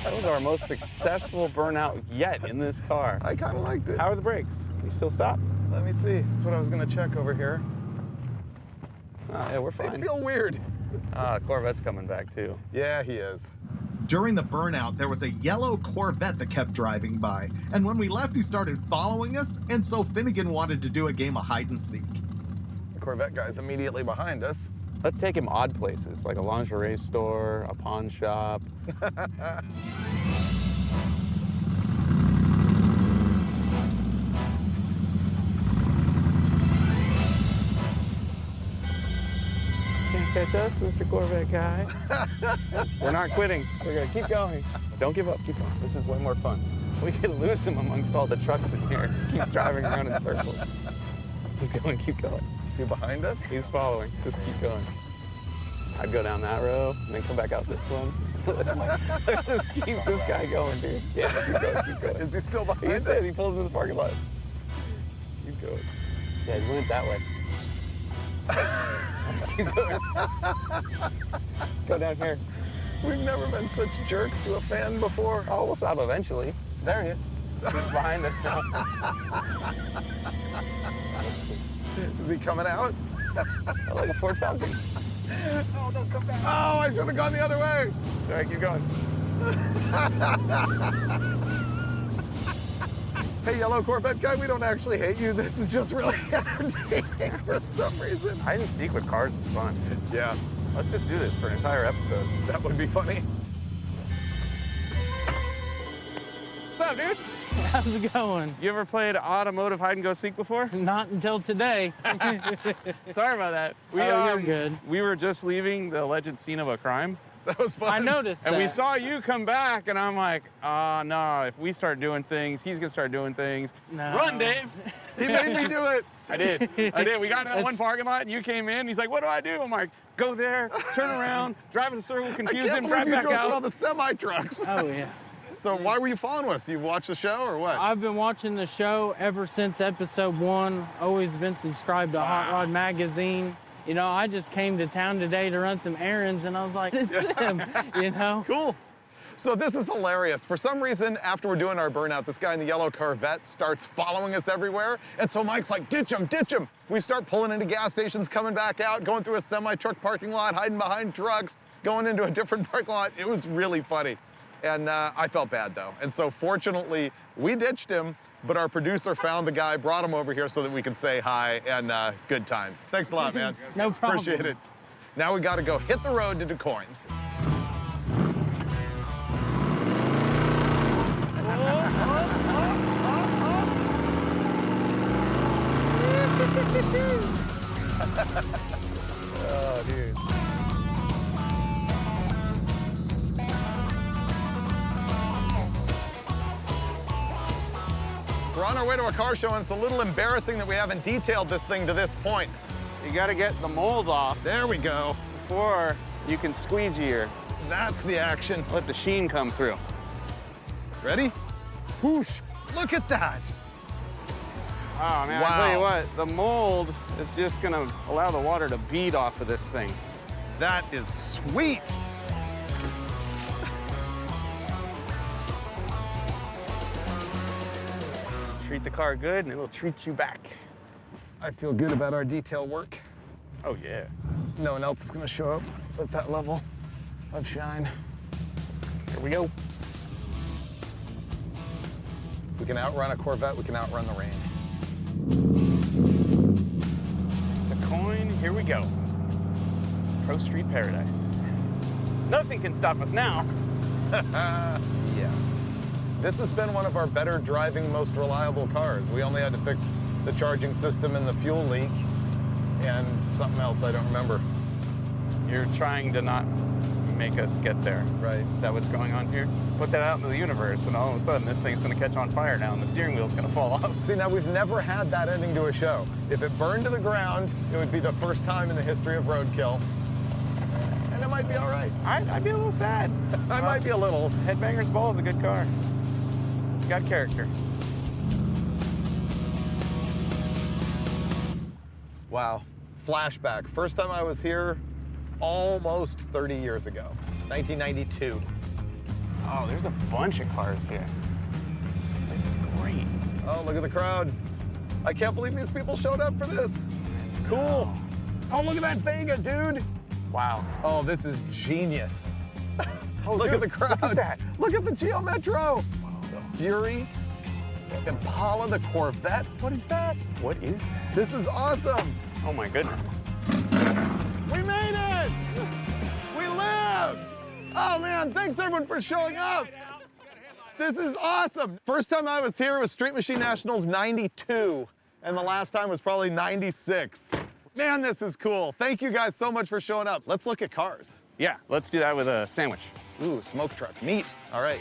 That was our most successful burnout yet in this car. I kind of liked it. How are the brakes? You still stop? Let me see. That's what I was gonna check over here. Oh, yeah, we're fine. They feel weird. Corvette's coming back too. Yeah, he is. During the burnout, there was a yellow Corvette that kept driving by. And when we left, he started following us, and so Finnegan wanted to do a game of hide and seek. The Corvette guy's immediately behind us. Let's take him odd places, like a lingerie store, a pawn shop. Can't catch us, Mr. Corvette guy. We're not quitting. We're gonna keep going. Don't give up, keep going. This is way more fun. We could lose him amongst all the trucks in here. Just keep driving around in circles. Keep going, keep going. Is he behind us? He's following, just keep going. I'd go down that row and then come back out this one. Let's just keep this guy going, dude. Yeah, keep going, keep going. Is he still behind us? He said he pulls into the parking lot. Keep going. Yeah, he went that way. Keep going. Go down here. We've never been such jerks to a fan before. Oh, we'll stop eventually. There he is. He's behind us now. Is he coming out? I like a Ford Falcon. Oh, don't come back. Oh, I should have gone the other way. All right, keep going. Hey, yellow Corvette guy, we don't actually hate you. This is just really entertaining for some reason. Hide and seek with cars is fun. Yeah. Let's just do this for an entire episode. That would be funny. What's up, dude? How's it going? You ever played automotive hide and go seek before? Not until today. Sorry about that. You're good. We were just leaving the alleged scene of a crime. That was fun. I noticed And that. we saw you come back, and I'm like, no, if we start doing things, he's gonna start doing things. No. Run, Dave. He made me do it. I did. We got in that one parking lot, and you came in. He's like, what do I do? I'm like, go there, turn around, drive in a circle, confuse him, drive back drove out. all the semi-trucks. Oh, yeah. So why were you following us? You watched the show or what? I've been watching the show ever since episode 1. Always been subscribed to Hot Rod Magazine. You know, I just came to town today to run some errands, and I was like, it's him, you know? Cool. So this is hilarious. For some reason, after we're doing our burnout, this guy in the yellow Corvette starts following us everywhere. And so Mike's like, ditch him, ditch him. We start pulling into gas stations, coming back out, going through a semi-truck parking lot, hiding behind trucks, going into a different parking lot. It was really funny. And I felt bad, though. And so fortunately, we ditched him, but our producer found the guy, brought him over here so that we could say hi, and good times. Thanks a lot, man. No problem. Appreciate it. Now we got to go hit the road to DeCoin. Oh, dude. We're on our way to a car show, and it's a little embarrassing that we haven't detailed this thing to this point. You gotta get the mold off There we go. before you can squeegee her. That's the action. Let the sheen come through. Ready? Whoosh! Look at that! Oh man, Wow. I tell you what, the mold is just gonna allow the water to bead off of this thing. That is sweet! Treat the car good and it'll treat you back. I feel good about our detail work. Oh yeah. No one else is gonna show up with that level of shine. Here we go. If we can outrun a Corvette, we can outrun the rain. The coin, here we go. Pro Street Paradise. Nothing can stop us now. Yeah. This has been one of our better driving, most reliable cars. We only had to fix the charging system and the fuel leak and something else I don't remember. You're trying to not make us get there. Right. Is that what's going on here? Put that out into the universe and all of a sudden this thing's gonna catch on fire now and the steering wheel's gonna fall off. See, now we've never had that ending to a show. If it burned to the ground, it would be the first time in the history of Roadkill. And it might be all right. I'd be a little sad. I might be a little. Headbanger's Ball is a good car. It's got character. Wow. Flashback. First time I was here almost 30 years ago, 1992. Oh, there's a bunch of cars here. This is great. Oh, look at the crowd. I can't believe these people showed up for this. Cool. Oh, look at that Vega, dude. Wow. Oh, this is genius. Oh, look dude, at the crowd. Look at that. Look at the Geo Metro. The Fury, Impala, the Corvette. What is that? What is that? This is awesome. Oh my goodness. We made it. We lived. Oh man, thanks everyone for showing up. This is awesome. First time I was here was Street Machine Nationals 92, and the last time was probably 96. Man, this is cool. Thank you guys so much for showing up. Let's look at cars. Yeah, let's do that with a sandwich. Ooh, smoke truck, meat. All right.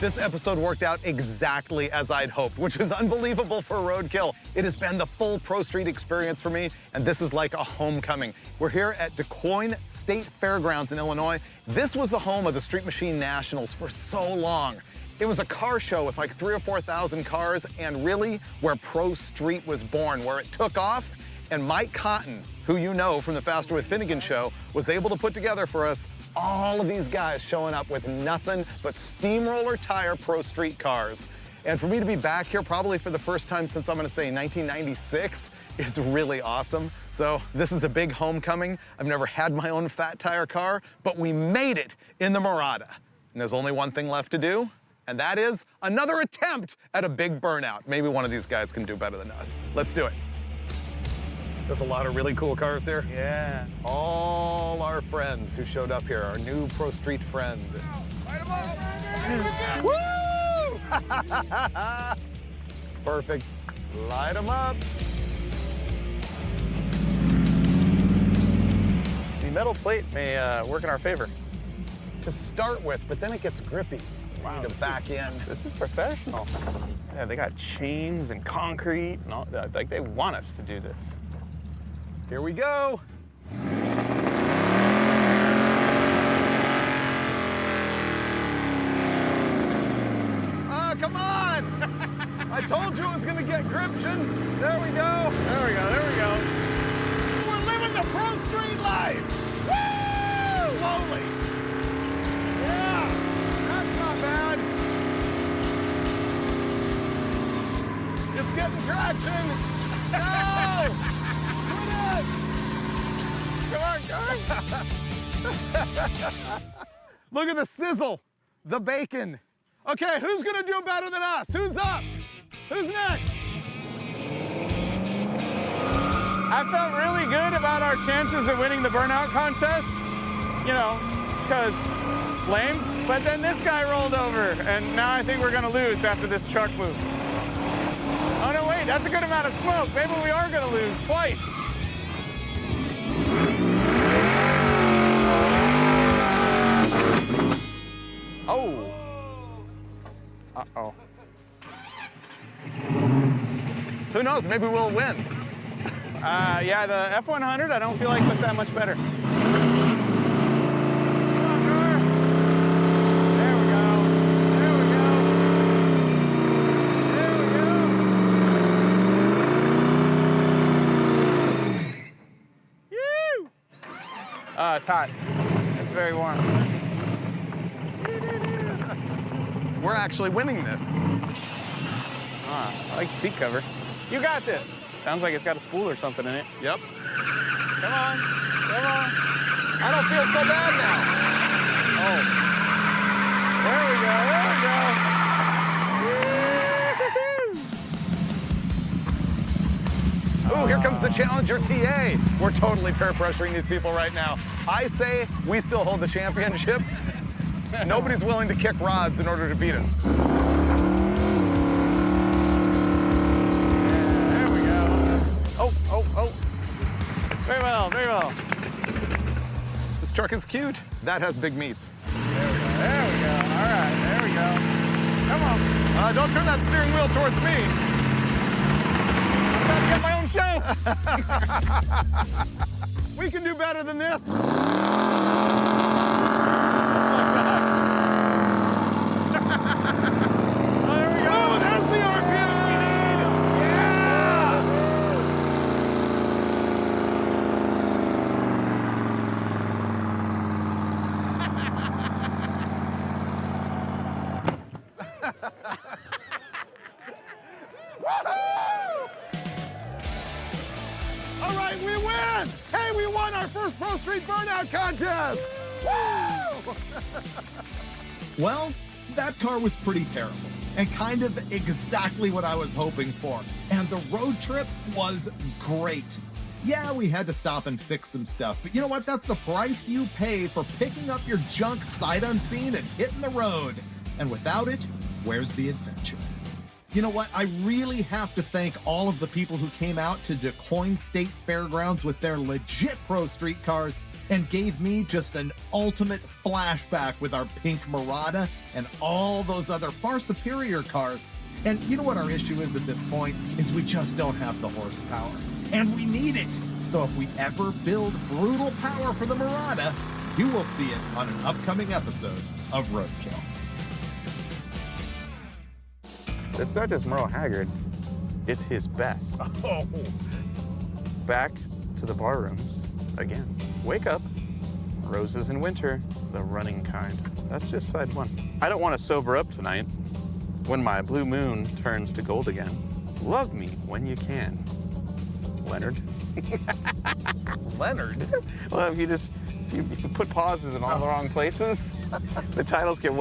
This episode worked out exactly as I'd hoped, which is unbelievable for Roadkill. It has been the full Pro Street experience for me, and this is like a homecoming. We're here at Des Moines State Fairgrounds in Illinois. This was the home of the Street Machine Nationals for so long. It was a car show with like 3,000 or 4,000 cars, and really where Pro Street was born, where it took off. And Mike Cotten, who you know from the Faster with Finnegan show, was able to put together for us all of these guys showing up with nothing but steamroller tire Pro Street cars. And for me to be back here probably for the first time since I'm gonna say 1996 is really awesome. So this is a big homecoming. I've never had my own fat tire car, but we made it in the Murata. And there's only one thing left to do, and that is another attempt at a big burnout. Maybe one of these guys can do better than us. Let's do it. There's a lot of really cool cars here. Yeah. All our friends who showed up here, our new Pro Street friends. Light 'em up. Woo! Perfect. Light them up. The metal plate may work in our favor. To start with, but then it gets grippy. Wow, to back in. This is professional. Yeah, they got chains and concrete and all that. Like, they want us to do this. Here we go. Ah, come on! I told you it was gonna get gription. There we go. There we go, there we go. We're living the Pro Street life. Woo! Slowly. Yeah, that's not bad. It's getting traction. No! Look at the sizzle, the bacon. Okay, who's gonna do better than us? Who's up? Who's next? I felt really good about our chances of winning the burnout contest, you know, because lame. But then this guy rolled over, and now I think we're gonna lose after this truck moves. Oh no, wait, that's a good amount of smoke. Maybe we are gonna lose twice. Oh. Uh-oh. Who knows, maybe we'll win. Yeah, the F100, I don't feel like was that much better. It's hot. It's very warm. We're actually winning this. I like the seat cover. You got this. Sounds like it's got a spool or something in it. Yep. Come on. Come on. I don't feel so bad now. Oh. There we go. There we go. Oh, here comes the Challenger TA. We're totally peer pressuring these people right now. I say we still hold the championship. Nobody's willing to kick rods in order to beat us. There we go. Oh. Very well, very well. This truck is cute. That has big meats. There we go. All right, there we go. Come on. Don't turn that steering wheel towards me. I'm trying to get my own show. We can do better than this. All right, we win! Hey, we won our first Pro Street Burnout contest! Woo! Well, that car was pretty terrible and kind of exactly what I was hoping for. And the road trip was great. Yeah, we had to stop and fix some stuff, but you know what? That's the price you pay for picking up your junk sight unseen and hitting the road. And without it, where's the adventure? You know what? I really have to thank all of the people who came out to DuQuoin State Fairgrounds with their legit Pro Street cars and gave me just an ultimate flashback with our pink Murata and all those other far superior cars. And you know what our issue is at this point? Is we just don't have the horsepower. And we need it. So if we ever build brutal power for the Murata, you will see it on an upcoming episode of Roadkill. It's not just Merle Haggard, it's his best. Oh. Back to the bar rooms again. Wake up, roses in winter, the running kind. That's just side one. I don't want to sober up tonight when my blue moon turns to gold again. Love me when you can. Leonard. Leonard? Well, if you put pauses in all the wrong places, the titles get